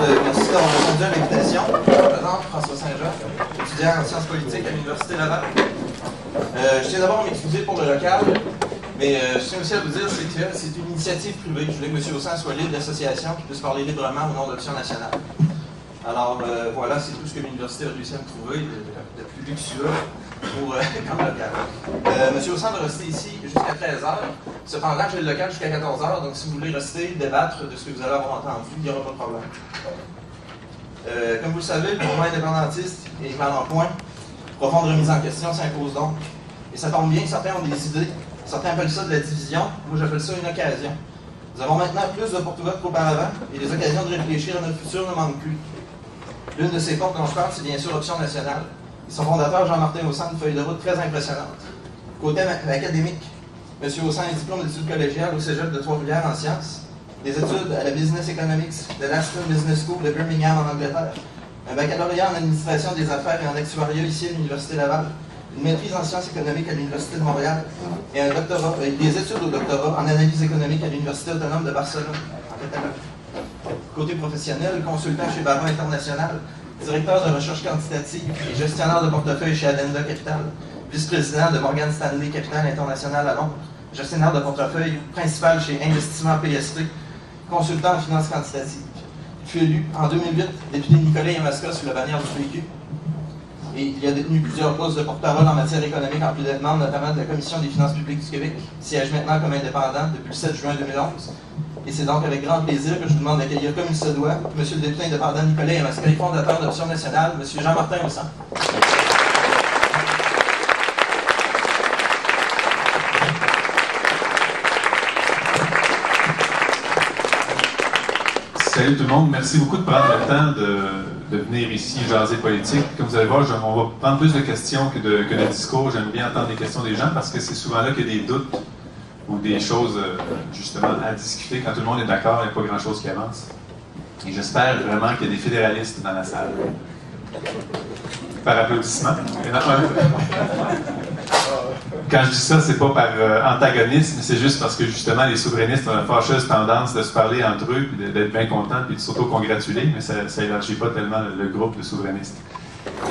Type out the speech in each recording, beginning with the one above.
Merci d'avoir répondu à l'invitation. Je me présente François Saint-Jean, étudiant en sciences politiques à l'Université Laval. Je tiens d'abord à m'excuser pour le local, mais je tiens aussi à vous dire que c'est une initiative privée. Je voulais que M. Haussan soit libre d'association, qu'il puisse parler librement au nom d'Option nationale. Alors voilà, c'est tout ce que l'Université a réussi à me trouver de plus luxueux pour comme local. M. Haussan va rester ici jusqu'à 13h. Cependant, j'ai le local jusqu'à 14h, donc si vous voulez rester, débattre de ce que vous allez avoir entendu, il n'y aura pas de problème. Comme vous le savez, le mouvement indépendantiste est mal en point. Profonde remise en question s'impose donc. Et ça tombe bien, certains ont des idées. Certains appellent ça de la division. Moi, j'appelle ça une occasion. Nous avons maintenant plus de porte ouvertes qu'auparavant, et les occasions de réfléchir à notre futur ne manquent plus. L'une de ces portes dont je parle, c'est bien sûr Option nationale. Et son fondateur, Jean-Martin Haussan, a une feuille de route très impressionnante. Côté académique, M. Haussan a un diplôme d'études collégiales au Cégep de Trois-Rivières en sciences, des études à la Business Economics de l'Aston Business School de Birmingham en Angleterre, un baccalauréat en administration des affaires et en actuariat ici à l'Université Laval, une maîtrise en sciences économiques à l'Université de Montréal et un doctorat, des études au doctorat en analyse économique à l'Université autonome de Barcelone, en Catalogne. Côté professionnel, consultant chez Baron International, directeur de recherche quantitative et gestionnaire de portefeuille chez Addenda Capital, vice-président de Morgan Stanley Capital International à Londres, gestionnaire de portefeuille principal chez Investissement PST, consultant en finance quantitative. Il fut élu en 2008 député Nicolas Yamaska sous la bannière du PQ. Et il a détenu plusieurs postes de porte-parole en matière économique en plus d'être membre notamment de la Commission des finances publiques du Québec. Il siège maintenant comme indépendant depuis le 7 juin 2011. Et c'est donc avec grand plaisir que je vous demande d'accueillir comme il se doit M. le député indépendant Nicolas Yamaska, fondateur d'Option nationale, M. Jean-Martin Haussan. Salut tout le monde, merci beaucoup de prendre le temps de venir ici jaser politique. Comme vous allez voir, on va prendre plus de questions que de discours. J'aime bien entendre les questions des gens parce que c'est souvent là qu'il y a des doutes ou des choses justement à discuter. Quand tout le monde est d'accord, il n'y a pas grand-chose qui avance. Et j'espère vraiment qu'il y a des fédéralistes dans la salle. Par applaudissement. Quand je dis ça, c'est pas par antagonisme, c'est juste parce que justement les souverainistes ont la fâcheuse tendance de se parler entre eux, d'être bien contents et de s'auto-congratuler, mais ça n'élargit pas tellement le groupe de souverainistes.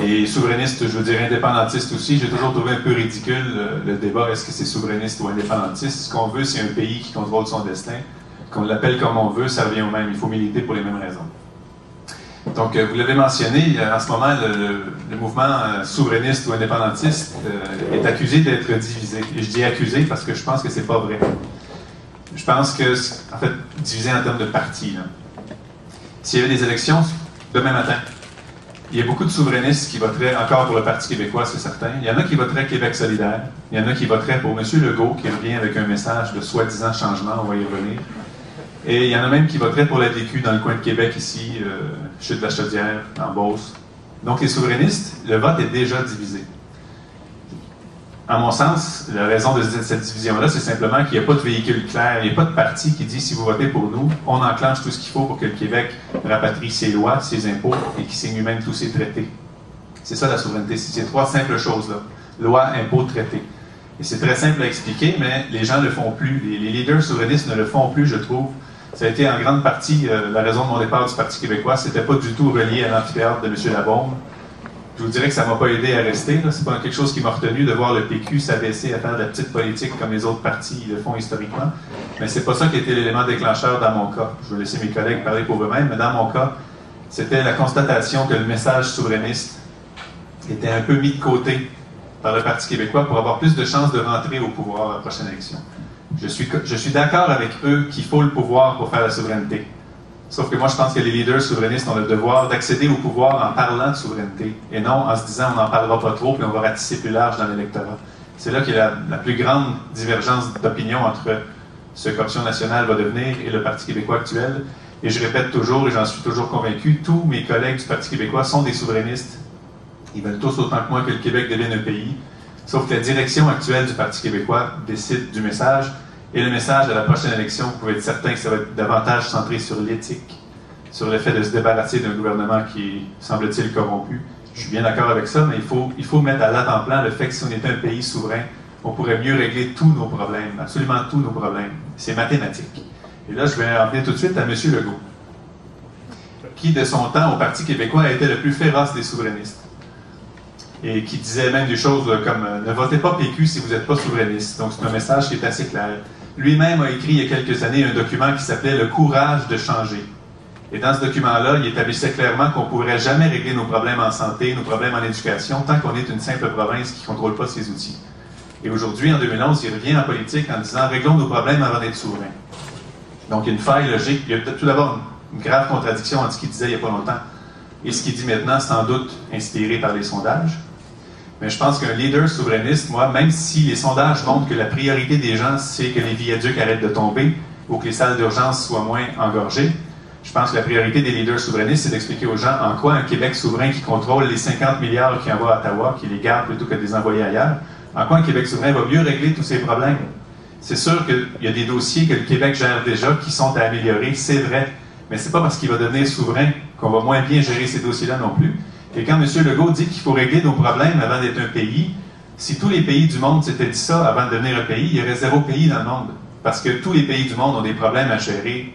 Et souverainistes, je veux dire indépendantistes aussi, j'ai toujours trouvé un peu ridicule le débat, est-ce que c'est souverainiste ou indépendantiste? Ce qu'on veut, c'est un pays qui contrôle son destin. Qu'on l'appelle comme on veut, ça revient au même. Il faut militer pour les mêmes raisons. Donc, vous l'avez mentionné, en ce moment, le mouvement souverainiste ou indépendantiste est accusé d'être divisé. Et je dis accusé parce que je pense que c'est pas vrai. Je pense que, en fait, divisé en termes de partis. S'il y avait des élections demain matin, il y a beaucoup de souverainistes qui voteraient encore pour le Parti québécois, c'est certain. Il y en a qui voteraient Québec solidaire. Il y en a qui voteraient pour M. Legault, qui revient avec un message de soi-disant changement, on va y revenir. Et il y en a même qui voteraient pour la DQ dans le coin de Québec, ici, Chute de la Chaudière, en Beauce. Donc, les souverainistes, le vote est déjà divisé. À mon sens, la raison de cette division-là, c'est simplement qu'il n'y a pas de véhicule clair, il n'y a pas de parti qui dit si vous votez pour nous, on enclenche tout ce qu'il faut pour que le Québec rapatrie ses lois, ses impôts et qu'il signe lui-même tous ses traités. C'est ça la souveraineté, c'est ces trois simples choses-là. Loi, impôts, traités. Et c'est très simple à expliquer, mais les gens ne le font plus. Les leaders souverainistes ne le font plus, je trouve. Ça a été en grande partie la raison de mon départ du Parti québécois. C'était pas du tout relié à l'amphithéâtre de M. Labaume. Je vous dirais que ça ne m'a pas aidé à rester. C'est pas quelque chose qui m'a retenu de voir le PQ s'abaisser à faire de la petite politique comme les autres partis le font historiquement. Mais c'est pas ça qui était l'élément déclencheur dans mon cas. Je vais laisser mes collègues parler pour eux-mêmes, mais dans mon cas, c'était la constatation que le message souverainiste était un peu mis de côté par le Parti québécois pour avoir plus de chances de rentrer au pouvoir à la prochaine élection. Je suis d'accord avec eux qu'il faut le pouvoir pour faire la souveraineté. Sauf que moi, je pense que les leaders souverainistes ont le devoir d'accéder au pouvoir en parlant de souveraineté, et non en se disant on n'en parlera pas trop puis on va ratisser plus large dans l'électorat. C'est là qu'il y a la plus grande divergence d'opinion entre ce qu'Option nationale va devenir et le Parti québécois actuel. Et je répète toujours, et j'en suis toujours convaincu, tous mes collègues du Parti québécois sont des souverainistes. Ils veulent tous autant que moi que le Québec devienne un pays. Sauf que la direction actuelle du Parti québécois décide du message. Et le message de la prochaine élection, vous pouvez être certain que ça va être davantage centré sur l'éthique, sur le fait de se débarrasser d'un gouvernement qui est, semble-t-il, corrompu. Je suis bien d'accord avec ça, mais il faut mettre à l'avant-plan le fait que si on était un pays souverain, on pourrait mieux régler tous nos problèmes, absolument tous nos problèmes. C'est mathématique. Et là, je vais en venir tout de suite à M. Legault. qui, de son temps, au Parti québécois, a été le plus féroce des souverainistes. Et qui disait même des choses comme « Ne votez pas PQ si vous n'êtes pas souverainiste ». Donc, c'est un message qui est assez clair. Lui-même a écrit il y a quelques années un document qui s'appelait « Le courage de changer ». Et dans ce document-là, il établissait clairement qu'on ne pourrait jamais régler nos problèmes en santé, nos problèmes en éducation, tant qu'on est une simple province qui ne contrôle pas ses outils. Et aujourd'hui, en 2011, il revient en politique en disant « Réglons nos problèmes avant d'être souverains ». Donc, il y a une faille logique. Il y a tout d'abord une grave contradiction entre ce qu'il disait il n'y a pas longtemps et ce qu'il dit maintenant, sans doute inspiré par les sondages. Mais je pense qu'un leader souverainiste, moi, même si les sondages montrent que la priorité des gens, c'est que les viaducs arrêtent de tomber ou que les salles d'urgence soient moins engorgées, je pense que la priorité des leaders souverainistes, c'est d'expliquer aux gens en quoi un Québec souverain qui contrôle les 50 milliards qui envoie à Ottawa, qui les garde plutôt que de les envoyer ailleurs, en quoi un Québec souverain va mieux régler tous ces problèmes. C'est sûr qu'il y a des dossiers que le Québec gère déjà qui sont à améliorer, c'est vrai, mais c'est pas parce qu'il va devenir souverain qu'on va moins bien gérer ces dossiers-là non plus. Et quand M. Legault dit qu'il faut régler nos problèmes avant d'être un pays, si tous les pays du monde s'étaient dit ça avant de devenir un pays, il y aurait 0 pays dans le monde. Parce que tous les pays du monde ont des problèmes à gérer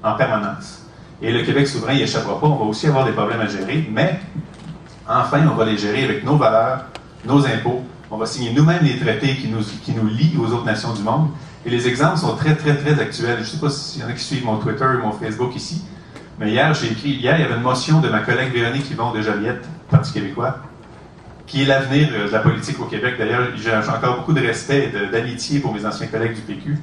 en permanence. Et le Québec souverain n'y échappera pas. On va aussi avoir des problèmes à gérer, mais enfin, on va les gérer avec nos valeurs, nos impôts. On va signer nous-mêmes les traités qui nous lient aux autres nations du monde. Et les exemples sont très, très, très actuels. Je ne sais pas s'il y en a qui suivent mon Twitter ou mon Facebook ici. Mais hier, il y avait une motion de ma collègue Véronique Yvon de Joliette, Parti québécois, qui est l'avenir de la politique au Québec. D'ailleurs, j'ai encore beaucoup de respect et d'amitié pour mes anciens collègues du PQ.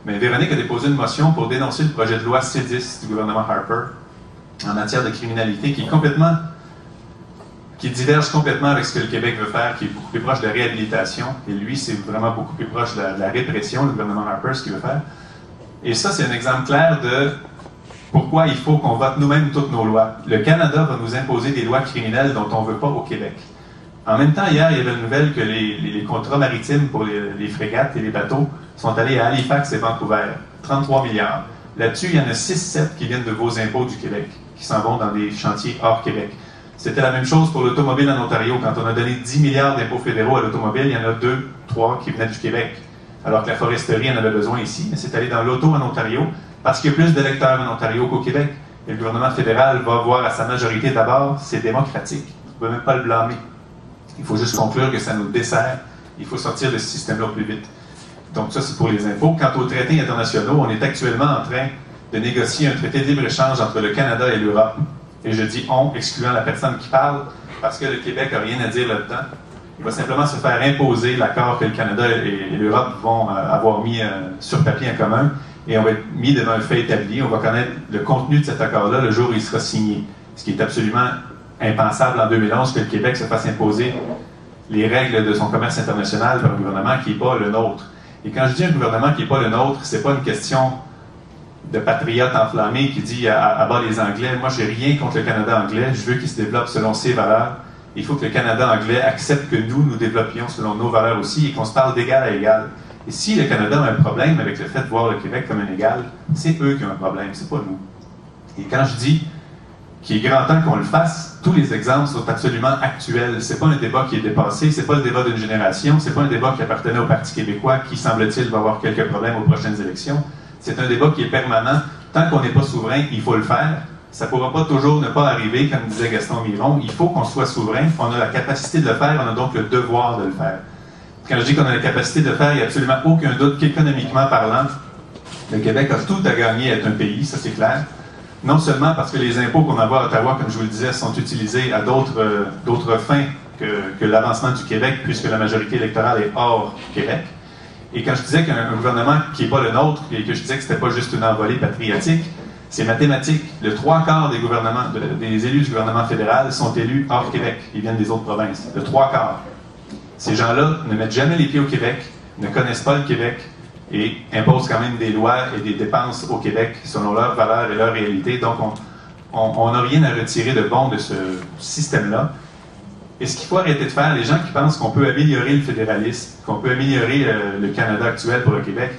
Mais Véronique a déposé une motion pour dénoncer le projet de loi C10 du gouvernement Harper en matière de criminalité qui diverge complètement avec ce que le Québec veut faire, qui est beaucoup plus proche de la réhabilitation. Et lui, c'est vraiment beaucoup plus proche de la répression, le gouvernement Harper, ce qu'il veut faire. Et ça, c'est un exemple clair de pourquoi il faut qu'on vote nous-mêmes toutes nos lois. Le Canada va nous imposer des lois criminelles dont on ne veut pas au Québec. En même temps, hier, il y avait une nouvelle que les contrats maritimes pour les frégates et les bateaux sont allés à Halifax et Vancouver. 33 milliards. Là-dessus, il y en a 6-7 qui viennent de vos impôts du Québec, qui s'en vont dans des chantiers hors Québec. C'était la même chose pour l'automobile en Ontario. Quand on a donné 10 milliards d'impôts fédéraux à l'automobile, il y en a 2-3 qui venaient du Québec. Alors que la foresterie en avait besoin ici, mais c'est allé dans l'auto en Ontario, parce qu'il y a plus d'électeurs en Ontario qu'au Québec. Et le gouvernement fédéral va voir à sa majorité d'abord, c'est démocratique. Vous ne pouvez même pas le blâmer. Il faut juste conclure que ça nous dessert. Il faut sortir de ce système-là plus vite. Donc ça, c'est pour les impôts. Quant aux traités internationaux, on est actuellement en train de négocier un traité de libre-échange entre le Canada et l'Europe. Et je dis « on », excluant la personne qui parle, parce que le Québec n'a rien à dire là-dedans. Il va simplement se faire imposer l'accord que le Canada et l'Europe vont avoir mis sur papier en commun, et on va être mis devant un fait établi. On va connaître le contenu de cet accord-là le jour où il sera signé. Ce qui est absolument impensable en 2011 que le Québec se fasse imposer les règles de son commerce international par un gouvernement qui n'est pas le nôtre. Et quand je dis un gouvernement qui n'est pas le nôtre, c'est pas une question de patriote enflammé qui dit à bas les Anglais. Moi, j'ai rien contre le Canada anglais. Je veux qu'il se développe selon ses valeurs. Il faut que le Canada anglais accepte que nous développions selon nos valeurs aussi et qu'on se parle d'égal à égal. Et si le Canada a un problème avec le fait de voir le Québec comme un égal, c'est eux qui ont un problème, c'est pas nous. Et quand je dis qu'il est grand temps qu'on le fasse, tous les exemples sont absolument actuels. C'est pas un débat qui est dépassé, c'est pas le débat d'une génération, c'est pas un débat qui appartenait au Parti québécois qui, semble-t-il, va avoir quelques problèmes aux prochaines élections. C'est un débat qui est permanent. Tant qu'on n'est pas souverain, il faut le faire. Ça ne pourra pas toujours ne pas arriver, comme disait Gaston Miron. Il faut qu'on soit souverain. On a la capacité de le faire, on a donc le devoir de le faire. Quand je dis qu'on a la capacité de le faire, il n'y a absolument aucun doute qu'économiquement parlant, le Québec a tout à gagner à être un pays, ça c'est clair. Non seulement parce que les impôts qu'on envoie à Ottawa, comme je vous le disais, sont utilisés à d'autres fins que l'avancement du Québec, puisque la majorité électorale est hors Québec. Et quand je disais qu'un gouvernement qui n'est pas le nôtre, et que je disais que ce n'était pas juste une envolée patriotique, c'est mathématique. Le 3/4 des élus du gouvernement fédéral sont élus hors Québec. Ils viennent des autres provinces. Le 3/4. Ces gens-là ne mettent jamais les pieds au Québec, ne connaissent pas le Québec et imposent quand même des lois et des dépenses au Québec selon leurs valeurs et leur réalité. Donc, on n'a rien à retirer de bon de ce système-là. Et ce qu'il faut arrêter de faire, les gens qui pensent qu'on peut améliorer le fédéralisme, qu'on peut améliorer le Canada actuel pour le Québec,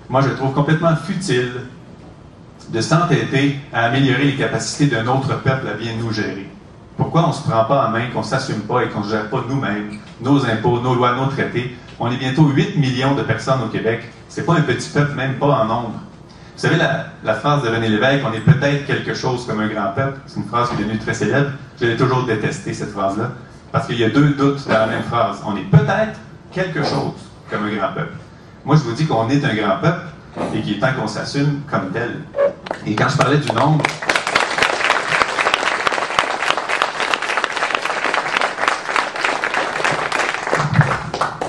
moi, je trouve complètement futile de s'entêter à améliorer les capacités d'un autre peuple à bien nous gérer. Pourquoi on ne se prend pas en main, qu'on ne s'assume pas et qu'on ne gère pas nous-mêmes nos impôts, nos lois, nos traités? On est bientôt 8 millions de personnes au Québec. C'est pas un petit peuple, même pas en nombre. savez, la phrase de René Lévesque, on est peut-être quelque chose comme un grand peuple, c'est une phrase qui est devenue très célèbre. Je l'ai toujours détestée, cette phrase-là, parce qu'il y a deux doutes dans la même phrase. On est peut-être quelque chose comme un grand peuple. Moi, je vous dis qu'on est un grand peuple et qu'il est temps qu'on s'assume comme tel. Et quand je parlais du nombre...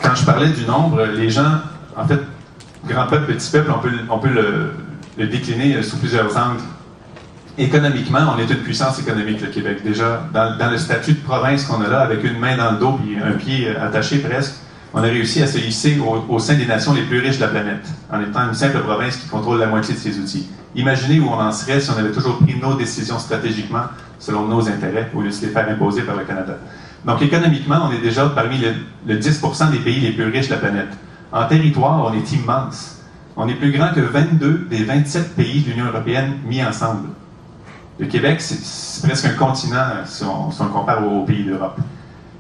Quand je parlais du nombre, les gens, en fait, grand peuple, petit peuple, on peut le décliner sous plusieurs angles. Économiquement, on est une puissance économique, le Québec. Déjà, dans le statut de province qu'on a là, avec une main dans le dos et un pied attaché presque, on a réussi à se hisser au sein des nations les plus riches de la planète, en étant une simple province qui contrôle la moitié de ses outils. Imaginez où on en serait si on avait toujours pris nos décisions stratégiquement selon nos intérêts, au lieu de se les faire imposer par le Canada. Donc, économiquement, on est déjà parmi le 10% des pays les plus riches de la planète. En territoire, on est immense. On est plus grand que 22 des 27 pays de l'Union européenne mis ensemble. Le Québec, c'est presque un continent si on compare aux pays d'Europe.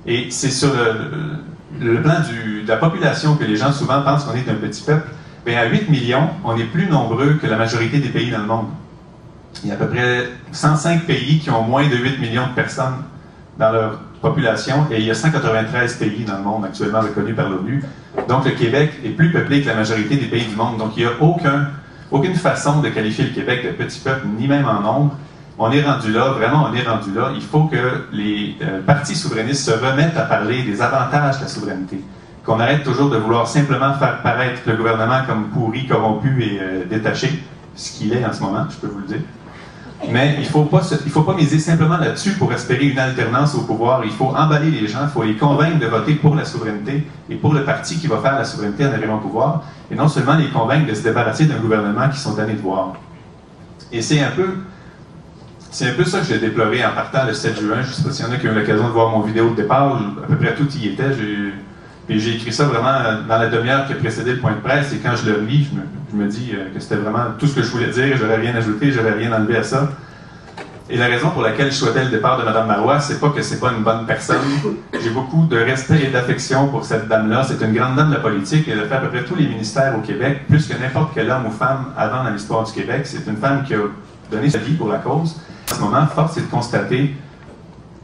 Et c'est sur le plan de la population que les gens souvent pensent qu'on est un petit peuple. Bien, à 8 millions, on est plus nombreux que la majorité des pays dans le monde. Il y a à peu près 105 pays qui ont moins de 8 millions de personnes dans leur population, et il y a 193 pays dans le monde actuellement reconnus par l'ONU. Donc, le Québec est plus peuplé que la majorité des pays du monde. Donc, il n'y a aucune façon de qualifier le Québec de petit peuple, ni même en nombre. On est rendu là, vraiment, on est rendu là. Il faut que les partis souverainistes se remettent à parler des avantages de la souveraineté. Qu'on arrête toujours de vouloir simplement faire paraître le gouvernement comme pourri, corrompu et détaché, ce qu'il est en ce moment, je peux vous le dire. Mais il ne faut pas miser simplement là-dessus pour espérer une alternance au pouvoir. Il faut emballer les gens, il faut les convaincre de voter pour la souveraineté et pour le parti qui va faire la souveraineté en arrivant au pouvoir, et non seulement les convaincre de se débarrasser d'un gouvernement qu'ils sont tannés de voir. Et c'est un peu ça que j'ai déploré en partant le 7 juin. Je ne sais pas s'il y en a qui ont eu l'occasion de voir mon vidéo de départ. À peu près tout y était. Puis j'ai écrit ça vraiment dans la demi-heure qui a précédé le point de presse, et quand je le lis, je me dis que c'était vraiment tout ce que je voulais dire, je n'aurais rien ajouté, je n'aurais rien enlevé à ça. Et la raison pour laquelle je souhaitais le départ de Mme Marois, c'est pas que c'est pas une bonne personne. J'ai beaucoup de respect et d'affection pour cette dame-là. C'est une grande dame de la politique. Elle a fait à peu près tous les ministères au Québec, plus que n'importe quel homme ou femme avant dans l'histoire du Québec. C'est une femme qui a donné sa vie pour la cause. En ce moment, force est de constater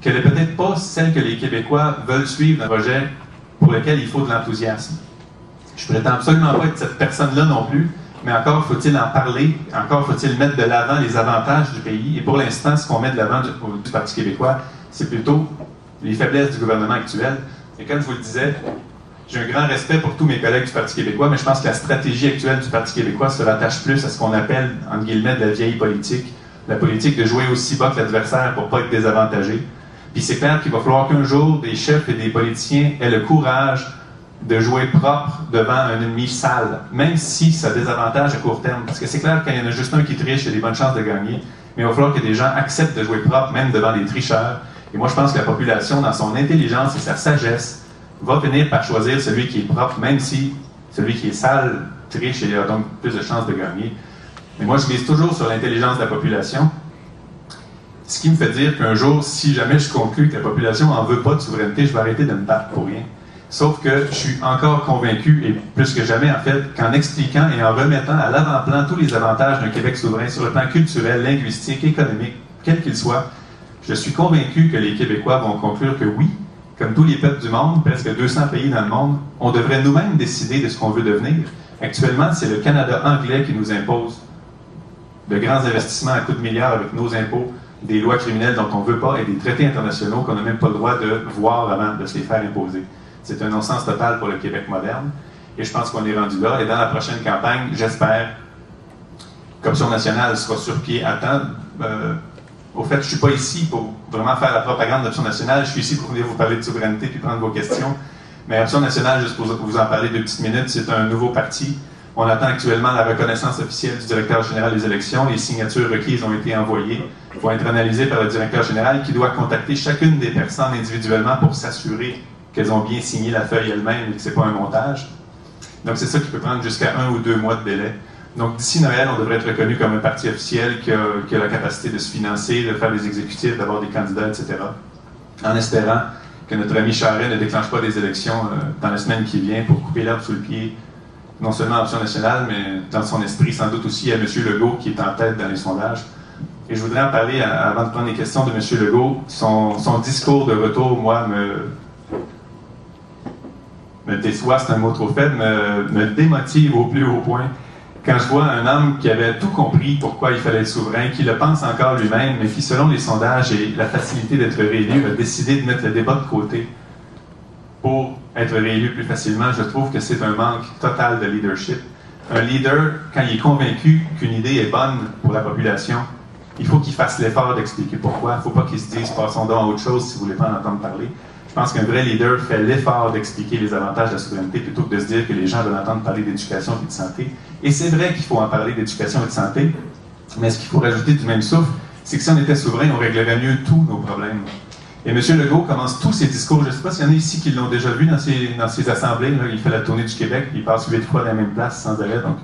qu'elle n'est peut-être pas celle que les Québécois veulent suivre dans un projet pour lequel il faut de l'enthousiasme. Je prétends absolument pas être cette personne-là non plus, mais encore faut-il en parler, encore faut-il mettre de l'avant les avantages du pays. Et pour l'instant, ce qu'on met de l'avant du Parti québécois, c'est plutôt les faiblesses du gouvernement actuel. Et comme je vous le disais, j'ai un grand respect pour tous mes collègues du Parti québécois, mais je pense que la stratégie actuelle du Parti québécois se rattache plus à ce qu'on appelle, entre guillemets, de la vieille politique. La politique de jouer aussi bas que l'adversaire pour ne pas être désavantagé. Puis c'est clair qu'il va falloir qu'un jour, des chefs et des politiciens aient le courage de jouer propre devant un ennemi sale, même si ça désavantage à court terme. Parce que c'est clair, quand il y en a juste un qui triche, il y a des bonnes chances de gagner. Mais il va falloir que des gens acceptent de jouer propre, même devant des tricheurs. Et moi, je pense que la population, dans son intelligence et sa sagesse, va finir par choisir celui qui est propre, même si celui qui est sale triche et a donc plus de chances de gagner. Mais moi, je mise toujours sur l'intelligence de la population. Ce qui me fait dire qu'un jour, si jamais je conclus que la population n'en veut pas de souveraineté, je vais arrêter de me battre pour rien. Sauf que je suis encore convaincu, et plus que jamais en fait, qu'en expliquant et en remettant à l'avant-plan tous les avantages d'un Québec souverain sur le plan culturel, linguistique, économique, quel qu'il soit, je suis convaincu que les Québécois vont conclure que oui, comme tous les peuples du monde, presque 200 pays dans le monde, on devrait nous-mêmes décider de ce qu'on veut devenir. Actuellement, c'est le Canada anglais qui nous impose de grands investissements à coups de milliards avec nos impôts, des lois criminelles dont on ne veut pas et des traités internationaux qu'on n'a même pas le droit de voir avant de se les faire imposer. C'est un non-sens total pour le Québec moderne. Et je pense qu'on est rendu là. Et dans la prochaine campagne, j'espère qu'Option nationale sera sur pied à temps. Au fait, je ne suis pas ici pour vraiment faire la propagande d'Option nationale. Je suis ici pour venir vous parler de souveraineté puis prendre vos questions. Mais Option nationale, juste pour vous en parler 2 petites minutes, c'est un nouveau parti. On attend actuellement la reconnaissance officielle du directeur général des élections. Les signatures requises ont été envoyées. Elles vont être analysées par le directeur général qui doit contacter chacune des personnes individuellement pour s'assurer qu'elles ont bien signé la feuille elles-mêmes et que ce n'est pas un montage. Donc c'est ça qui peut prendre jusqu'à 1 ou 2 mois de délai. Donc d'ici Noël, on devrait être reconnu comme un parti officiel qui a la capacité de se financer, de faire des exécutifs, d'avoir des candidats, etc. En espérant que notre ami Charest ne déclenche pas des élections dans la semaine qui vient pour couper l'herbe sous le pied non seulement à Option nationale, mais dans son esprit, sans doute aussi à M. Legault, qui est en tête dans les sondages. Et je voudrais en parler, avant de prendre les questions de M. Legault. Son discours de retour, moi, me déçoit, c'est un mot trop faible, me démotive au plus haut point. Quand je vois un homme qui avait tout compris pourquoi il fallait être souverain, qui le pense encore lui-même, mais qui, selon les sondages et la facilité d'être réélu, a décidé de mettre le débat de côté pour être réélu plus facilement, je trouve que c'est un manque total de leadership. Un leader, quand il est convaincu qu'une idée est bonne pour la population, il faut qu'il fasse l'effort d'expliquer pourquoi. Il ne faut pas qu'il se dise « passons donc à autre chose si vous ne voulez pas en entendre parler ». Je pense qu'un vrai leader fait l'effort d'expliquer les avantages de la souveraineté plutôt que de se dire que les gens veulent entendre parler d'éducation et de santé. Et c'est vrai qu'il faut en parler d'éducation et de santé, mais ce qu'il faut rajouter du même souffle, c'est que si on était souverain, on réglerait mieux tous nos problèmes. Et M. Legault commence tous ses discours, je ne sais pas s'il y en a ici qui l'ont déjà vu dans ses assemblées, là, il fait la tournée du Québec, puis il passe 8 fois dans la même place sans arrêt, donc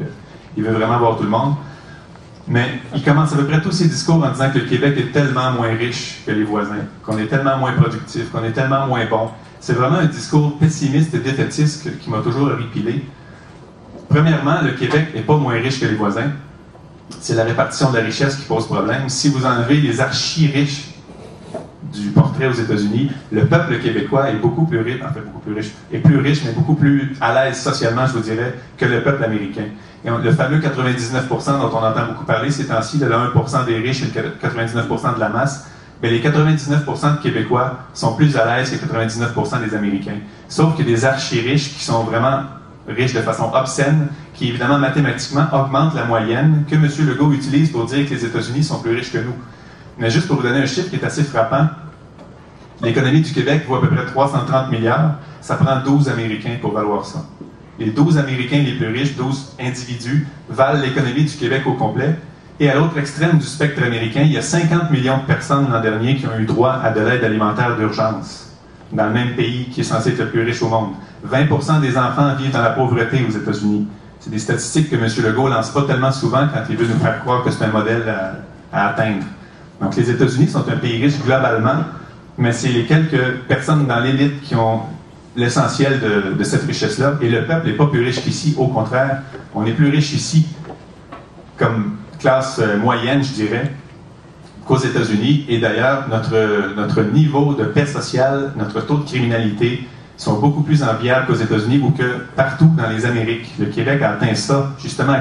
il veut vraiment voir tout le monde. Mais il commence à peu près tous ses discours en disant que le Québec est tellement moins riche que les voisins, qu'on est tellement moins productif, qu'on est tellement moins bon. C'est vraiment un discours pessimiste et défaitiste qui m'a toujours horripilé. Premièrement, le Québec n'est pas moins riche que les voisins. C'est la répartition de la richesse qui pose problème. Si vous enlevez les archi-riches du portrait aux États-Unis, le peuple québécois est beaucoup plus riche, enfin beaucoup plus riche, est plus riche, mais beaucoup plus à l'aise socialement, je vous dirais, que le peuple américain. Et le fameux 99% dont on entend beaucoup parler ces temps-ci, le 1% des riches et le 99% de la masse, mais les 99% de Québécois sont plus à l'aise que 99% des Américains. Sauf qu'il y a des archi-riches qui sont vraiment riches de façon obscène, qui évidemment mathématiquement augmentent la moyenne que M. Legault utilise pour dire que les États-Unis sont plus riches que nous. Mais juste pour vous donner un chiffre qui est assez frappant, l'économie du Québec vaut à peu près 330 milliards, ça prend 12 Américains pour valoir ça. Les 12 Américains les plus riches, 12 individus, valent l'économie du Québec au complet. Et à l'autre extrême du spectre américain, il y a 50 millions de personnes l'an dernier qui ont eu droit à de l'aide alimentaire d'urgence, dans le même pays qui est censé être le plus riche au monde. 20% des enfants vivent dans la pauvreté aux États-Unis. C'est des statistiques que M. Legault lance pas tellement souvent quand il veut nous faire croire que c'est un modèle à atteindre. Donc les États-Unis sont un pays riche globalement, mais c'est les quelques personnes dans l'élite qui ont l'essentiel de cette richesse-là. Et le peuple n'est pas plus riche qu'ici. Au contraire, on est plus riche ici, comme classe moyenne, je dirais, qu'aux États-Unis. Et d'ailleurs, notre niveau de paix sociale, notre taux de criminalité sont beaucoup plus enviables qu'aux États-Unis ou que partout dans les Amériques. Le Québec a atteint ça, justement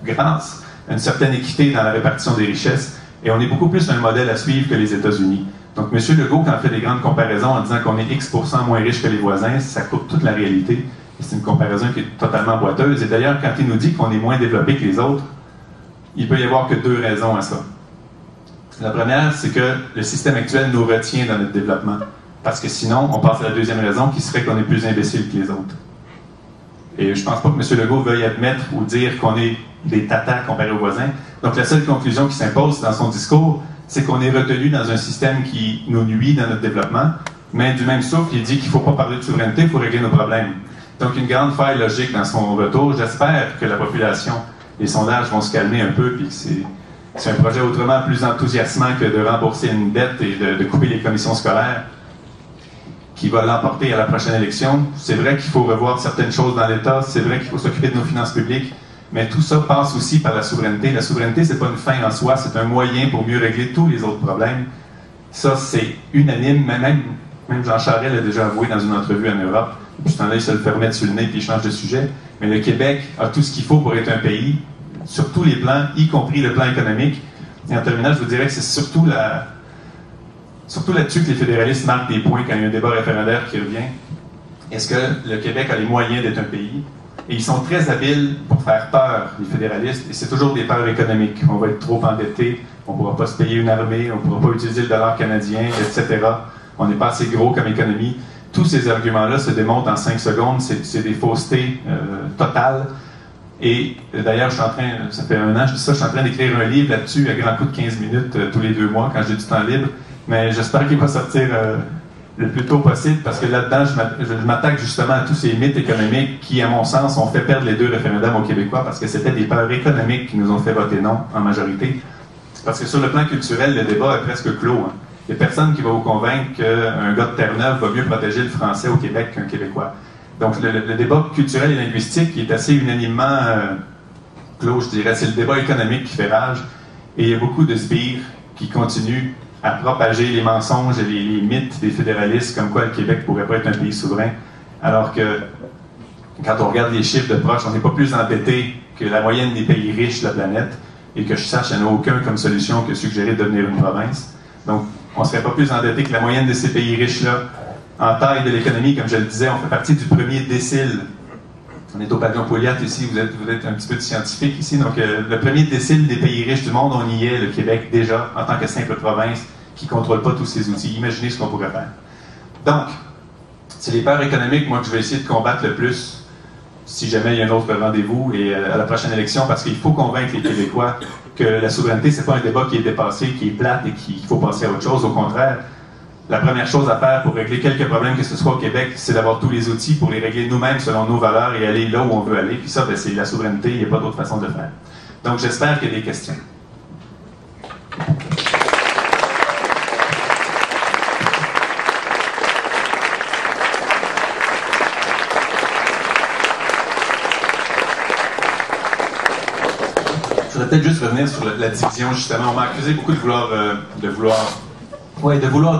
grâce à une certaine équité dans la répartition des richesses. Et on est beaucoup plus un modèle à suivre que les États-Unis. Donc, M. Legault, quand il fait des grandes comparaisons en disant qu'on est X% moins riche que les voisins, ça coupe toute la réalité. Et c'est une comparaison qui est totalement boiteuse. Et d'ailleurs, quand il nous dit qu'on est moins développé que les autres, il peut y avoir que deux raisons à ça. La première, c'est que le système actuel nous retient dans notre développement. Parce que sinon, on passe à la deuxième raison, qui serait qu'on est plus imbécile que les autres. Et je ne pense pas que M. Legault veuille admettre ou dire qu'on est des tatas comparés aux voisins. Donc, la seule conclusion qui s'impose dans son discours, c'est qu'on est retenu dans un système qui nous nuit dans notre développement, mais du même souffle, il dit qu'il ne faut pas parler de souveraineté, il faut régler nos problèmes. Donc, une grande faille logique dans son retour. J'espère que la population, les sondages vont se calmer un peu, puis que c'est un projet autrement plus enthousiasmant que de rembourser une dette et de couper les commissions scolaires qui va l'emporter à la prochaine élection. C'est vrai qu'il faut revoir certaines choses dans l'État, c'est vrai qu'il faut s'occuper de nos finances publiques, mais tout ça passe aussi par la souveraineté. La souveraineté, c'est pas une fin en soi, c'est un moyen pour mieux régler tous les autres problèmes. Ça, c'est unanime, même Jean Charest l'a déjà avoué dans une entrevue en Europe. Puis ce temps-là, il se le fait remettre sur le nez puis il change de sujet. Mais le Québec a tout ce qu'il faut pour être un pays, sur tous les plans, y compris le plan économique. Et en terminant, je vous dirais que c'est surtout là-dessus que les fédéralistes marquent des points quand il y a un débat référendaire qui revient. Est-ce que le Québec a les moyens d'être un pays? Et ils sont très habiles pour faire peur, les fédéralistes, et c'est toujours des peurs économiques. On va être trop endetté, on ne pourra pas se payer une armée, on ne pourra pas utiliser le dollar canadien, etc. On n'est pas assez gros comme économie. Tous ces arguments-là se démontrent en 5 secondes. C'est des faussetés totales. Et d'ailleurs, ça fait 1 an, je dis ça, je suis en train d'écrire un livre là-dessus à grand coup de 15 minutes tous les 2 mois quand j'ai du temps libre. Mais j'espère qu'il va sortir le plus tôt possible parce que là-dedans, je m'attaque justement à tous ces mythes économiques qui, à mon sens, ont fait perdre les 2 référendums aux Québécois parce que c'était des peurs économiques qui nous ont fait voter non en majorité. Parce que sur le plan culturel, le débat est presque clos. Hein. Il n'y a personne qui va vous convaincre qu'un gars de Terre-Neuve va mieux protéger le français au Québec qu'un Québécois. Donc, le débat culturel et linguistique qui est assez unanimement clos, je dirais, c'est le débat économique qui fait rage. Et il y a beaucoup de sbires qui continuent à propager les mensonges et les mythes des fédéralistes, comme quoi le Québec ne pourrait pas être un pays souverain, alors que quand on regarde les chiffres de proche, on n'est pas plus endetté que la moyenne des pays riches de la planète, et que je sache, il n'y en a aucun comme solution que suggérer de devenir une province. Donc, on ne serait pas plus endetté que la moyenne de ces pays riches-là. En taille de l'économie, comme je le disais, on fait partie du premier décile. On est au pavillon Pouliot ici, vous êtes un petit peu de scientifique ici, donc le premier décile des pays riches du monde, on y est, le Québec, déjà, en tant que simple province, qui ne contrôle pas tous ces outils. Imaginez ce qu'on pourrait faire. Donc, c'est les peurs économiques, moi, que je vais essayer de combattre le plus, si jamais il y a un autre rendez-vous, et à la prochaine élection, parce qu'il faut convaincre les Québécois que la souveraineté, c'est pas un débat qui est dépassé, qui est plate et qu'il faut passer à autre chose. Au contraire, la première chose à faire pour régler quelques problèmes que ce soit au Québec, c'est d'avoir tous les outils pour les régler nous-mêmes selon nos valeurs et aller là où on veut aller. Puis ça, ben, c'est la souveraineté, il n'y a pas d'autre façon de le faire. Donc, j'espère qu'il y a des questions. Je voudrais peut-être juste revenir sur la division, justement. On m'a accusé beaucoup de vouloir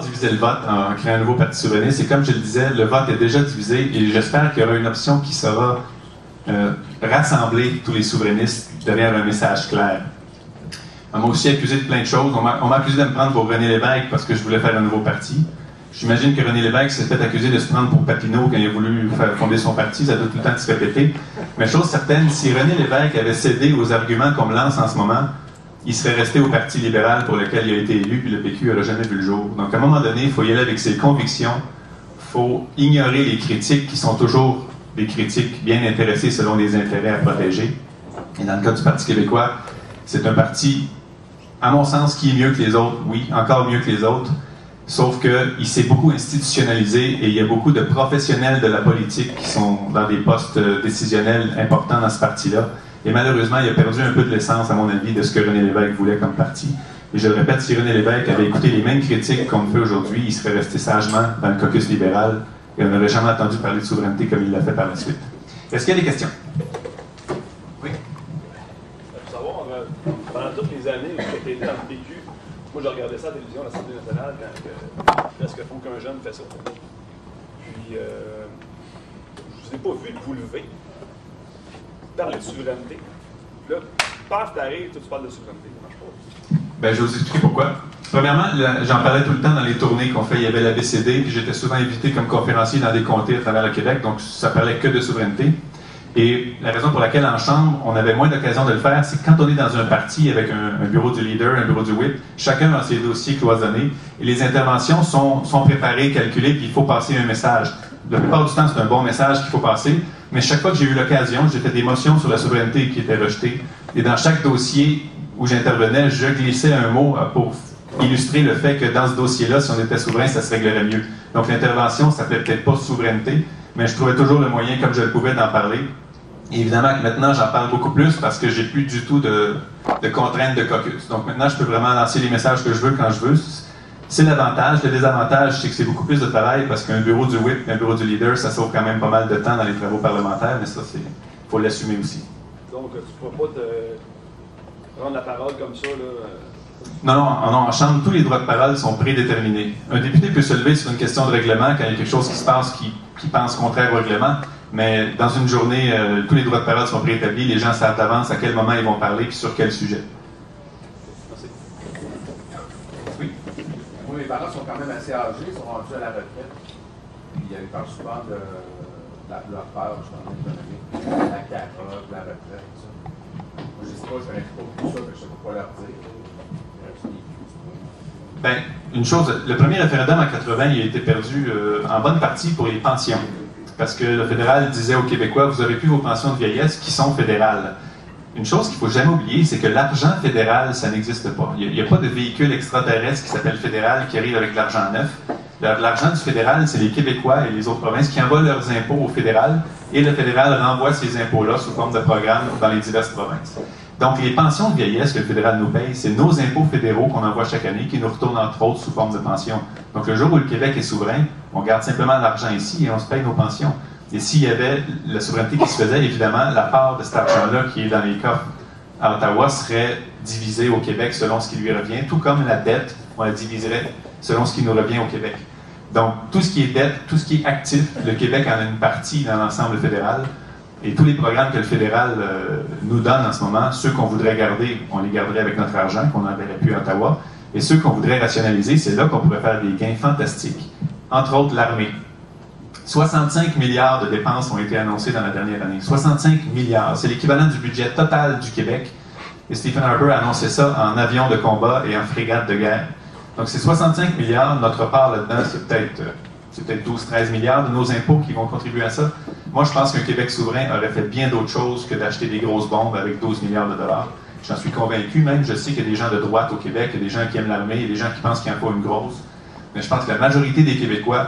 diviser le vote en créant un nouveau parti souverainiste. Et comme je le disais, le vote est déjà divisé et j'espère qu'il y aura une option qui saura rassembler tous les souverainistes derrière un message clair. On m'a aussi accusé de plein de choses. On m'a accusé de me prendre pour René Lévesque parce que je voulais faire un nouveau parti. J'imagine que René Lévesque s'est fait accuser de se prendre pour Papineau quand il a voulu fonder son parti. Ça doit tout le temps se répéter. Mais chose certaine, si René Lévesque avait cédé aux arguments qu'on me lance en ce moment, il serait resté au Parti libéral pour lequel il a été élu, puis le PQ n'aurait jamais vu le jour. Donc, à un moment donné, il faut y aller avec ses convictions. Il faut ignorer les critiques qui sont toujours des critiques bien intéressées selon les intérêts à protéger. Et dans le cas du Parti québécois, c'est un parti, à mon sens, qui est mieux que les autres. Oui, encore mieux que les autres. Sauf qu'il s'est beaucoup institutionnalisé et il y a beaucoup de professionnels de la politique qui sont dans des postes décisionnels importants dans ce parti-là. Et malheureusement, il a perdu un peu de l'essence, à mon avis, de ce que René Lévesque voulait comme parti. Et je le répète, si René Lévesque avait écouté les mêmes critiques qu'on fait aujourd'hui, il serait resté sagement dans le caucus libéral et on n'aurait jamais entendu parler de souveraineté comme il l'a fait par la suite. Est-ce qu'il y a des questions? Oui? Pour savoir, pendant toutes les années où j'ai été dans le PQ, moi je regardais ça à la télévision, à l'Assemblée nationale, quand presque aucun jeune fait ça. Puis, je ne vous ai pas vu vous lever. Parler de souveraineté. Là, paf, t'arrives, toi, tu parles de souveraineté. Ça marche pas. Ben, je vais vous expliquer pourquoi. Premièrement, j'en parlais tout le temps dans les tournées qu'on fait. Il y avait la BCD, puis j'étais souvent invité comme conférencier dans des comtés à travers le Québec, donc ça parlait que de souveraineté. Et la raison pour laquelle en Chambre, on avait moins d'occasion de le faire, c'est que quand on est dans un parti avec un bureau du leader, un bureau du whip, chacun a ses dossiers cloisonnés et les interventions sont préparées, calculées, puis il faut passer un message. La plupart du temps, c'est un bon message qu'il faut passer, mais chaque fois que j'ai eu l'occasion, j'ai fait des motions sur la souveraineté qui étaient rejetées. Et dans chaque dossier où j'intervenais, je glissais un mot pour illustrer le fait que dans ce dossier-là, si on était souverain, ça se réglerait mieux. Donc l'intervention, ça s'appelait peut-être pas souveraineté, mais je trouvais toujours le moyen, comme je le pouvais, d'en parler. Et évidemment que maintenant, j'en parle beaucoup plus parce que j'ai plus du tout de contraintes de caucus. Donc maintenant, je peux vraiment lancer les messages que je veux quand je veux. C'est l'avantage. Le désavantage, c'est que c'est beaucoup plus de travail parce qu'un bureau du whip, un bureau du leader, ça sauve quand même pas mal de temps dans les travaux parlementaires, mais ça, il faut l'assumer aussi. Donc, tu ne pourras pas te prendre la parole comme ça, là? Non, en Chambre, tous les droits de parole sont prédéterminés. Un député peut se lever sur une question de règlement quand il y a quelque chose qui se passe qui pense contraire au règlement, mais dans une journée, tous les droits de parole sont préétablis, les gens savent d'avance à quel moment ils vont parler et sur quel sujet. Merci. Oui? Moi, mes parents sont quand même assez âgés, ils sont rendus à la retraite. Puis ils parlent souvent de leur peur, justement, économique, la carotte, la retraite, tout ça. Moi, je ne sais pas, je ne connais pas tout ça, mais je ne sais pas quoi leur dire. Bien, une chose, le premier référendum en 80, il a été perdu en bonne partie pour les pensions. Parce que le fédéral disait aux Québécois, vous aurez plus vos pensions de vieillesse qui sont fédérales. Une chose qu'il ne faut jamais oublier, c'est que l'argent fédéral, ça n'existe pas. Il n'y a pas de véhicule extraterrestre qui s'appelle fédéral qui arrive avec l'argent neuf. L'argent du fédéral, c'est les Québécois et les autres provinces qui envoient leurs impôts au fédéral et le fédéral renvoie ces impôts-là sous forme de programmes dans les diverses provinces. Donc, les pensions de vieillesse que le fédéral nous paye, c'est nos impôts fédéraux qu'on envoie chaque année qui nous retournent entre autres sous forme de pension. Donc, le jour où le Québec est souverain, on garde simplement l'argent ici et on se paye nos pensions. Et s'il y avait la souveraineté qui se faisait, évidemment, la part de cet argent-là qui est dans les coffres à Ottawa serait divisée au Québec selon ce qui lui revient, tout comme la dette, on la diviserait selon ce qui nous revient au Québec. Donc, tout ce qui est dette, tout ce qui est actif, le Québec en a une partie dans l'ensemble fédéral. Et tous les programmes que le fédéral nous donne en ce moment, ceux qu'on voudrait garder, on les garderait avec notre argent, qu'on n'enverrait plus à Ottawa. Et ceux qu'on voudrait rationaliser, c'est là qu'on pourrait faire des gains fantastiques. Entre autres, l'armée. 65 milliards de dépenses ont été annoncées dans la dernière année. 65 milliards. C'est l'équivalent du budget total du Québec. Et Stephen Harper a annoncé ça en avions de combat et en frégates de guerre. Donc, c'est 65 milliards. Notre part là-dedans, c'est peut-être 12-13 milliards de nos impôts qui vont contribuer à ça. Moi, je pense qu'un Québec souverain aurait fait bien d'autres choses que d'acheter des grosses bombes avec 12 milliards de dollars. J'en suis convaincu, même. Je sais qu'il y a des gens de droite au Québec, il y a des gens qui aiment l'armée, il y a des gens qui pensent qu'il n'y en a pas une grosse. Mais je pense que la majorité des Québécois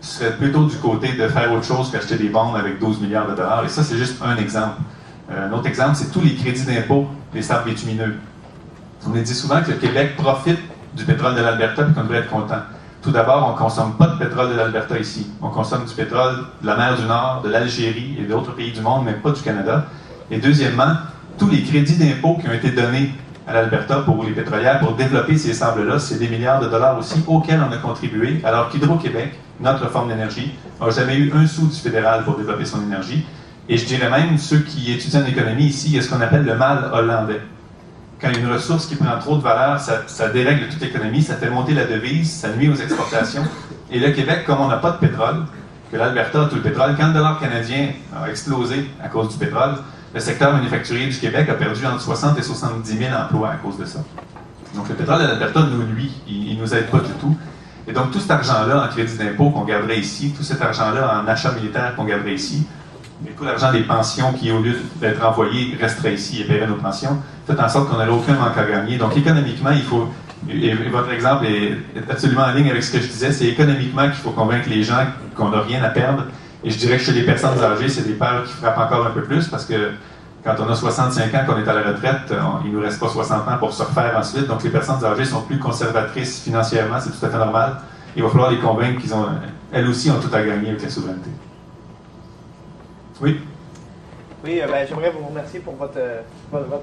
serait plutôt du côté de faire autre chose qu'acheter des bombes avec 12 milliards de dollars. Et ça, c'est juste un exemple. Un autre exemple, c'est tous les crédits d'impôt des sables bitumineux. On dit souvent que le Québec profite du pétrole de l'Alberta et qu'on devrait être content. Tout d'abord, on ne consomme pas de pétrole de l'Alberta ici. On consomme du pétrole de la mer du Nord, de l'Algérie et d'autres pays du monde, mais pas du Canada. Et deuxièmement, tous les crédits d'impôt qui ont été donnés à l'Alberta pour les pétrolières pour développer ces sables-là, c'est des milliards de dollars aussi auxquels on a contribué, alors qu'Hydro-Québec, notre forme d'énergie, n'a jamais eu un sou du fédéral pour développer son énergie. Et je dirais même, ceux qui étudient en économie ici, il y a ce qu'on appelle le mal hollandais. Quand il y a une ressource qui prend trop de valeur, ça dérègle toute l'économie, ça fait monter la devise, ça nuit aux exportations. Et le Québec, comme on n'a pas de pétrole, que l'Alberta a tout le pétrole, quand le dollar canadien a explosé à cause du pétrole, le secteur manufacturier du Québec a perdu entre 60 et 70 000 emplois à cause de ça. Donc le pétrole de l'Alberta nous nuit, il ne nous aide pas du tout. Et donc tout cet argent-là en crédit d'impôt qu'on garderait ici, tout cet argent-là en achat militaire qu'on garderait ici, et tout l'argent des pensions qui, au lieu d'être envoyé, resterait ici et paierait nos pensions, fait en sorte qu'on n'aurait aucun manque à gagner. Donc économiquement, il faut, et votre exemple est absolument en ligne avec ce que je disais, c'est économiquement qu'il faut convaincre les gens qu'on n'a rien à perdre. Et je dirais que chez les personnes âgées, c'est des peurs qui frappent encore un peu plus parce que quand on a 65 ans, qu'on est à la retraite, il ne nous reste pas 60 ans pour se refaire ensuite. Donc les personnes âgées sont plus conservatrices financièrement, c'est tout à fait normal. Il va falloir les convaincre qu'ils ont, elles aussi ont tout à gagner avec la souveraineté. Oui? Oui, j'aimerais vous remercier pour votre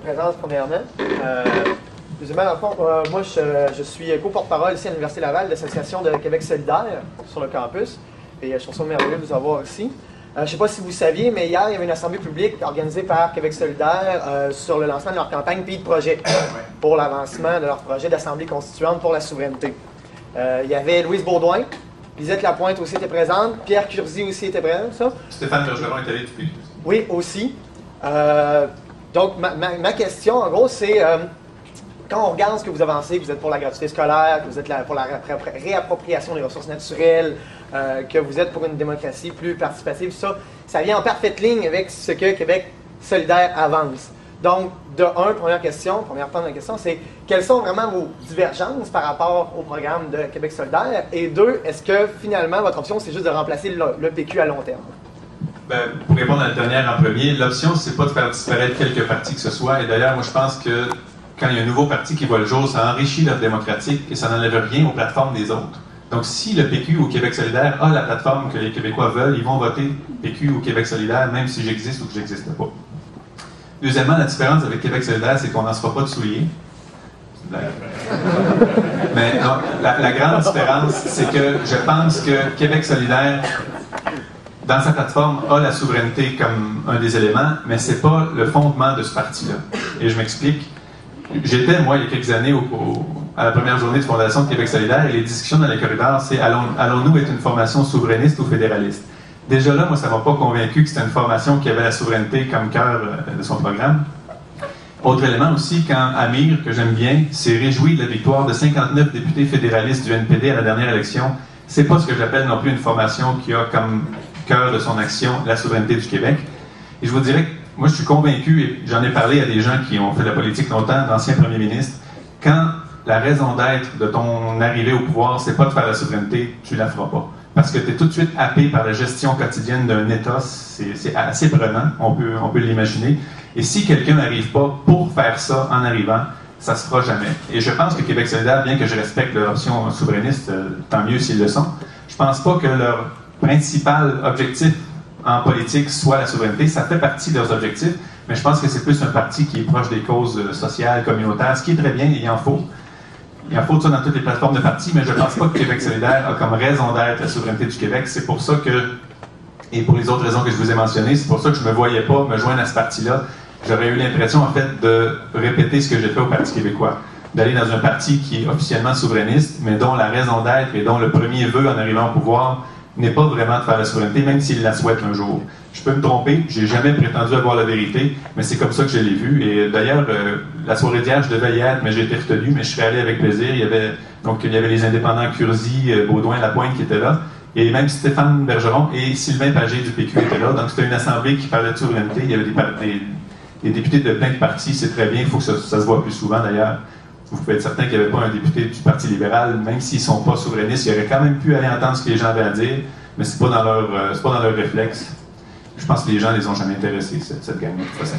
présence, premièrement. Deuxièmement, dans le fond, moi, je suis co-porte-parole ici à l'Université Laval de l'Association de Québec solidaire sur le campus. Et je trouve ça merveilleux de vous avoir ici. Je ne sais pas si vous saviez, mais hier, il y avait une assemblée publique organisée par Québec solidaire sur le lancement de leur campagne Pays de projet pour l'avancement de leur projet d'assemblée constituante pour la souveraineté. Il y avait Louise Baudouin, Lisette Lapointe aussi était présente, Pierre Curzi aussi était présent, ça. Stéphane Bergeron est allé depuis. Oui, aussi. Donc, ma question, en gros, c'est quand on regarde ce que vous avancez, que vous êtes pour la gratuité scolaire, que vous êtes pour la réappropriation des ressources naturelles, que vous êtes pour une démocratie plus participative, ça vient en parfaite ligne avec ce que Québec solidaire avance. Donc, première part de la question, c'est quelles sont vraiment vos divergences par rapport au programme de Québec solidaire? Et deux, est-ce que finalement, votre option, c'est juste de remplacer le PQ à long terme? Ben, pour répondre à la dernière en premier, l'option, c'est pas de faire disparaître quelques partis que ce soit. Et d'ailleurs, moi, je pense que quand il y a un nouveau parti qui voit le jour, ça enrichit l'offre démocratique et ça n'enlève rien aux plateformes des autres. Donc, si le PQ ou Québec solidaire a la plateforme que les Québécois veulent, ils vont voter PQ ou Québec solidaire, même si j'existe ou que je n'existe pas. Deuxièmement, la différence avec Québec solidaire, c'est qu'on n'en se fera pas de souliers. Mais non, la grande différence, c'est que je pense que Québec solidaire, dans sa plateforme, a la souveraineté comme un des éléments, mais ce n'est pas le fondement de ce parti-là. Et je m'explique. J'étais, moi, il y a quelques années, à la première journée de fondation de Québec solidaire, et les discussions dans les corridors, c'est allons-nous être une formation souverainiste ou fédéraliste? Déjà là, moi, ça ne m'a pas convaincu que c'était une formation qui avait la souveraineté comme cœur de son programme. Autre élément aussi, quand Amir, que j'aime bien, s'est réjoui de la victoire de 59 députés fédéralistes du NPD à la dernière élection, c'est pas ce que j'appelle non plus une formation qui a comme cœur de son action la souveraineté du Québec. Et je vous dirais que moi, je suis convaincu, et j'en ai parlé à des gens qui ont fait de la politique longtemps, d'anciens premiers ministres, quand la raison d'être de ton arrivée au pouvoir, c'est pas de faire la souveraineté, tu la feras pas. Parce que tu es tout de suite happé par la gestion quotidienne d'un État, c'est assez prenant, on peut l'imaginer. Et si quelqu'un n'arrive pas pour faire ça en arrivant, ça se fera jamais. Et je pense que Québec solidaire, bien que je respecte leur option souverainiste, tant mieux s'ils le sont, je pense pas que leur principal objectif en politique, soit la souveraineté. Ça fait partie de leurs objectifs, mais je pense que c'est plus un parti qui est proche des causes sociales, communautaires, ce qui est très bien, il en faut. Il en faut ça dans toutes les plateformes de partis, mais je ne pense pas que Québec solidaire a comme raison d'être la souveraineté du Québec. C'est pour ça que, et pour les autres raisons que je vous ai mentionnées, c'est pour ça que je ne me voyais pas me joindre à ce parti-là. J'aurais eu l'impression, en fait, de répéter ce que j'ai fait au Parti québécois. D'aller dans un parti qui est officiellement souverainiste, mais dont la raison d'être et dont le premier vœu en arrivant au pouvoir n'est pas vraiment de faire la souveraineté, même s'il la souhaite un jour. Je peux me tromper, j'ai jamais prétendu avoir la vérité, mais c'est comme ça que je l'ai vu. Et d'ailleurs, la soirée d'hier, je devais y être, mais j'ai été retenu, mais je serais allé avec plaisir. Il y avait les indépendants Curzi, Baudouin, Lapointe qui étaient là, et même Stéphane Bergeron et Sylvain Pagé du PQ étaient là. Donc c'était une assemblée qui parlait de souveraineté. Il y avait des députés de plein de partis, c'est très bien, il faut que ça se voit plus souvent d'ailleurs. Vous pouvez être certain qu'il n'y avait pas un député du Parti libéral, même s'ils ne sont pas souverainistes, ils auraient quand même pu aller entendre ce que les gens avaient à dire, mais ce n'est pas dans leur réflexe. Je pense que les gens ne les ont jamais intéressés, cette gang de toute façon.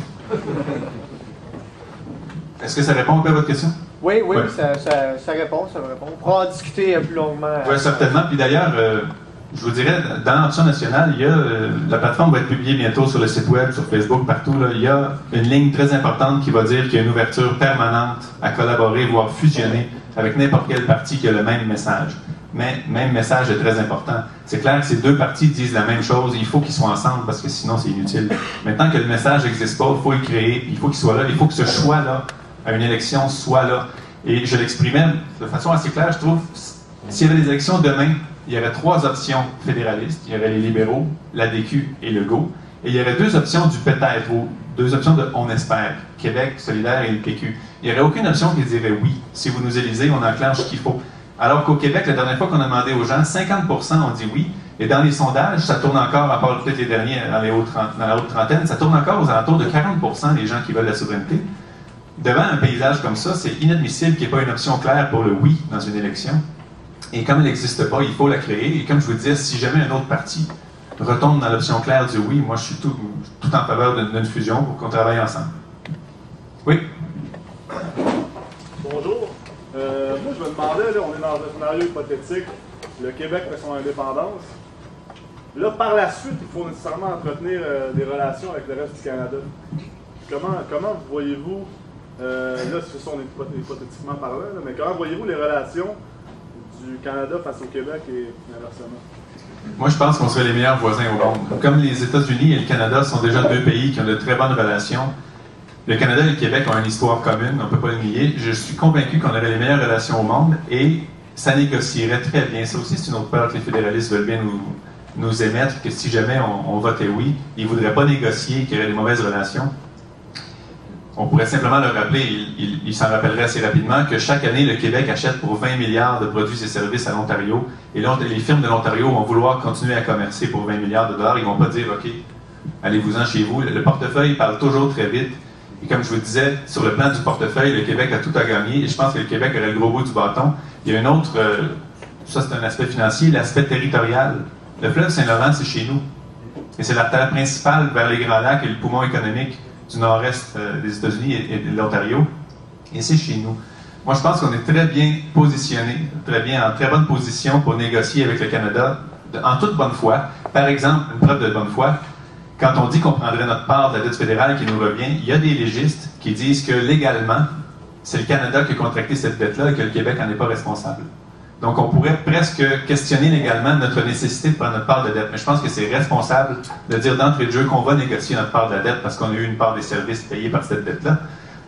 Est-ce que ça répond un peu à votre question? Oui, Ouais. ça répond. On pourra en discuter plus longuement. Oui, certainement. Puis d'ailleurs, je vous dirais, dans l'option nationale, il y a, la plateforme va être publiée bientôt sur le site web, sur Facebook, partout. Là, il y a une ligne très importante qui va dire qu'il y a une ouverture permanente à collaborer, voire fusionner avec n'importe quel parti qui a le même message. Mais même message est très important. C'est clair que ces deux partis disent la même chose, il faut qu'ils soient ensemble parce que sinon c'est inutile. Mais tant que le message n'existe pas, il faut le créer, puis il faut qu'il soit là, il faut que ce choix-là, à une élection, soit là. Et je l'exprimais de façon assez claire, je trouve, s'il y avait des élections demain, il y aurait 3 options fédéralistes. Il y aurait les libéraux, l'ADQ et le GO. Et il y aurait 2 options du peut-être, ou 2 options de on espère, Québec solidaire et le PQ. Il n'y aurait aucune option qui dirait oui. Si vous nous élisez, on enclenche ce qu'il faut. Alors qu'au Québec, la dernière fois qu'on a demandé aux gens, 50% ont dit oui. Et dans les sondages, ça tourne encore, à part peut-être les derniers dans la haute trentaine, ça tourne encore aux alentours de 40% des gens qui veulent la souveraineté. Devant un paysage comme ça, c'est inadmissible qu'il n'y ait pas une option claire pour le oui dans une élection. Et comme elle n'existe pas, il faut la créer. Et comme je vous disais, si jamais un autre parti retombe dans l'option claire du oui, moi je suis tout en faveur d'une fusion pour qu'on travaille ensemble. Oui? Bonjour. Moi, je me demandais, là, on est dans un scénario hypothétique, le Québec fait son indépendance. Là, par la suite, il faut nécessairement entretenir des relations avec le reste du Canada. Comment voyez-vous, là, ce sont hypothétiquement parlant, là, mais comment voyez-vous les relations du Canada face au Québec et inversement? Moi, je pense qu'on serait les meilleurs voisins au monde. Comme les États-Unis et le Canada sont déjà 2 pays qui ont de très bonnes relations, le Canada et le Québec ont une histoire commune, on ne peut pas le nier. Je suis convaincu qu'on aurait les meilleures relations au monde et ça négocierait très bien. Ça aussi, c'est une autre peur que les fédéralistes veulent bien nous émettre, que si jamais on votait oui, ils ne voudraient pas négocier, qu'il y aurait des mauvaises relations. On pourrait simplement leur rappeler, ils s'en rappelleraient assez rapidement, que chaque année, le Québec achète pour 20 milliards de produits et services à l'Ontario. Et là, les firmes de l'Ontario vont vouloir continuer à commercer pour 20 milliards de dollars. Ils ne vont pas dire, OK, allez-vous-en chez vous. Le portefeuille parle toujours très vite. Et comme je vous disais, sur le plan du portefeuille, le Québec a tout à gagner. Et je pense que le Québec aurait le gros bout du bâton. Il y a un autre, ça c'est un aspect financier, l'aspect territorial. Le fleuve Saint-Laurent, c'est chez nous. Et c'est l'artère principale vers les Grands Lacs et le poumon économique du nord-est des États-Unis et de l'Ontario. Et c'est chez nous. Moi, je pense qu'on est très bien positionnés, en très bonne position pour négocier avec le Canada en toute bonne foi. Par exemple, une preuve de bonne foi, quand on dit qu'on prendrait notre part de la dette fédérale qui nous revient, il y a des légistes qui disent que légalement, c'est le Canada qui a contracté cette dette-là et que le Québec n'en est pas responsable. Donc, on pourrait presque questionner légalement notre nécessité de prendre notre part de dette. Mais je pense que c'est responsable de dire d'entrée de jeu qu'on va négocier notre part de la dette parce qu'on a eu une part des services payés par cette dette-là.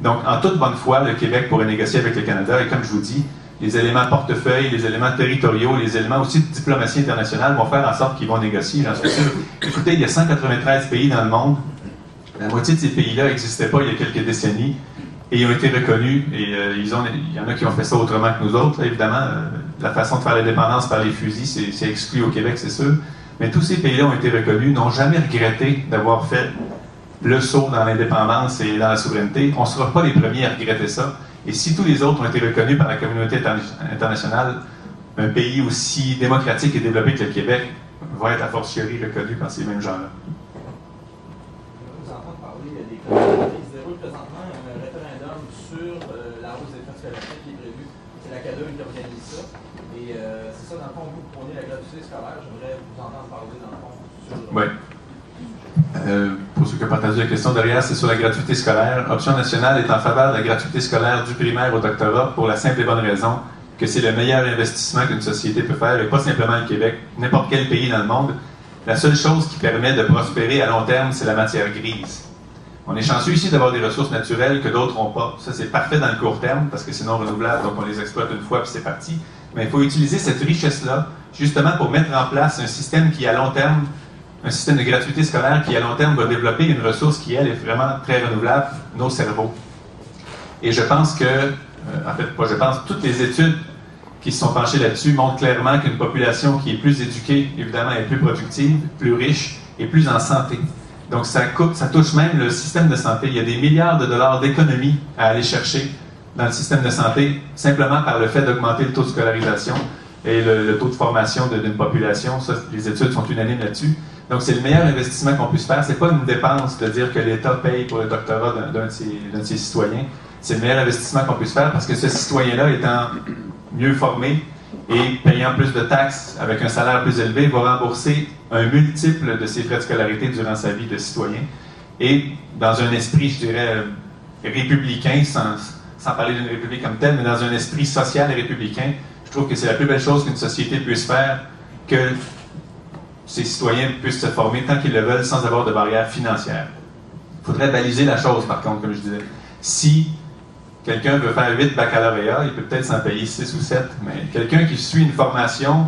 Donc, en toute bonne foi, le Québec pourrait négocier avec le Canada. Et comme je vous dis, les éléments portefeuille, les éléments territoriaux, les éléments aussi de diplomatie internationale vont faire en sorte qu'ils vont négocier, j'en suis sûr. Écoutez, il y a 193 pays dans le monde. La moitié de ces pays-là n'existaient pas il y a quelques décennies. Et ils ont été reconnus, et il y en a qui ont fait ça autrement que nous autres, là, évidemment. La façon de faire l'indépendance par les fusils, c'est exclu au Québec, c'est sûr. Mais tous ces pays-là ont été reconnus, n'ont jamais regretté d'avoir fait le saut dans l'indépendance et dans la souveraineté. On ne sera pas les premiers à regretter ça. Et si tous les autres ont été reconnus par la communauté internationale, un pays aussi démocratique et développé que le Québec va être a fortiori reconnu par ces mêmes gens-là. Vous entendre parler des communautés. Ils se déroulent présentement un référendum sur la hausse des frais scolaires qui est prévu. C'est la CADEUL qui organise ça. Et c'est ça, dans le fond, vous prenez la gratuité scolaire. J'aimerais vous entendre parler, dans le fond, sur... Oui. Pour ceux qui n'ont pas entendu la question derrière, c'est sur la gratuité scolaire. Option nationale est en faveur de la gratuité scolaire du primaire au doctorat pour la simple et bonne raison que c'est le meilleur investissement qu'une société peut faire, et pas simplement le Québec, n'importe quel pays dans le monde. La seule chose qui permet de prospérer à long terme, c'est la matière grise. On est chanceux ici d'avoir des ressources naturelles que d'autres n'ont pas. Ça, c'est parfait dans le court terme parce que c'est non renouvelable, donc on les exploite une fois puis c'est parti. Mais il faut utiliser cette richesse-là justement pour mettre en place un système qui, à long terme, un système de gratuité scolaire qui, à long terme, va développer une ressource qui, elle, est vraiment très renouvelable, nos cerveaux. Et je pense que, toutes les études qui se sont penchées là-dessus montrent clairement qu'une population qui est plus éduquée, évidemment, est plus productive, plus riche et plus en santé. Donc, ça touche même le système de santé. Il y a des milliards de dollars d'économies à aller chercher dans le système de santé, simplement par le fait d'augmenter le taux de scolarisation et le taux de formation d'une population. Ça, les études sont unanimes là-dessus. Donc, c'est le meilleur investissement qu'on puisse faire. Ce n'est pas une dépense de dire que l'État paye pour le doctorat d'un de ses citoyens. C'est le meilleur investissement qu'on puisse faire parce que ce citoyen-là, étant mieux formé et payant plus de taxes avec un salaire plus élevé, va rembourser un multiple de ses frais de scolarité durant sa vie de citoyen. Et dans un esprit, je dirais, républicain, sans parler d'une république comme telle, mais dans un esprit social et républicain, je trouve que c'est la plus belle chose qu'une société puisse faire, que ses citoyens puissent se former tant qu'ils le veulent sans avoir de barrières financières. Il faudrait baliser la chose, par contre, comme je disais. Si quelqu'un veut faire 8 baccalauréats, il peut peut-être s'en payer 6 ou 7, mais quelqu'un qui suit une formation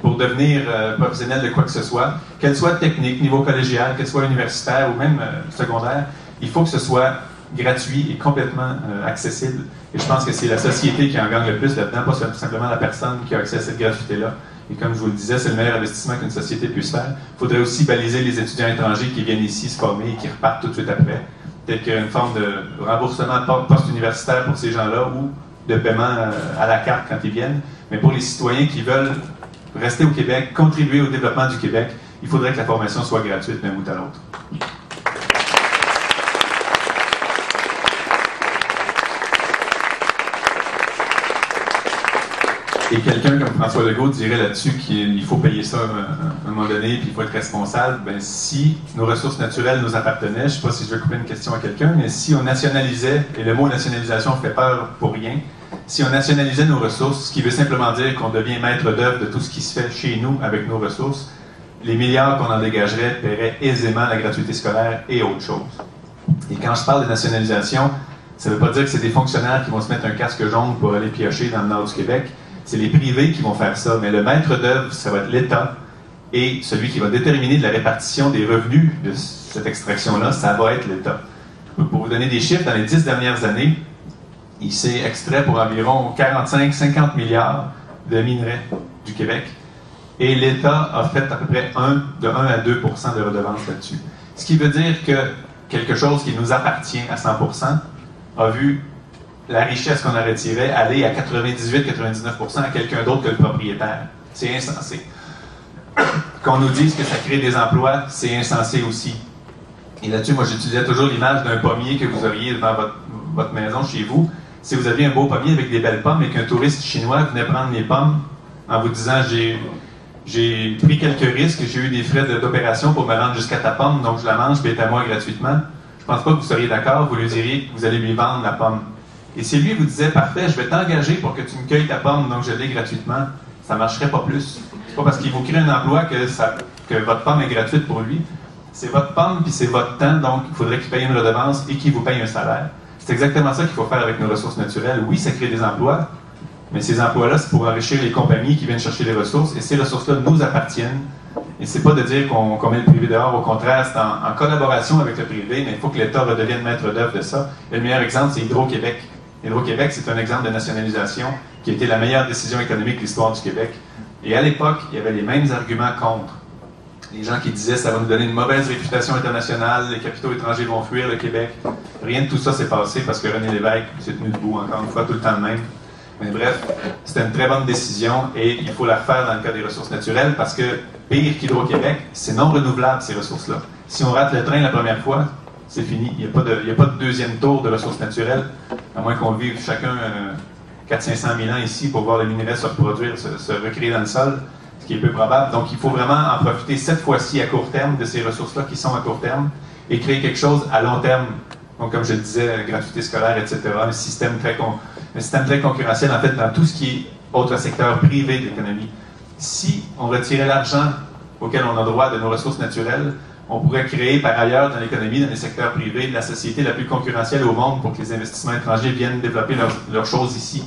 pour devenir professionnel de quoi que ce soit, qu'elle soit technique, niveau collégial, qu'elle soit universitaire ou même secondaire, il faut que ce soit gratuit et complètement accessible. Et je pense que c'est la société qui en gagne le plus là-dedans, pas simplement la personne qui a accès à cette gratuité-là. Et comme je vous le disais, c'est le meilleur investissement qu'une société puisse faire. Il faudrait aussi baliser les étudiants étrangers qui viennent ici se former et qui repartent tout de suite après. Peut-être qu'il y a une forme de remboursement post-universitaire pour ces gens-là ou de paiement à la carte quand ils viennent. Mais pour les citoyens qui veulent rester au Québec, contribuer au développement du Québec, il faudrait que la formation soit gratuite d'un bout à l'autre. Et quelqu'un comme François Legault dirait là-dessus qu'il faut payer ça à un moment donné, puis il faut être responsable. Ben, si nos ressources naturelles nous appartenaient, je ne sais pas si je vais couper une question à quelqu'un, mais si on nationalisait, et le mot nationalisation fait peur pour rien, si on nationalisait nos ressources, ce qui veut simplement dire qu'on devient maître d'œuvre de tout ce qui se fait chez nous avec nos ressources, les milliards qu'on en dégagerait paieraient aisément la gratuité scolaire et autre chose. Et quand je parle de nationalisation, ça ne veut pas dire que c'est des fonctionnaires qui vont se mettre un casque jaune pour aller piocher dans le nord du Québec. C'est les privés qui vont faire ça, mais le maître d'œuvre, ça va être l'État, et celui qui va déterminer de la répartition des revenus de cette extraction-là, ça va être l'État. Pour vous donner des chiffres, dans les 10 dernières années, il s'est extrait pour environ 45-50 milliards de minerais du Québec, et l'État a fait à peu près de 1 à 2 % de redevances là-dessus. Ce qui veut dire que quelque chose qui nous appartient à 100 % a vu la richesse qu'on a retirée aller à 98-99 % à quelqu'un d'autre que le propriétaire. C'est insensé. Qu'on nous dise que ça crée des emplois, c'est insensé aussi. Et là-dessus, moi, j'utilisais toujours l'image d'un pommier que vous auriez dans votre maison, chez vous. Si vous aviez un beau pommier avec des belles pommes et qu'un touriste chinois venait prendre mes pommes en vous disant « J'ai pris quelques risques, j'ai eu des frais d'opération pour me rendre jusqu'à ta pomme, donc je la mange, puis elle est à moi gratuitement », je pense pas que vous seriez d'accord, vous lui diriez que vous allez lui vendre la pomme. Et si lui vous disait, parfait, je vais t'engager pour que tu me cueilles ta pomme, donc je l'ai gratuitement, ça ne marcherait pas plus. C'est pas parce qu'il vous crée un emploi que votre pomme est gratuite pour lui. C'est votre pomme, puis c'est votre temps, donc il faudrait qu'il paye une redevance et qu'il vous paye un salaire. C'est exactement ça qu'il faut faire avec nos ressources naturelles. Oui, ça crée des emplois, mais ces emplois-là, c'est pour enrichir les compagnies qui viennent chercher les ressources, et ces ressources-là nous appartiennent. Et c'est pas de dire qu'on met le privé dehors, au contraire, c'est en collaboration avec le privé, mais il faut que l'État redevienne maître d'œuvre de ça. Et le meilleur exemple, c'est Hydro-Québec. Hydro-Québec, c'est un exemple de nationalisation qui a été la meilleure décision économique de l'histoire du Québec. Et à l'époque, il y avait les mêmes arguments contre. Les gens qui disaient ça va nous donner une mauvaise réputation internationale, les capitaux étrangers vont fuir le Québec. Rien de tout ça s'est passé parce que René Lévesque s'est tenu debout, encore une fois, tout le temps le même. Mais bref, c'était une très bonne décision et il faut la refaire dans le cas des ressources naturelles parce que, pire qu'Hydro-Québec, c'est non renouvelable ces ressources-là. Si on rate le train la première fois, c'est fini. Il n'y a pas de deuxième tour de ressources naturelles, à moins qu'on vive chacun 400-500 000 ans ici pour voir le minerai se reproduire, se recréer dans le sol. ce qui est peu probable. Donc, il faut vraiment en profiter cette fois-ci à court terme de ces ressources-là qui sont à court terme et créer quelque chose à long terme. Donc, comme je le disais, gratuité scolaire, etc., un système très concurrentiel, en fait, dans tout ce qui est autre secteur privé de l'économie. Si on retirait l'argent auquel on a droit de nos ressources naturelles, on pourrait créer par ailleurs dans l'économie, dans les secteurs privés, la société la plus concurrentielle au monde pour que les investissements étrangers viennent développer leurs choses ici,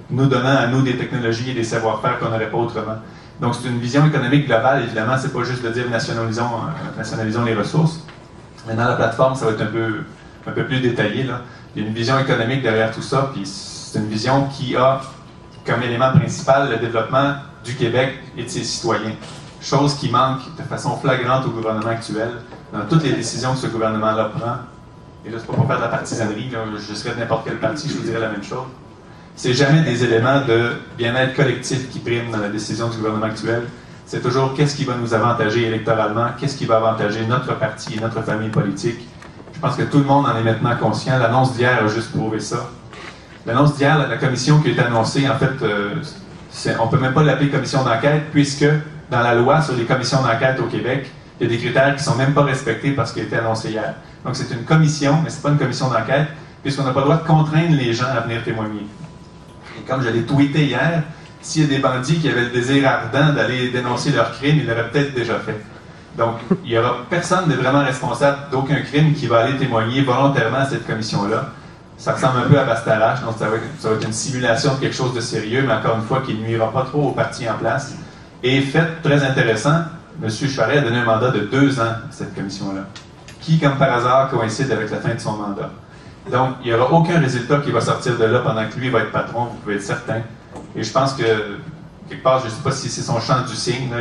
nous donnant à nous des technologies et des savoir-faire qu'on n'aurait pas autrement. Donc c'est une vision économique globale, évidemment, c'est pas juste de dire nationalisons les ressources. Mais dans la plateforme, ça va être un peu plus détaillé, là. Il y a une vision économique derrière tout ça, puis c'est une vision qui a comme élément principal le développement du Québec et de ses citoyens. Chose qui manque de façon flagrante au gouvernement actuel, dans toutes les décisions que ce gouvernement-là prend. Et là, c'est pas pour faire de la partisanerie, là, je serais de n'importe quel parti, je vous dirais la même chose. C'est jamais des éléments de bien-être collectif qui priment dans la décision du gouvernement actuel. C'est toujours qu'est-ce qui va nous avantager électoralement, qu'est-ce qui va avantager notre parti et notre famille politique. Je pense que tout le monde en est maintenant conscient. L'annonce d'hier a juste prouvé ça. L'annonce d'hier, la commission qui a été annoncée, en fait, on ne peut même pas l'appeler commission d'enquête, puisque dans la loi sur les commissions d'enquête au Québec, il y a des critères qui ne sont même pas respectés parce qu'il a été annoncé hier. Donc c'est une commission, mais ce n'est pas une commission d'enquête, puisqu'on n'a pas le droit de contraindre les gens à venir témoigner. Et comme je l'ai tweeté hier, s'il y a des bandits qui avaient le désir ardent d'aller dénoncer leurs crimes, ils l'auraient peut-être déjà fait. Donc, il n'y aura personne de vraiment responsable d'aucun crime qui va aller témoigner volontairement à cette commission-là. Ça ressemble un peu à Bastarache, donc ça va être une simulation de quelque chose de sérieux, mais encore une fois, qui ne nuira pas trop au parti en place. Et fait très intéressant, M. Charest a donné un mandat de 2 ans à cette commission-là, qui, comme par hasard, coïncide avec la fin de son mandat. Donc, il n'y aura aucun résultat qui va sortir de là pendant que lui va être patron, vous pouvez être certain. Et je pense que, quelque part, je ne sais pas si c'est son champ du signe, là,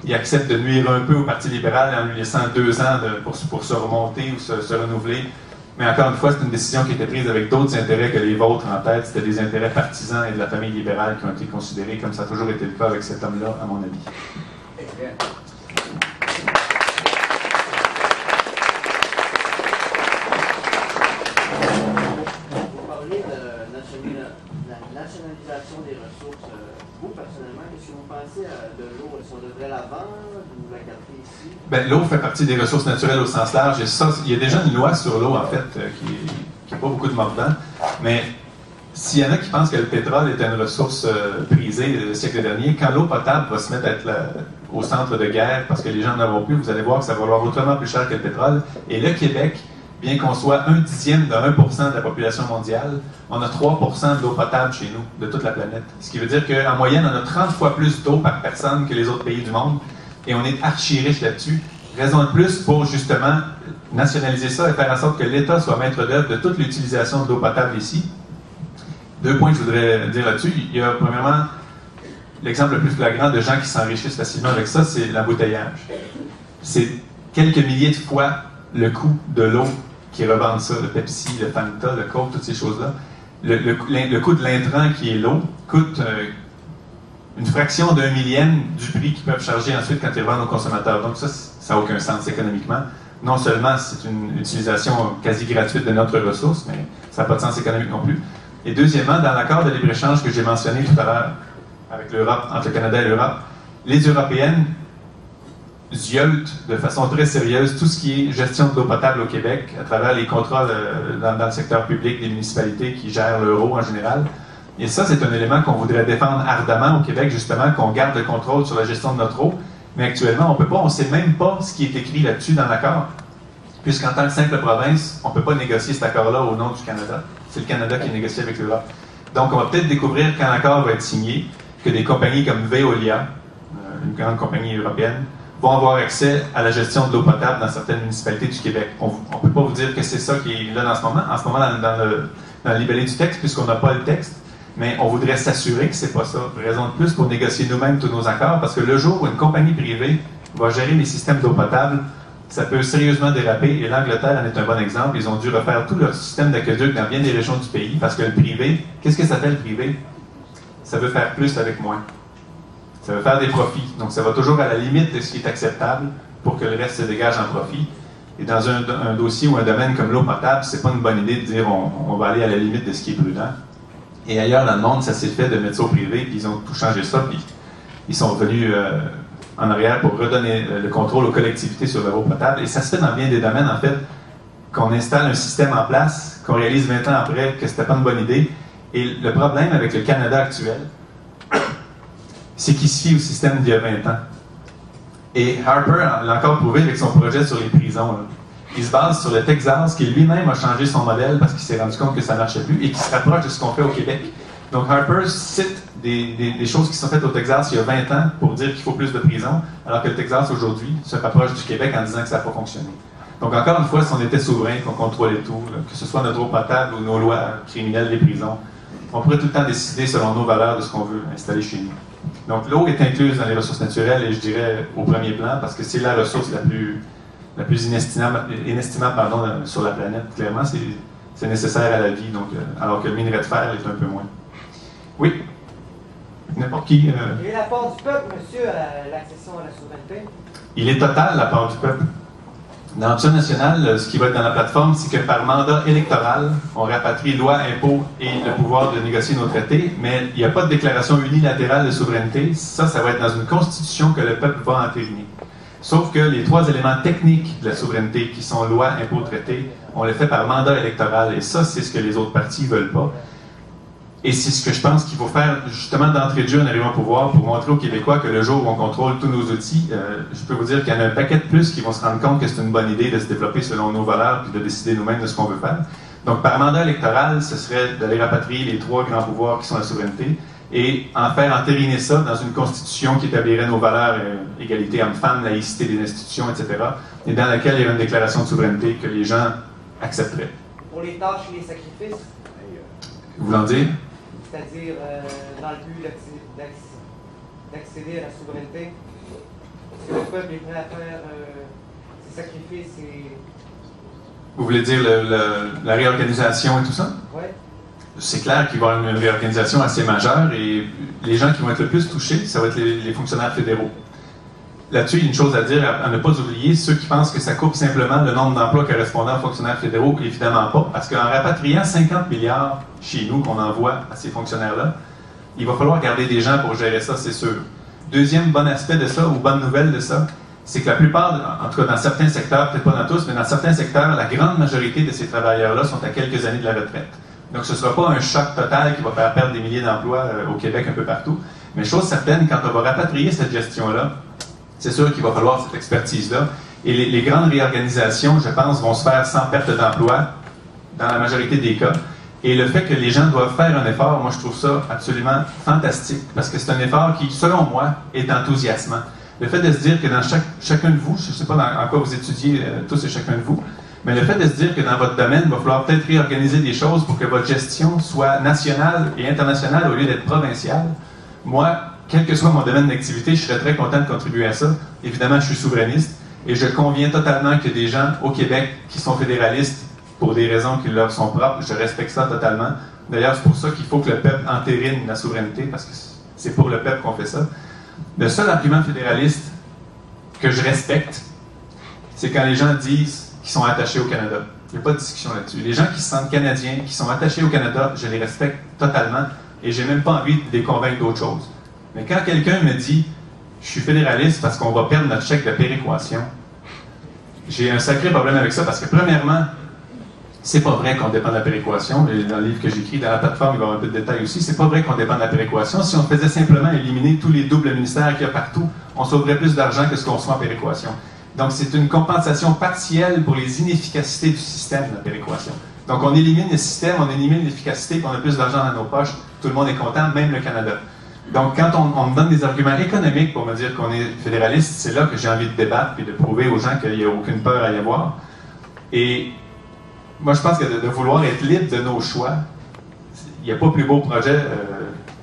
il accepte de nuire un peu au Parti libéral en lui laissant 2 ans pour se remonter ou se renouveler. Mais encore une fois, c'est une décision qui a été prise avec d'autres intérêts que les vôtres en tête. C'était des intérêts partisans et de la famille libérale qui ont été considérés, comme ça a toujours été le cas avec cet homme-là, à mon avis. Vous parlez de la nationalisation des ressources. Vous, personnellement, qu'est-ce que vous pensez de l'eau? Est-ce qu'on devrait la vendre ou la garder ici? Bien, l'eau fait partie des ressources naturelles au sens large. Et ça, il y a déjà une loi sur l'eau, en fait, qui n'a pas beaucoup de mordant. Mais s'il y en a qui pensent que le pétrole est une ressource prisée le siècle dernier, quand l'eau potable va se mettre à être au centre de guerre parce que les gens n'en auront plus, vous allez voir que ça va valoir autrement plus cher que le pétrole. Et le Québec, bien qu'on soit 1/10 de 1% de la population mondiale, on a 3% de l'eau potable chez nous, de toute la planète. Ce qui veut dire qu'en moyenne, on a 30 fois plus d'eau par personne que les autres pays du monde. Et on est archi-riche là-dessus. Raison de plus pour, justement, nationaliser ça et faire en sorte que l'État soit maître d'œuvre de toute l'utilisation de l'eau potable ici. 2 points que je voudrais dire là-dessus. Il y a, premièrement, l'exemple le plus flagrant de gens qui s'enrichissent facilement avec ça, c'est l'embouteillage. C'est quelques milliers de fois le coût de l'eau qui revendent ça, le Pepsi, le Fanta, le Coke, toutes ces choses-là. Le coût de l'intrant qui est l'eau coûte une fraction d'un millième du prix qu'ils peuvent charger ensuite quand ils revendent aux consommateurs. Donc ça n'a aucun sens économiquement. Non seulement c'est une utilisation quasi gratuite de notre ressource, mais ça n'a pas de sens économique non plus. Et deuxièmement, dans l'accord de libre-échange que j'ai mentionné tout à l'heure avec l'Europe, entre le Canada et l'Europe, les Européennes ziotent de façon très sérieuse tout ce qui est gestion de l'eau potable au Québec à travers les contrats dans le secteur public des municipalités qui gèrent l'euro en général. Et ça, c'est un élément qu'on voudrait défendre ardemment au Québec, justement, qu'on garde le contrôle sur la gestion de notre eau. Mais actuellement, on peut pas, on ne sait même pas ce qui est écrit là-dessus dans l'accord. Puisqu'en tant que simple province, on ne peut pas négocier cet accord-là au nom du Canada. C'est le Canada qui négocie avec l'Europe. Donc, on va peut-être découvrir quand l'accord va être signé que des compagnies comme Veolia, une grande compagnie européenne, vont avoir accès à la gestion de l'eau potable dans certaines municipalités du Québec. On ne peut pas vous dire que c'est ça qui est là en ce moment dans le libellé du texte, puisqu'on n'a pas le texte, mais on voudrait s'assurer que c'est pas ça. Raison de plus pour négocier nous-mêmes tous nos accords, parce que le jour où une compagnie privée va gérer les systèmes d'eau potable, ça peut sérieusement déraper, et l'Angleterre en est un bon exemple. Ils ont dû refaire tout leur système d'aqueduc dans bien des régions du pays, parce que le privé, qu'est-ce que ça fait le privé? Ça veut faire plus avec moins. Ça veut faire des profits. Donc, ça va toujours à la limite de ce qui est acceptable pour que le reste se dégage en profit. Et dans un dossier ou un domaine comme l'eau potable, c'est pas une bonne idée de dire on va aller à la limite de ce qui est prudent. Et ailleurs dans le monde, ça s'est fait de mettre ça au privé, puis ils ont tout changé ça, puis ils sont revenus en arrière pour redonner le contrôle aux collectivités sur l'eau potable. Et ça se fait dans bien des domaines, en fait, qu'on installe un système en place, qu'on réalise 20 ans après que c'était pas une bonne idée. Et le problème avec le Canada actuel, c'est qu'il se fie au système d'il y a 20 ans. Et Harper l'a encore prouvé avec son projet sur les prisons. Là. Il se base sur le Texas, qui lui-même a changé son modèle parce qu'il s'est rendu compte que ça ne marchait plus et qui se rapproche de ce qu'on fait au Québec. Donc Harper cite des choses qui sont faites au Texas il y a 20 ans pour dire qu'il faut plus de prisons, alors que le Texas aujourd'hui se rapproche du Québec en disant que ça n'a pas fonctionné. Donc encore une fois, si on était souverain, qu'on contrôlait tout, là, que ce soit notre eau potable ou nos lois criminelles des prisons, on pourrait tout le temps décider selon nos valeurs de ce qu'on veut installer chez nous. Donc l'eau est incluse dans les ressources naturelles et je dirais au premier plan parce que c'est la ressource la plus inestimable sur la planète. Clairement, c'est nécessaire à la vie, donc, alors que le minerai de fer est un peu moins. Oui? N'importe qui. Et la part du peuple, monsieur, à l'accession à la souveraineté? Il est total, la part du peuple. Dans l'option nationale, ce qui va être dans la plateforme, c'est que par mandat électoral, on rapatrie loi, impôts et le pouvoir de négocier nos traités, mais il n'y a pas de déclaration unilatérale de souveraineté. Ça va être dans une constitution que le peuple va entériner. Sauf que les 3 éléments techniques de la souveraineté, qui sont loi, impôts, traités, on les fait par mandat électoral. Et ça, c'est ce que les autres partis ne veulent pas. Et c'est ce que je pense qu'il faut faire, justement, d'entrée de jeu en arrivant au pouvoir pour montrer aux Québécois que le jour où on contrôle tous nos outils, je peux vous dire qu'il y en a un paquet de plus qui vont se rendre compte que c'est une bonne idée de se développer selon nos valeurs puis de décider nous-mêmes de ce qu'on veut faire. Donc, par mandat électoral, ce serait d'aller rapatrier les 3 grands pouvoirs qui sont la souveraineté et en faire entériner ça dans une constitution qui établirait nos valeurs, égalité homme-femme, laïcité des institutions, etc., et dans laquelle il y aurait une déclaration de souveraineté que les gens accepteraient. Pour les tâches et les sacrifices? Voulant dire? C'est-à-dire dans le but d'accéder à la souveraineté. Est-ce que le peuple est prêt à faire ses sacrifices et... Vous voulez dire la réorganisation et tout ça? Oui. C'est clair qu'il va y avoir une réorganisation assez majeure et les gens qui vont être le plus touchés, ça va être les fonctionnaires fédéraux. Là-dessus, il y a une chose à dire, à ne pas oublier, ceux qui pensent que ça coupe simplement le nombre d'emplois correspondant aux fonctionnaires fédéraux, évidemment pas, parce qu'en rapatriant 50 milliards chez nous qu'on envoie à ces fonctionnaires-là, il va falloir garder des gens pour gérer ça, c'est sûr. Deuxième bon aspect de ça, ou bonne nouvelle de ça, c'est que la plupart, en tout cas dans certains secteurs, peut-être pas dans tous, mais dans certains secteurs, la grande majorité de ces travailleurs-là sont à quelques années de la retraite. Donc ce ne sera pas un choc total qui va faire perdre des milliers d'emplois au Québec un peu partout, mais chose certaine, quand on va rapatrier cette gestion-là, c'est sûr qu'il va falloir cette expertise-là. Et les grandes réorganisations, je pense, vont se faire sans perte d'emploi, dans la majorité des cas. Et le fait que les gens doivent faire un effort, moi, je trouve ça absolument fantastique, parce que c'est un effort qui, selon moi, est enthousiasmant. Le fait de se dire que dans chacun de vous, je ne sais pas en quoi vous étudiez tous et chacun de vous, mais le fait de se dire que dans votre domaine, il va falloir peut-être réorganiser des choses pour que votre gestion soit nationale et internationale au lieu d'être provinciale, moi, quel que soit mon domaine d'activité, je serais très content de contribuer à ça. Évidemment, je suis souverainiste et je conviens totalement que des gens au Québec qui sont fédéralistes pour des raisons qui leur sont propres, je respecte ça totalement. D'ailleurs, c'est pour ça qu'il faut que le peuple entérine la souveraineté, parce que c'est pour le peuple qu'on fait ça. Le seul argument fédéraliste que je respecte, c'est quand les gens disent qu'ils sont attachés au Canada. Il n'y a pas de discussion là-dessus. Les gens qui se sentent canadiens, qui sont attachés au Canada, je les respecte totalement et j'ai même pas envie de les convaincre d'autre chose. Mais quand quelqu'un me dit « je suis fédéraliste parce qu'on va perdre notre chèque de péréquation », j'ai un sacré problème avec ça parce que, premièrement, c'est pas vrai qu'on dépend de la péréquation. Et dans le livre que j'écris, dans la plateforme, il va y avoir un peu de détails aussi. C'est pas vrai qu'on dépend de la péréquation. Si on faisait simplement éliminer tous les doubles ministères qu'il y a partout, on sauverait plus d'argent que ce qu'on reçoit en péréquation. Donc, c'est une compensation partielle pour les inefficacités du système de la péréquation. Donc, on élimine le système, on élimine l'efficacité, puis on a plus d'argent dans nos poches. Tout le monde est content, même le Canada. Donc, quand on me donne des arguments économiques pour me dire qu'on est fédéraliste, c'est là que j'ai envie de débattre et de prouver aux gens qu'il n'y a aucune peur à y avoir. Et moi, je pense que de vouloir être libre de nos choix, il n'y a pas plus beau projet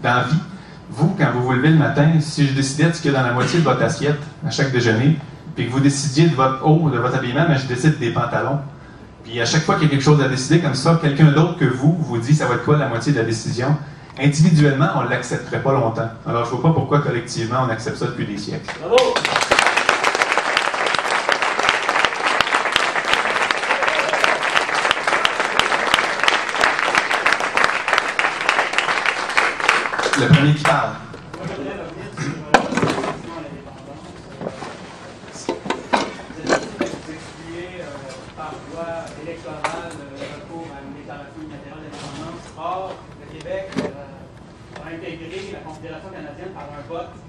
dans la vie. Vous, quand vous vous levez le matin, si je décidais de ce qu'il y a dans la moitié de votre assiette à chaque déjeuner, puis que vous décidiez de votre haut, de votre habillement, mais je décide des pantalons. Puis à chaque fois qu'il y a quelque chose à décider comme ça, quelqu'un d'autre que vous dit ça va être quoi la moitié de la décision. Individuellement, on ne l'accepterait pas longtemps. Alors, je ne vois pas pourquoi, collectivement, on accepte ça depuis des siècles. Bravo! Le premier qui parle. Moi, je voudrais revenir sur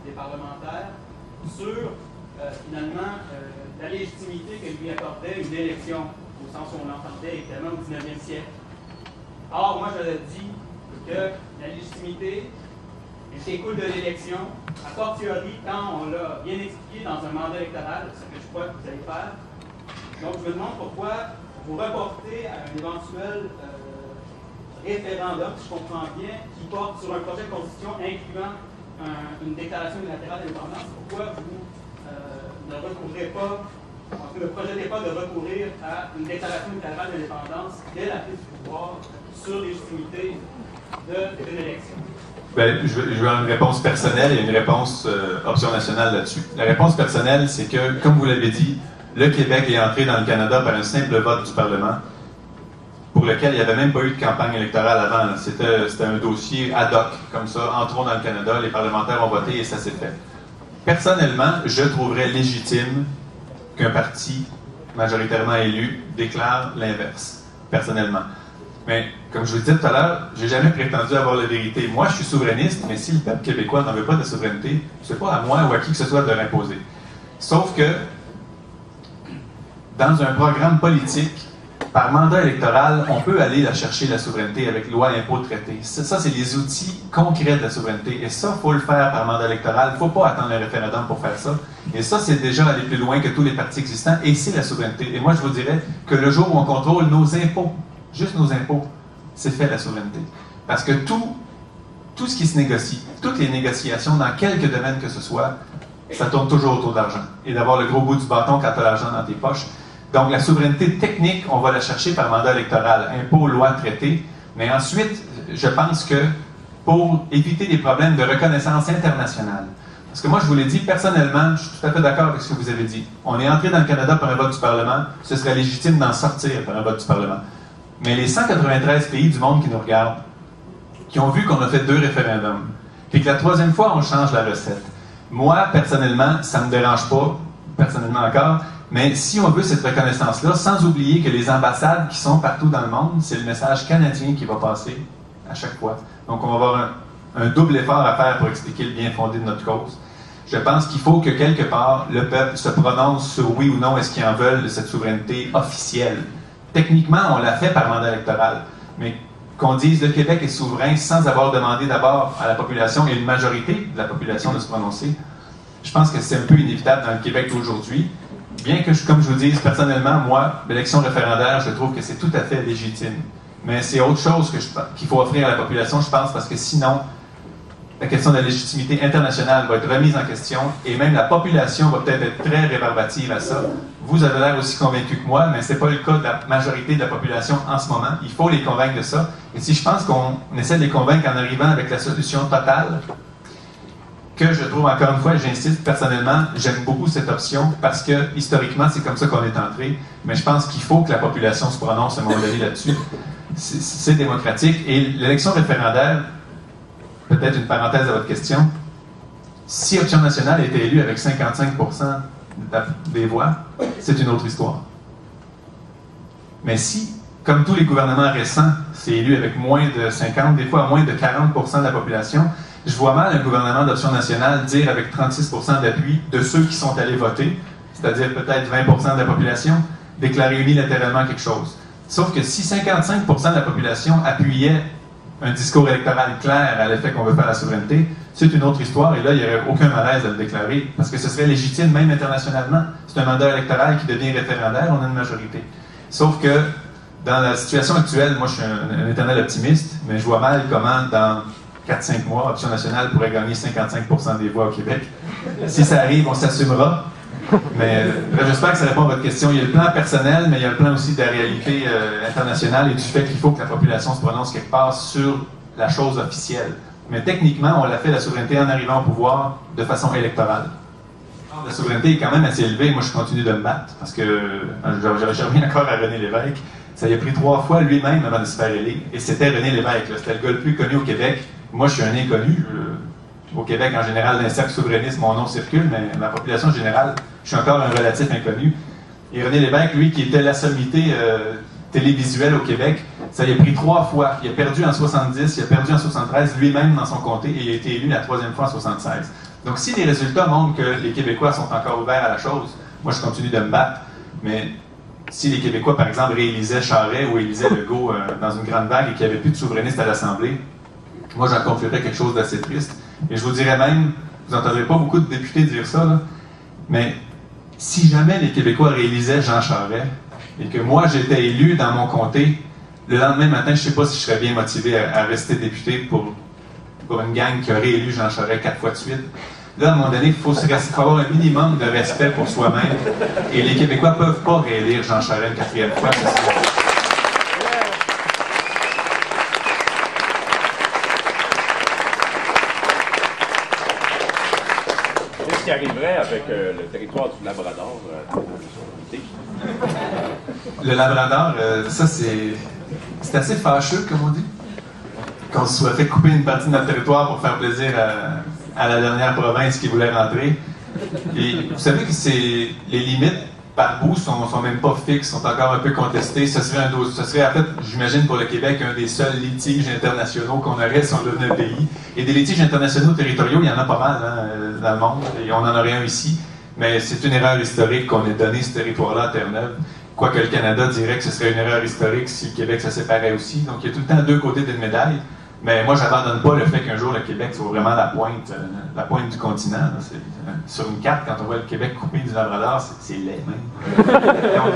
des parlementaires sur, finalement, la légitimité que lui accordait une élection, au sens où on l'entendait évidemment au 19e siècle. Or, moi, je dis que la légitimité découle de l'élection, a fortiori quand on l'a bien expliqué dans un mandat électoral, ce que je crois que vous allez faire. Donc, je me demande pourquoi vous reportez à un éventuel référendum, si je comprends bien, qui porte sur un projet de constitution incluant une déclaration unilatérale d'indépendance. Pourquoi vous ne recourrez pas, en tout cas, ne projetez pas de recourir à une déclaration unilatérale d'indépendance dès la prise du pouvoir sur légitimité d'une élection? Ben, je vais avoir une réponse personnelle et une réponse option nationale là-dessus. La réponse personnelle, c'est que, comme vous l'avez dit, le Québec est entré dans le Canada par un simple vote du Parlement, pour lequel il n'y avait même pas eu de campagne électorale avant. C'était un dossier ad hoc, comme ça, entrons dans le Canada, les parlementaires ont voté et ça s'est fait. Personnellement, je trouverais légitime qu'un parti majoritairement élu déclare l'inverse, personnellement. Mais, comme je vous le disais tout à l'heure, j'ai jamais prétendu avoir la vérité. Moi, je suis souverainiste, mais si le peuple québécois n'en veut pas de souveraineté, c'est pas à moi ou à qui que ce soit de l'imposer. Sauf que, dans un programme politique, par mandat électoral, on peut aller la chercher, la souveraineté, avec loi, impôt, traité. Ça, c'est les outils concrets de la souveraineté. Et ça, il faut le faire par mandat électoral. Il ne faut pas attendre le référendum pour faire ça. Et ça, c'est déjà aller plus loin que tous les partis existants. Et c'est la souveraineté. Et moi, je vous dirais que le jour où on contrôle nos impôts, juste nos impôts, c'est fait la souveraineté. Parce que tout ce qui se négocie, toutes les négociations, dans quelque domaine que ce soit, ça tourne toujours autour de l'argent. Et d'avoir le gros bout du bâton quand tu as l'argent dans tes poches. Donc, la souveraineté technique, on va la chercher par mandat électoral, impôts, lois, traités. Mais ensuite, je pense que pour éviter des problèmes de reconnaissance internationale, parce que moi, je vous l'ai dit, personnellement, je suis tout à fait d'accord avec ce que vous avez dit. On est entré dans le Canada par un vote du Parlement, ce serait légitime d'en sortir par un vote du Parlement. Mais les 193 pays du monde qui nous regardent, qui ont vu qu'on a fait 2 référendums, puis que la 3e fois, on change la recette. Moi, personnellement, ça ne me dérange pas, personnellement encore, mais si on veut cette reconnaissance-là, sans oublier que les ambassades qui sont partout dans le monde, c'est le message canadien qui va passer à chaque fois. Donc, on va avoir un double effort à faire pour expliquer le bien fondé de notre cause. Je pense qu'il faut que, quelque part, le peuple se prononce sur oui ou non est-ce qu'ils en veulent de cette souveraineté officielle. Techniquement, on l'a fait par mandat électoral, mais qu'on dise le Québec est souverain sans avoir demandé d'abord à la population et une majorité de la population de se prononcer, je pense que c'est un peu inévitable dans le Québec d'aujourd'hui. Bien que, comme je vous dis, personnellement, moi, l'élection référendaire, je trouve que c'est tout à fait légitime. Mais c'est autre chose qu'il faut offrir à la population, je pense, parce que sinon, la question de la légitimité internationale va être remise en question et même la population va peut-être être très rébarbative à ça. Vous avez l'air aussi convaincu que moi, mais ce n'est pas le cas de la majorité de la population en ce moment. Il faut les convaincre de ça. Et si je pense qu'on essaie de les convaincre en arrivant avec la solution totale, que je trouve, encore une fois, j'insiste personnellement, j'aime beaucoup cette option parce que, historiquement, c'est comme ça qu'on est entré. Mais je pense qu'il faut que la population se prononce à un moment donné là-dessus. C'est démocratique. Et l'élection référendaire, peut-être une parenthèse à votre question, si Option nationale était élue avec 55% des voix, c'est une autre histoire. Mais si, comme tous les gouvernements récents, c'est élu avec moins de 50, des fois moins de 40% de la population, je vois mal un gouvernement d'Option nationale dire avec 36% d'appui de ceux qui sont allés voter, c'est-à-dire peut-être 20% de la population, déclarer unilatéralement quelque chose. Sauf que si 55% de la population appuyait un discours électoral clair à l'effet qu'on veut faire la souveraineté, c'est une autre histoire, et là, il n'y aurait aucun malaise à le déclarer, parce que ce serait légitime même internationalement. C'est un mandat électoral qui devient référendaire, on a une majorité. Sauf que, dans la situation actuelle, moi, je suis un éternel optimiste, mais je vois mal comment, dans 4-5 mois, Option nationale pourrait gagner 55% des voix au Québec. Si ça arrive, on s'assumera. Mais j'espère que ça répond à votre question. Il y a le plan personnel, mais il y a le plan aussi de la réalité internationale et du fait qu'il faut que la population se prononce quelque part sur la chose officielle. Mais techniquement, on l'a fait, la souveraineté, en arrivant au pouvoir de façon électorale. La souveraineté est quand même assez élevée. Moi, je continue de me battre parce que je reviens encore à René Lévesque. Ça y a pris 3 fois lui-même avant de se faire élire. Et c'était René Lévesque. C'était le gars le plus connu au Québec. Moi, je suis un inconnu. Au Québec, en général, dans les cercles souverainistes, mon nom circule, mais la population générale, je suis encore un relatif inconnu. Et René Lévesque, lui, qui était la sommité télévisuelle au Québec, ça y a pris 3 fois. Il a perdu en 70, il a perdu en 73, lui-même dans son comté, et il a été élu la 3e fois en 76. Donc si les résultats montrent que les Québécois sont encore ouverts à la chose, moi je continue de me battre, mais si les Québécois, par exemple, réélisaient Charest ou élisaient Legault dans une grande vague et qu'il n'y avait plus de souverainistes à l'Assemblée, moi j'en conclurais quelque chose d'assez triste. Et je vous dirais même, vous n'entendrez pas beaucoup de députés dire ça, là, mais si jamais les Québécois réélisaient Jean Charest et que moi j'étais élu dans mon comté, le lendemain matin, je ne sais pas si je serais bien motivé à rester député pour une gang qui a réélu Jean Charest 4 fois de suite. Là, à un moment donné, il faut avoir un minimum de respect pour soi-même. Et les Québécois ne peuvent pas réélire Jean Charest une 4e fois. Qu'est-ce qui arriverait avec le territoire du Labrador? Le Labrador, ça c'est assez fâcheux, comme on dit. Qu'on se soit fait couper une partie de notre territoire pour faire plaisir à la dernière province qui voulait rentrer. Et vous savez que les limites par bout sont même pas fixes, sont encore un peu contestées. Ce serait en fait, j'imagine pour le Québec, un des seuls litiges internationaux qu'on aurait si on devenait un pays. Et des litiges internationaux territoriaux, il y en a pas mal dans le monde, et on en aurait un ici. Mais c'est une erreur historique qu'on ait donné ce territoire-là à Terre-Neuve. Quoique le Canada dirait que ce serait une erreur historique si le Québec se séparait aussi. Donc il y a tout le temps deux côtés d'une médaille. Mais moi, j'abandonne pas le fait qu'un jour le Québec soit vraiment la pointe du continent. Sur une carte, quand on voit le Québec coupé du Labrador, c'est laid même. Donc,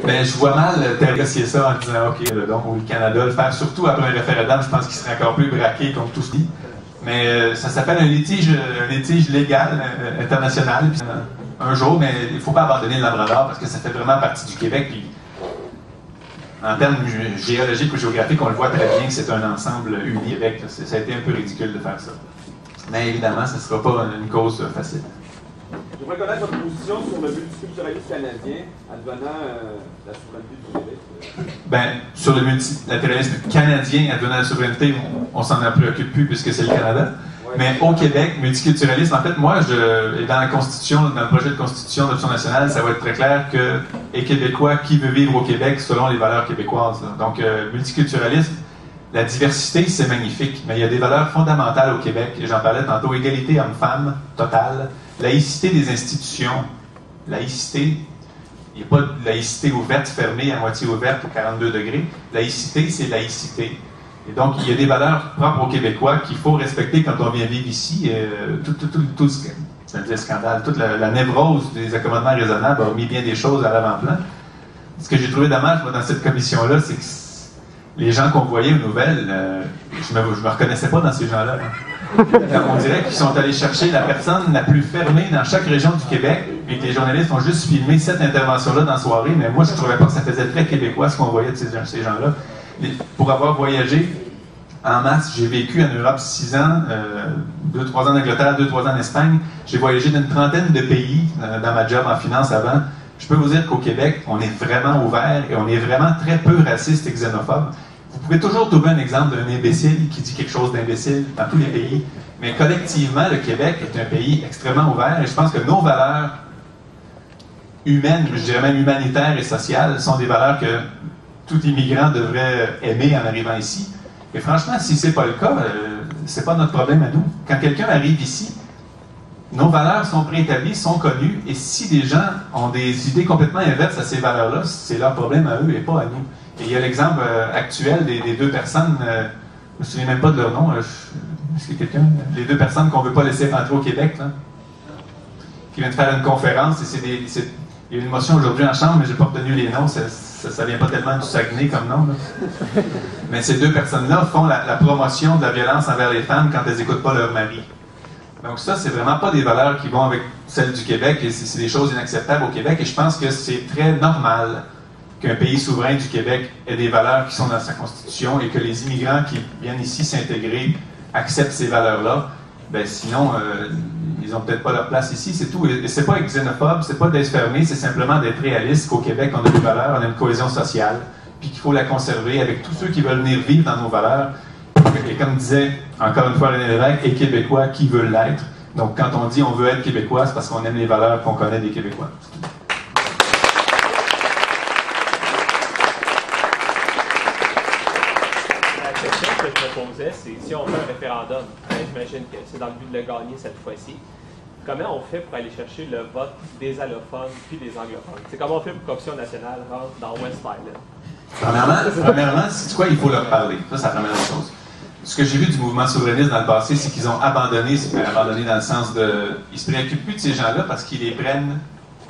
ben, je vois mal négocier ça en disant OK, donc, ou le Canada le faire, surtout après un référendum, je pense qu'il serait encore plus braqué comme tout ce dit. Mais ça s'appelle un litige légal international. Puis, un jour, mais il ne faut pas abandonner le Labrador parce que ça fait vraiment partie du Québec. Puis, en termes géologiques ou géographiques, on le voit très bien que c'est un ensemble uni avec. Ça a été un peu ridicule de faire ça. Mais évidemment, ce ne sera pas une cause facile. Je voudrais connaître votre position sur le multiculturalisme canadien advenant la souveraineté du Québec. Ben, sur le multilatéralisme canadien advenant la souveraineté, on s'en préoccupe plus puisque c'est le Canada. Ouais. Mais au Québec, multiculturalisme, en fait, moi, et dans la Constitution, dans le projet de Constitution d'option nationale, ça va être très clair que les Québécois qui veut vivre au Québec selon les valeurs québécoises. Là. Donc, multiculturalisme, la diversité, c'est magnifique, mais il y a des valeurs fondamentales au Québec. Et j'en parlais tantôt, égalité homme-femme totale, laïcité des institutions, laïcité. Il n'y a pas de laïcité ouverte, fermée, à moitié ouverte, au 42 degrés. Laïcité, c'est laïcité. Et donc, il y a des valeurs propres aux Québécois qu'il faut respecter quand on vient vivre ici. Tout le scandale, toute la névrose des accommodements raisonnables a mis bien des choses à l'avant-plan. Ce que j'ai trouvé dommage, moi, dans cette commission-là, c'est que les gens qu'on voyait aux nouvelles, je me reconnaissais pas dans ces gens-là. On dirait qu'ils sont allés chercher la personne la plus fermée dans chaque région du Québec, et que les journalistes ont juste filmé cette intervention-là dans la soirée, mais moi, je ne trouvais pas que ça faisait très québécois ce qu'on voyait de ces gens-là. Pour avoir voyagé en masse, j'ai vécu en Europe 6 ans, 2-3 ans en Angleterre, 2-3 ans en Espagne. J'ai voyagé d'une trentaine de pays dans ma job en finance avant. Je peux vous dire qu'au Québec, on est vraiment ouvert et on est vraiment très peu raciste et xénophobe. Vous pouvez toujours trouver un exemple d'un imbécile qui dit quelque chose d'imbécile dans tous les pays, mais collectivement, le Québec est un pays extrêmement ouvert et je pense que nos valeurs humaines, je dirais même humanitaires et sociales, sont des valeurs que tout immigrant devrait aimer en arrivant ici. Et franchement, si c'est pas le cas, c'est pas notre problème à nous. Quand quelqu'un arrive ici, nos valeurs sont préétablies, sont connues, et si des gens ont des idées complètement inverses à ces valeurs-là, c'est leur problème à eux et pas à nous. Et il y a l'exemple actuel des deux personnes, je ne me souviens même pas de leur nom, est-ce qu'il y a quelqu'un? Les deux personnes qu'on ne veut pas laisser rentrer au Québec, là, qui viennent faire une conférence, et il y a une motion aujourd'hui en chambre, mais je n'ai pas retenu les noms, ça vient pas tellement du Saguenay comme nom. Là. Mais ces deux personnes-là font la promotion de la violence envers les femmes quand elles n'écoutent pas leur mari. Donc ça, c'est vraiment pas des valeurs qui vont avec celles du Québec, et c'est des choses inacceptables au Québec, et je pense que c'est très normal qu'un pays souverain du Québec ait des valeurs qui sont dans sa Constitution, et que les immigrants qui viennent ici s'intégrer acceptent ces valeurs-là. Ben sinon, ils n'ont peut-être pas leur place ici, c'est tout. Et c'est pas être xénophobe, c'est pas d'être fermé, c'est simplement d'être réaliste qu'au Québec, on a des valeurs, on a une cohésion sociale, puis qu'il faut la conserver avec tous ceux qui veulent venir vivre dans nos valeurs. Et comme disait encore une fois René Lévesque, et Québécois qui veulent l'être. Donc quand on dit on veut être Québécois, c'est parce qu'on aime les valeurs qu'on connaît des Québécois. La question que je me posais, disais, c'est si on fait un référendum, j'imagine que c'est dans le but de le gagner cette fois-ci, comment on fait pour aller chercher le vote des allophones puis des anglophones? C'est comment on fait pour que l'option nationale rentre dans West Island? Premièrement, c'est quoi? Il faut leur parler. Ça, c'est la première chose. Ce que j'ai vu du mouvement souverainiste dans le passé, c'est qu'ils ont abandonné dans le sens de... Ils se préoccupent plus de ces gens-là parce qu'ils les prennent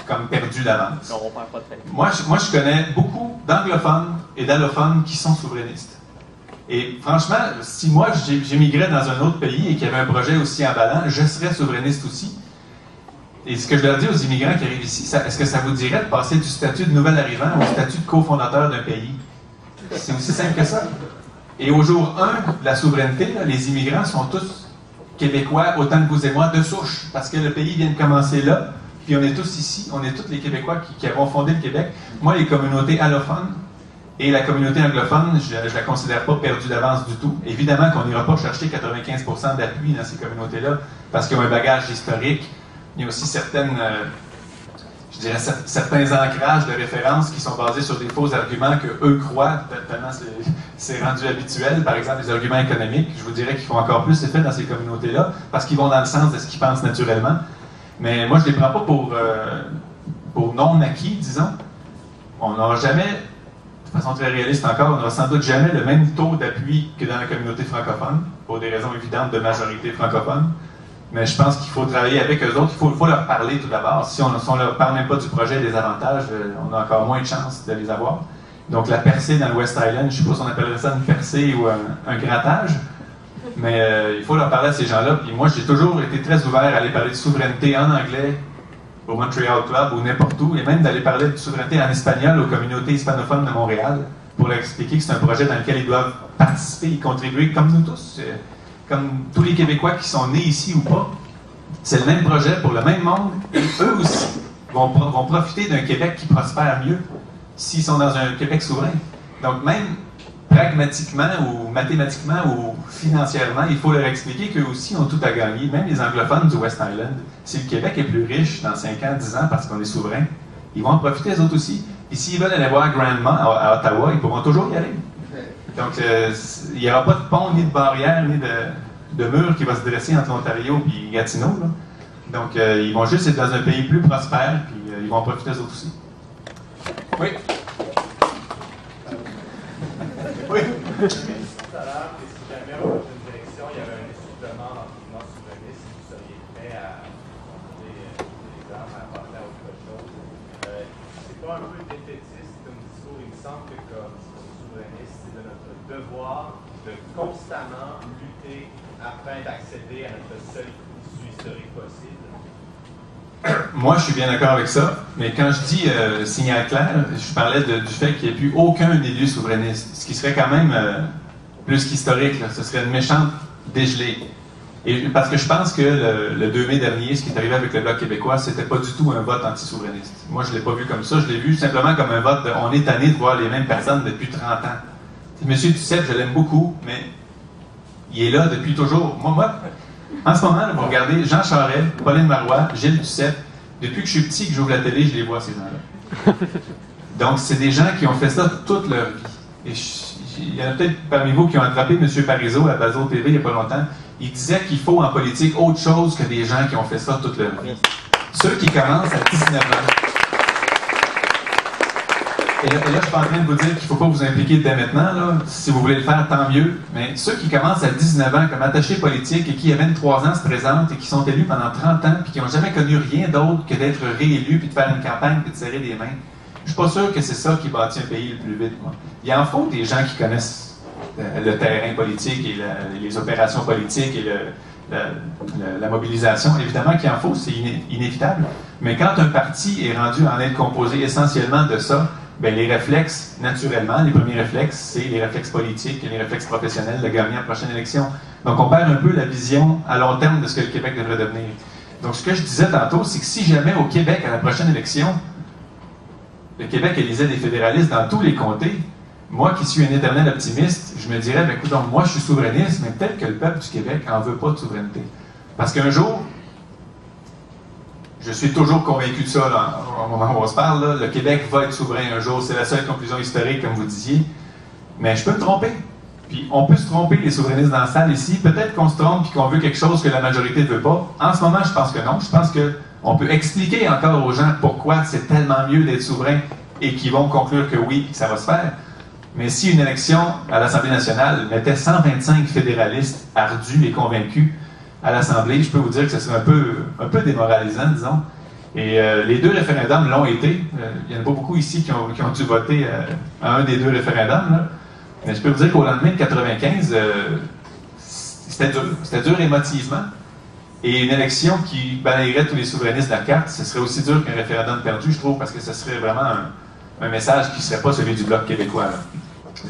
comme perdus d'avance. Non, on perd pas de fait. Moi, je connais beaucoup d'anglophones et d'allophones qui sont souverainistes. Et franchement, si moi, j'émigrais dans un autre pays et qu'il y avait un projet aussi emballant, je serais souverainiste aussi. Et ce que je leur dis aux immigrants qui arrivent ici, est-ce que ça vous dirait de passer du statut de nouvel arrivant au statut de cofondateur d'un pays? C'est aussi simple que ça. Et au jour 1 de la souveraineté, là, les immigrants sont tous québécois, autant que vous et moi, de souche, parce que le pays vient de commencer là, puis on est tous ici, on est tous les Québécois qui avons fondé le Québec. Moi, les communautés allophones et la communauté anglophone, je ne la considère pas perdue d'avance du tout. Évidemment qu'on n'ira pas chercher 95% d'appui dans ces communautés-là, parce qu'ils ont un bagage historique. Il y a aussi certains ancrages de référence qui sont basés sur des faux arguments qu'eux croient, tellement c'est rendu habituel. Par exemple, les arguments économiques, je vous dirais qu'ils font encore plus effet dans ces communautés-là, parce qu'ils vont dans le sens de ce qu'ils pensent naturellement. Mais moi, je ne les prends pas pour non acquis, disons. On n'aura jamais, de façon très réaliste encore, on n'aura sans doute jamais le même taux d'appui que dans la communauté francophone, pour des raisons évidentes de majorité francophone. Mais je pense qu'il faut travailler avec eux autres, il faut leur parler tout d'abord. Si on ne leur parle même pas du projet et des avantages, on a encore moins de chances de les avoir. Donc la percée dans le West Island, je ne sais pas si on appellerait ça une percée ou un grattage, mais il faut leur parler à ces gens-là. Puis moi, j'ai toujours été très ouvert à aller parler de souveraineté en anglais au Montreal Club ou n'importe où, et même d'aller parler de souveraineté en espagnol aux communautés hispanophones de Montréal pour leur expliquer que c'est un projet dans lequel ils doivent participer, y contribuer comme nous tous. Comme tous les Québécois qui sont nés ici ou pas, c'est le même projet pour le même monde, et eux aussi vont profiter d'un Québec qui prospère mieux s'ils sont dans un Québec souverain. Donc même pragmatiquement ou mathématiquement ou financièrement, il faut leur expliquer qu'eux aussi ont tout à gagner, même les anglophones du West Island. Si le Québec est plus riche dans 5 ans, 10 ans parce qu'on est souverain, ils vont en profiter eux autres aussi. Et s'ils veulent aller voir Grandma à Ottawa, ils pourront toujours y aller. Donc, il n'y aura pas de pont, ni de barrière, ni de mur qui va se dresser entre Ontario et Gatineau. Là. Donc, ils vont juste être dans un pays plus prospère, puis ils vont en profiter eux autres aussi. Oui? Oui? Tout à l'heure, que si jamais on faisait une direction, il y avait un essoufflement dans le mouvement souverainiste, vous seriez prêt à prendre les armes, à passer à autre chose. C'est pas un peu défaitiste comme discours? Il me semble que comme souverainiste, c'est de notre devoir de constamment lutter afin d'accéder à notre seul issue historique possible. Moi, je suis bien d'accord avec ça, mais quand je dis signal clair, je parlais du fait qu'il n'y ait plus aucun élu souverainiste, ce qui serait quand même plus qu'historique. Là. Ce serait une méchante dégelée. Et parce que je pense que le 2 mai dernier, ce qui est arrivé avec le Bloc québécois, c'était pas du tout un vote anti-souverainiste. Moi, je ne l'ai pas vu comme ça. Je l'ai vu simplement comme un vote de on est tanné de voir les mêmes personnes depuis 30 ans. M. Duceppe, je l'aime beaucoup, mais il est là depuis toujours. Moi, en ce moment, là, vous regardez Jean Charest, Pauline Marois, Gilles Duceppe. Depuis que je suis petit, que j'ouvre la télé, je les vois, ces gens-là. Donc, c'est des gens qui ont fait ça toute leur vie. Et il y en a peut-être parmi vous qui ont attrapé M. Parizeau à Bazo TV il n'y a pas longtemps. Il disait qu'il faut en politique autre chose que des gens qui ont fait ça toute leur vie. Ceux qui commencent à 19 ans. Et là, je ne suis pas en train de vous dire qu'il ne faut pas vous impliquer dès maintenant. Là. Si vous voulez le faire, tant mieux. Mais ceux qui commencent à 19 ans comme attachés politiques et qui, à 23 ans, se présentent et qui sont élus pendant 30 ans puis qui n'ont jamais connu rien d'autre que d'être réélus puis de faire une campagne puis de serrer des mains, je ne suis pas sûr que c'est ça qui bâtit un pays le plus vite. Moi. Il en faut des gens qui connaissent le terrain politique et les opérations politiques et la mobilisation. Évidemment qu'il en faut, c'est inévitable. Mais quand un parti est rendu à en être composé essentiellement de ça, bien, les réflexes, naturellement, les premiers réflexes, c'est les réflexes politiques et les réflexes professionnels de gagner la prochaine élection. Donc, on perd un peu la vision à long terme de ce que le Québec devrait devenir. Donc, ce que je disais tantôt, c'est que si jamais au Québec, à la prochaine élection, le Québec élisait des fédéralistes dans tous les comtés, moi qui suis un éternel optimiste, je me dirais, bien, écoute, donc, moi, je suis souverainiste, mais peut-être que le peuple du Québec n'en veut pas de souveraineté. Parce qu'un jour, je suis toujours convaincu de ça, là, au moment où on se parle, là, le Québec va être souverain un jour, c'est la seule conclusion historique, comme vous disiez, mais je peux me tromper. Puis on peut se tromper, les souverainistes dans la salle ici. Peut-être qu'on se trompe et qu'on veut quelque chose que la majorité ne veut pas. En ce moment, je pense que non. Je pense qu'on peut expliquer encore aux gens pourquoi c'est tellement mieux d'être souverain et qu'ils vont conclure que oui, que ça va se faire. Mais si une élection à l'Assemblée nationale mettait 125 fédéralistes ardus et convaincus à l'Assemblée, je peux vous dire que ce serait un peu démoralisant, disons. Et les deux référendums l'ont été. Il n'y en a pas beaucoup ici qui ont dû voter à un des deux référendums, là. Mais je peux vous dire qu'au lendemain de 95, c'était dur émotivement. Et une élection qui balayerait tous les souverainistes de la carte, ce serait aussi dur qu'un référendum perdu, je trouve, parce que ce serait vraiment un message qui ne serait pas celui du Bloc québécois, là.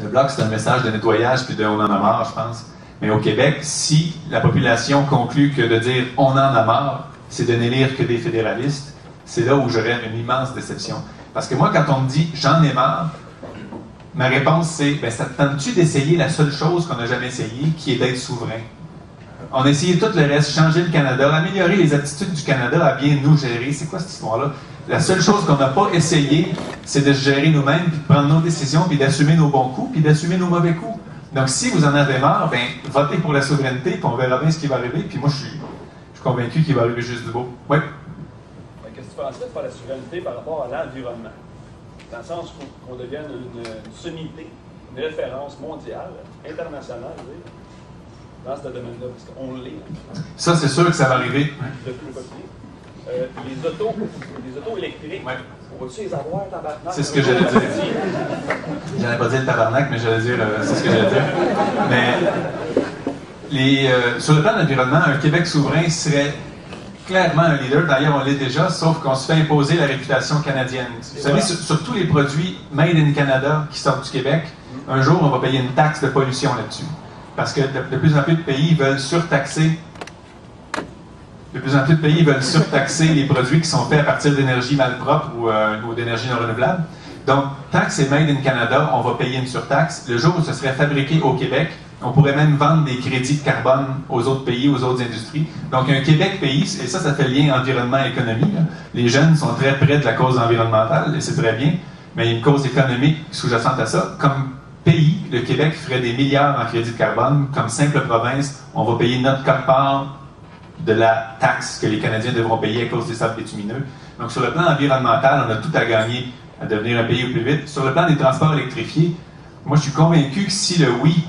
Le Bloc, c'est un message de nettoyage puis de « on en a marre », je pense. Mais au Québec, si la population conclut que de dire « on en a marre », c'est de n'élire que des fédéralistes, c'est là où j'aurais une immense déception. Parce que moi, quand on me dit « j'en ai marre », ma réponse c'est « ça te tente-tu d'essayer la seule chose qu'on n'a jamais essayé, qui est d'être souverain ?» On a essayé tout le reste, changer le Canada, améliorer les attitudes du Canada à bien nous gérer. C'est quoi cette histoire-là? La seule chose qu'on n'a pas essayé, c'est de se gérer nous-mêmes, puis de prendre nos décisions, puis d'assumer nos bons coups, puis d'assumer nos mauvais coups. Donc, si vous en avez marre, votez pour la souveraineté, puis on verra bien ce qui va arriver. Puis moi, je suis convaincu qu'il va arriver juste du beau. Oui? Qu'est-ce que tu pensais de faire la souveraineté par rapport à l'environnement? Dans le sens qu'on devienne une sommité, une référence mondiale, internationale, dans ce domaine-là, parce qu'on l'est. Ça, c'est sûr que ça va arriver. De plus populer. Les autos électriques, on va-tu les avoir, tabarnak? C'est ce que j'allais dire. J'allais pas dire le tabarnak, mais j'allais dire, c'est ce que j'allais dire. Mais sur le plan de l'environnement, un Québec souverain serait clairement un leader. D'ailleurs, on l'est déjà, sauf qu'on se fait imposer la réputation canadienne. Vous savez, sur tous les produits made in Canada qui sortent du Québec, un jour, on va payer une taxe de pollution là-dessus. Parce que de plus en plus de pays veulent surtaxer les produits qui sont faits à partir d'énergie malpropre ou d'énergie non renouvelable. Donc, tant que c'est made in Canada, on va payer une surtaxe. Le jour où ce serait fabriqué au Québec, on pourrait même vendre des crédits de carbone aux autres pays, aux autres industries. Donc, un Québec-pays, et ça fait lien environnement-économie. Les jeunes sont très près de la cause environnementale, et c'est très bien, mais il y a une cause économique sous-jacente à ça. Comme pays, le Québec ferait des milliards en crédits de carbone. Comme simple province, on va payer notre quote-part de la taxe que les Canadiens devront payer à cause des sables bitumineux. Donc, sur le plan environnemental, on a tout à gagner à devenir un pays au plus vite. Sur le plan des transports électrifiés, moi, je suis convaincu que si le oui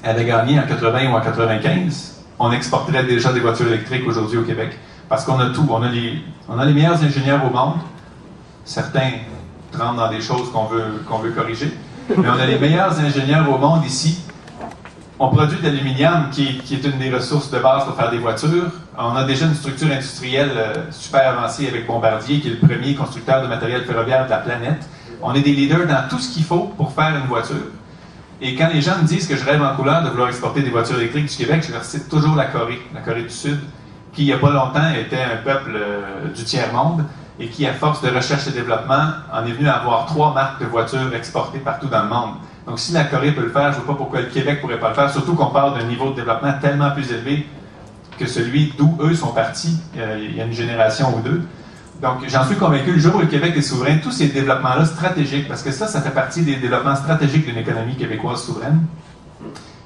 avait gagné en 80 ou en 95, on exporterait déjà des voitures électriques aujourd'hui au Québec. Parce qu'on a tout. On a les meilleurs ingénieurs au monde. Certains rentrent dans des choses qu'on veut corriger. Mais on a les meilleurs ingénieurs au monde ici. On produit de l'aluminium, qui est une des ressources de base pour faire des voitures. On a déjà une structure industrielle super avancée avec Bombardier, qui est le premier constructeur de matériel ferroviaire de la planète. On est des leaders dans tout ce qu'il faut pour faire une voiture. Et quand les gens me disent que je rêve en couleur de vouloir exporter des voitures électriques du Québec, je leur cite toujours la Corée du Sud, qui, il n'y a pas longtemps, était un peuple du tiers-monde, et qui, à force de recherche et développement, en est venu à avoir 3 marques de voitures exportées partout dans le monde. Donc, si la Corée peut le faire, je ne vois pas pourquoi le Québec ne pourrait pas le faire, surtout qu'on parle d'un niveau de développement tellement plus élevé que celui d'où eux sont partis il y a une génération ou deux. Donc, j'en suis convaincu, le jour où le Québec est souverain, tous ces développements-là stratégiques, parce que ça fait partie des développements stratégiques d'une économie québécoise souveraine.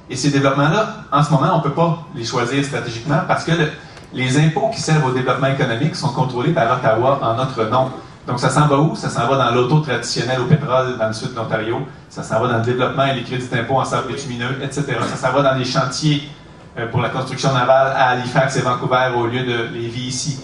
Et ces développements-là, en ce moment, on ne peut pas les choisir stratégiquement parce que les impôts qui servent au développement économique sont contrôlés par Ottawa en notre nom. Donc, ça s'en va où? Ça s'en va dans l'auto traditionnel au pétrole dans le sud de l'Ontario. Ça s'en va dans le développement et les crédits d'impôt en sable bitumineux, etc. Ça s'en va dans les chantiers pour la construction navale à Halifax et Vancouver au lieu de Lévis ici.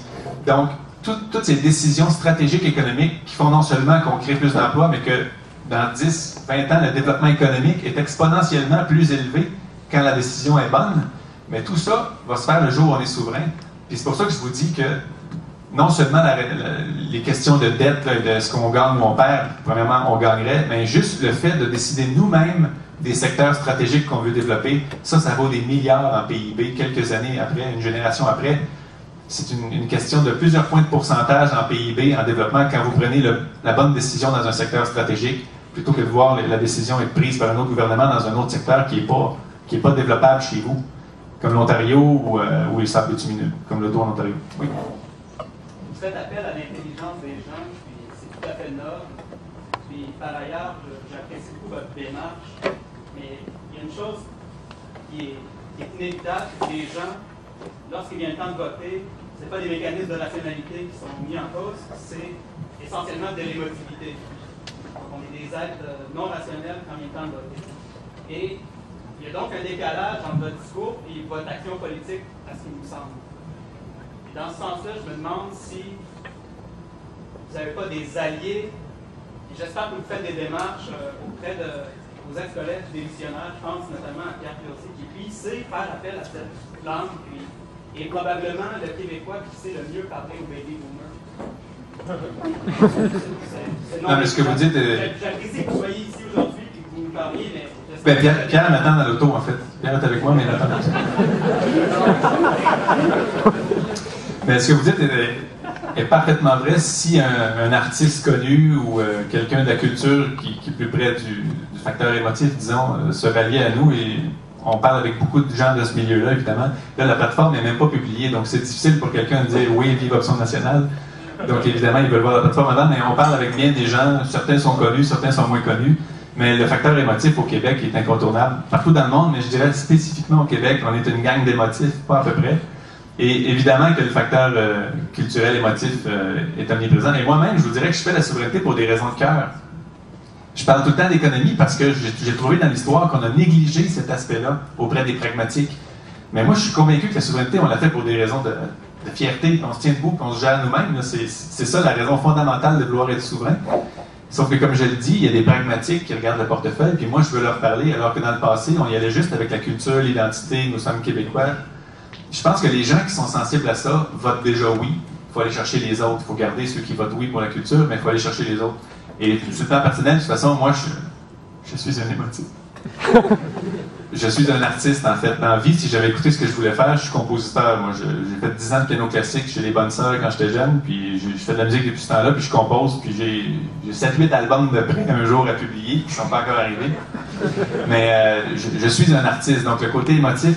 Donc, toutes ces décisions stratégiques économiques qui font non seulement qu'on crée plus d'emplois, mais que dans 10, 20 ans, le développement économique est exponentiellement plus élevé quand la décision est bonne. Mais tout ça va se faire le jour où on est souverain. Puis c'est pour ça que je vous dis que non seulement les questions de dette, de ce qu'on gagne ou on perd, premièrement, on gagnerait, mais juste le fait de décider nous-mêmes des secteurs stratégiques qu'on veut développer, ça vaut des milliards en PIB quelques années après, une génération après. C'est une question de plusieurs points de pourcentage en PIB, en développement, quand vous prenez la bonne décision dans un secteur stratégique, plutôt que de voir la décision être prise par un autre gouvernement dans un autre secteur qui est pas développable chez vous, comme l'Ontario ou les sables bitumineux, comme l'auto en Ontario. Oui. Vous faites appel à l'intelligence des gens, puis c'est tout à fait noble. Puis par ailleurs, j'apprécie beaucoup votre démarche, mais il y a une chose qui est inévitable, c'est que les gens, lorsqu'il vient le temps de voter, ce n'est pas des mécanismes de rationalité qui sont mis en cause, c'est essentiellement de l'émotivité. Donc, on est des êtres non rationnels quand il vient le temps de voter. Et il y a donc un décalage entre votre discours et votre action politique, à ce qui me semble. Et dans ce sens-là, je me demande si vous n'avez pas des alliés. J'espère que vous faites des démarches auprès de vos ex-collègues démissionnaires. Je pense notamment à Pierre Curzi, qui lui sait faire appel à cette langue, et probablement le Québécois qui sait le mieux parler au baby boomer. Non, mais ce que vous dites. J'apprécie que vous soyez ici aujourd'hui et que vous nous parliez, mais. Ben, Pierre m'attend dans l'auto, en fait. Pierre est avec moi, mais il m'attend dans l'auto. Mais ce que vous dites est parfaitement vrai. Si un artiste connu ou quelqu'un de la culture qui est plus près du facteur émotif, disons, se ralliait à nous, et on parle avec beaucoup de gens de ce milieu-là, évidemment. Là, la plateforme n'est même pas publiée, donc c'est difficile pour quelqu'un de dire « oui, vive Option nationale ». Donc, évidemment, ils veulent voir la plateforme avant, mais on parle avec bien des gens. Certains sont connus, certains sont moins connus. Mais le facteur émotif au Québec est incontournable partout dans le monde, mais je dirais spécifiquement au Québec, on est une gang d'émotifs, pas à peu près. Et évidemment que le facteur culturel émotif est omniprésent. Et moi-même, je vous dirais que je fais la souveraineté pour des raisons de cœur. Je parle tout le temps d'économie parce que j'ai trouvé dans l'histoire qu'on a négligé cet aspect-là auprès des pragmatiques. Mais moi, je suis convaincu que la souveraineté, on l'a fait pour des raisons de fierté, qu'on se tient debout, qu'on se gère nous-mêmes. C'est ça la raison fondamentale de vouloir être souverain. Sauf que, comme je le dis, il y a des pragmatiques qui regardent le portefeuille, puis moi, je veux leur parler, alors que dans le passé, on y allait juste avec la culture, l'identité, nous sommes québécois. Je pense que les gens qui sont sensibles à ça votent déjà oui. Il faut aller chercher les autres. Il faut garder ceux qui votent oui pour la culture, mais il faut aller chercher les autres. Et sur le plan personnel, de toute façon, moi, je suis un émotif. Je suis un artiste, en fait. Dans la vie, si j'avais écouté ce que je voulais faire, je suis compositeur. Moi, j'ai fait 10 ans de piano classique chez les Bonnes Sœurs quand j'étais jeune, puis je fais de la musique depuis ce temps-là, puis je compose, puis j'ai 7-8 albums de près un jour à publier, qui ne sont pas encore arrivés. Mais je suis un artiste, donc le côté émotif,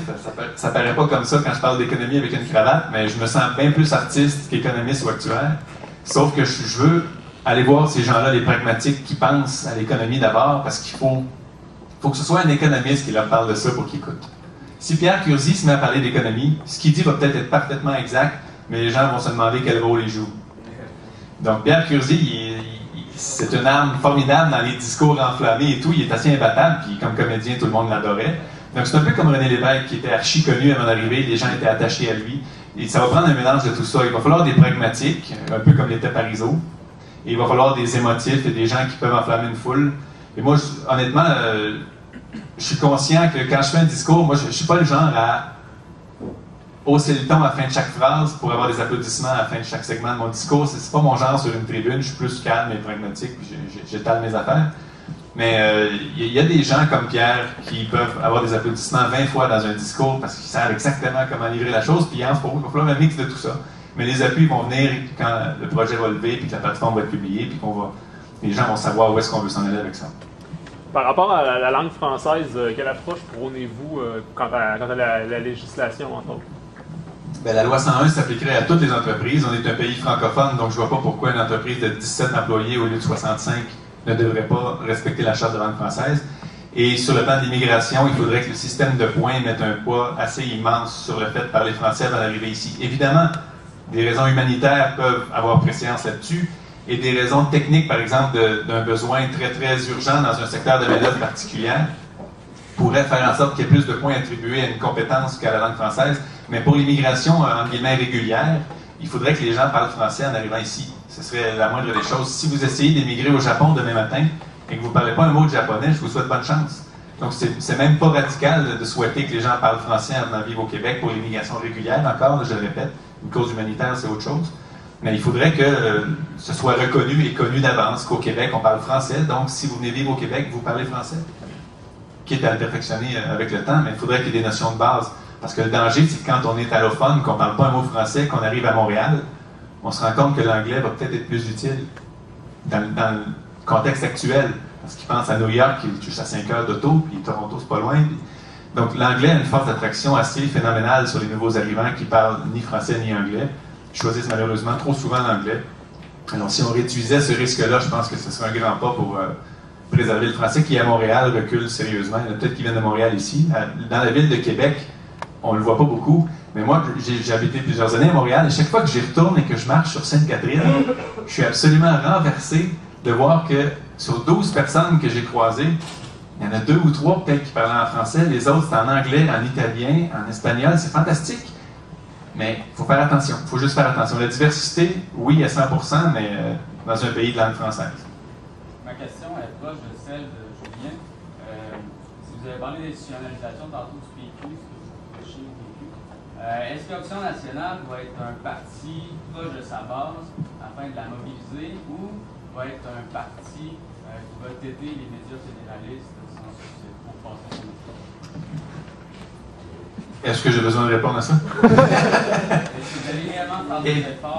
ça paraît pas comme ça quand je parle d'économie avec une cravate, mais je me sens bien plus artiste qu'économiste ou actuaire. Sauf que je veux aller voir ces gens-là, les pragmatiques, qui pensent à l'économie d'abord, parce qu'il faut que ce soit un économiste qui leur parle de ça pour qu'ils écoutent. Si Pierre Curzi se met à parler d'économie, ce qu'il dit va peut-être être parfaitement exact, mais les gens vont se demander quel rôle il joue. Donc Pierre Curzi, c'est une arme formidable dans les discours enflammés et tout, il est assez imbattable, puis comme comédien, tout le monde l'adorait. Donc c'est un peu comme René Lévesque, qui était archi connu à mon arrivée, les gens étaient attachés à lui. Et ça va prendre un mélange de tout ça. Il va falloir des pragmatiques, un peu comme l'était Parizeau, et il va falloir des émotifs et des gens qui peuvent enflammer une foule. Et moi, honnêtement, je suis conscient que quand je fais un discours, moi, je ne suis pas le genre à hausser le ton à la fin de chaque phrase pour avoir des applaudissements à la fin de chaque segment de mon discours. C'est pas mon genre sur une tribune. Je suis plus calme et pragmatique, puis j'étale mes affaires. Mais il y a des gens comme Pierre qui peuvent avoir des applaudissements 20 fois dans un discours parce qu'ils savent exactement comment livrer la chose, puis il va falloir un mix de tout ça. Mais les appuis vont venir quand le projet va lever, puis que la plateforme va être publiée, puis les gens vont savoir où est-ce qu'on veut s'en aller avec ça. Par rapport à la langue française, quelle approche prônez-vous quant à la législation, entre autres? Bien, la loi 101 s'appliquerait à toutes les entreprises. On est un pays francophone, donc je ne vois pas pourquoi une entreprise de 17 employés au lieu de 65 ne devrait pas respecter la charte de langue française. Et sur le plan de l'immigration, il faudrait que le système de points mette un poids assez immense sur le fait de parler français avant d'arriver ici. Évidemment, des raisons humanitaires peuvent avoir préséance là-dessus, et des raisons techniques, par exemple, d'un besoin très, très urgent dans un secteur de main-d'œuvre particulière, pourraient faire en sorte qu'il y ait plus de points attribués à une compétence qu'à la langue française. Mais pour l'immigration, entre guillemets, régulière, il faudrait que les gens parlent français en arrivant ici. Ce serait la moindre des choses. Si vous essayez d'émigrer au Japon demain matin et que vous ne parlez pas un mot de japonais, je vous souhaite bonne chance. Donc, c'est même pas radical de souhaiter que les gens parlent français en venant vivre au Québec pour l'immigration régulière. Encore, je le répète, une cause humanitaire, c'est autre chose. Mais il faudrait que ce soit reconnu et connu d'avance qu'au Québec, on parle français. Donc, si vous venez vivre au Québec, vous parlez français. Quitte à le perfectionner avec le temps, mais il faudrait qu'il y ait des notions de base. Parce que le danger, c'est que quand on est allophone, qu'on ne parle pas un mot français, qu'on arrive à Montréal, on se rend compte que l'anglais va peut-être être plus utile dans le contexte actuel. Parce qu'ils pensent à New York, qui est juste à 5 heures d'auto, puis Toronto, c'est pas loin. Donc, l'anglais a une force d'attraction assez phénoménale sur les nouveaux arrivants qui parlent ni français ni anglais. Ils choisissent malheureusement trop souvent l'anglais. Alors, si on réduisait ce risque-là, je pense que ce serait un grand pas pour préserver le français qui, à Montréal, recule sérieusement. Il y en a peut-être qui viennent de Montréal ici. Dans la ville de Québec, on ne le voit pas beaucoup, mais moi, j'ai habité plusieurs années à Montréal, et chaque fois que j'y retourne et que je marche sur Sainte-Catherine, je suis absolument renversé de voir que sur 12 personnes que j'ai croisées, il y en a 2 ou 3 peut-être qui parlaient en français, les autres c'est en anglais, en italien, en espagnol, c'est fantastique. Mais il faut faire attention, il faut juste faire attention. La diversité, oui, à 100%, mais dans un pays de langue française. Ma question est proche de celle de Julien. Si vous avez parlé d'institutionnalisation tantôt du PQ, est-ce qu'Option nationale va être un parti proche de sa base afin de la mobiliser ou va être un parti qui va t'aider les médias fédéralistes sans succès pour passer son état? Est-ce que j'ai besoin de répondre à ça?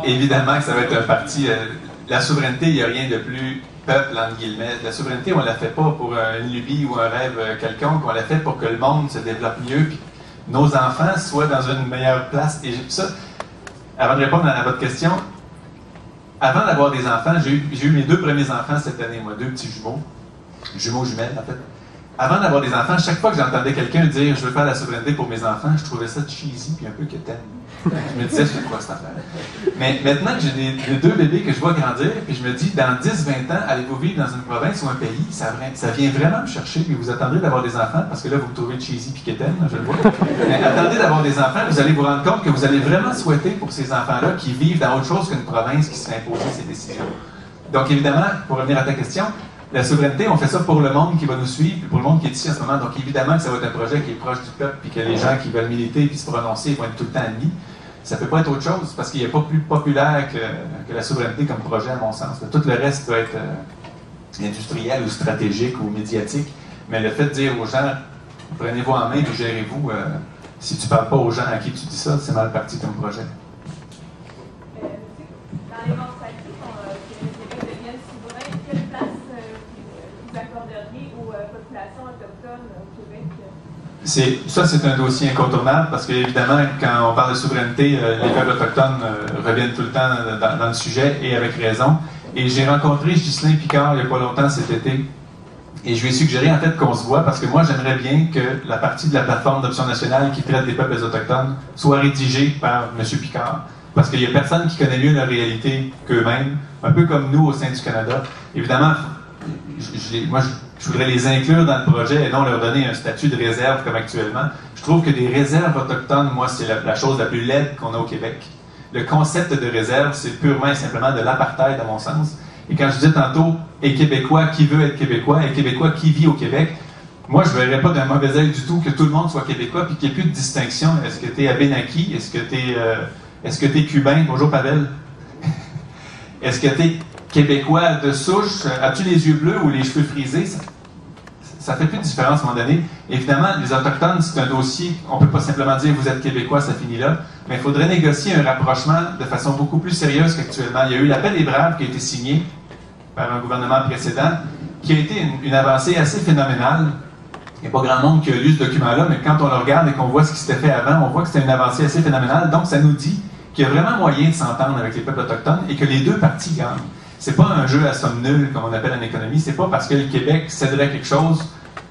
Évidemment que ça va être un parti. La souveraineté, il n'y a rien de plus peuple, entre guillemets. La souveraineté, on ne la fait pas pour une lubie ou un rêve quelconque. On la fait pour que le monde se développe mieux, puis nos enfants soient dans une meilleure place. Et ça, avant de répondre à votre question, avant d'avoir des enfants, j'ai eu mes 2 premiers enfants cette année, moi, 2 petits jumeaux jumelles, en fait. Avant d'avoir des enfants, chaque fois que j'entendais quelqu'un dire « je veux faire la souveraineté pour mes enfants », je trouvais ça cheesy puis un peu quétaine. Je me disais « c'est quoi cette affaire ?» Mais maintenant que j'ai des 2 bébés que je vois grandir, puis je me dis « dans 10-20 ans, allez-vous vivre dans une province ou un pays, ça vient vraiment me chercher, puis vous attendrez d'avoir des enfants, parce que là, vous me trouvez cheesy puis quétaine, je le vois. Mais attendez d'avoir des enfants, vous allez vous rendre compte que vous allez vraiment souhaiter pour ces enfants-là qui vivent dans autre chose qu'une province qui se fait imposer ces décisions. » Donc évidemment, pour revenir à ta question, la souveraineté, on fait ça pour le monde qui va nous suivre, puis pour le monde qui est ici en ce moment. Donc, évidemment que ça va être un projet qui est proche du peuple, puis que les gens qui veulent militer et se prononcer vont être tout le temps admis. Ça ne peut pas être autre chose, parce qu'il n'y a pas plus populaire que la souveraineté comme projet, à mon sens. Tout le reste peut être industriel ou stratégique ou médiatique. Mais le fait de dire aux gens, prenez-vous en main et gérez-vous, si tu ne parles pas aux gens à qui tu dis ça, c'est mal parti comme projet. Dans l'émancipation, que le Québec devienne souverain, quelle place vous accorderiez aux populations autochtones au Québec? Ça, c'est un dossier incontournable parce qu'évidemment, quand on parle de souveraineté, les peuples autochtones reviennent tout le temps dans le sujet et avec raison. Et j'ai rencontré Ghislain Picard il n'y a pas longtemps cet été et je lui ai suggéré en fait qu'on se voit parce que moi, j'aimerais bien que la partie de la plateforme d'Option nationale qui traite des peuples autochtones soit rédigée par M. Picard. Parce qu'il n'y a personne qui connaît mieux la réalité qu'eux-mêmes, un peu comme nous au sein du Canada. Évidemment, je voudrais les inclure dans le projet et non leur donner un statut de réserve comme actuellement. Je trouve que des réserves autochtones, moi, c'est la chose la plus laide qu'on a au Québec. Le concept de réserve, c'est purement et simplement de l'apartheid, à mon sens. Et quand je disais tantôt, et Québécois, qui veut être Québécois, et Québécois, qui vit au Québec, moi, je ne verrais pas d'un mauvais œil du tout que tout le monde soit Québécois puis qu'il n'y ait plus de distinction. Est-ce que tu es Abénaki? Est-ce que tu es cubain? Bonjour, Pavel. Est-ce que tu es Québécois de souche? As-tu les yeux bleus ou les cheveux frisés? Ça fait plus de différence à un moment donné. Évidemment, les Autochtones, c'est un dossier, on ne peut pas simplement dire vous êtes Québécois, ça finit là, mais il faudrait négocier un rapprochement de façon beaucoup plus sérieuse qu'actuellement. Il y a eu l'appel des Braves qui a été signé par un gouvernement précédent, qui a été une avancée assez phénoménale. Il n'y a pas grand monde qui a lu ce document-là, mais quand on le regarde et qu'on voit ce qui s'était fait avant, on voit que c'était une avancée assez phénoménale. Donc, ça nous dit qu'il y a vraiment moyen de s'entendre avec les peuples autochtones et que les deux parties gagnent. C'est pas un jeu à somme nulle, comme on appelle en économie. C'est pas parce que le Québec céderait quelque chose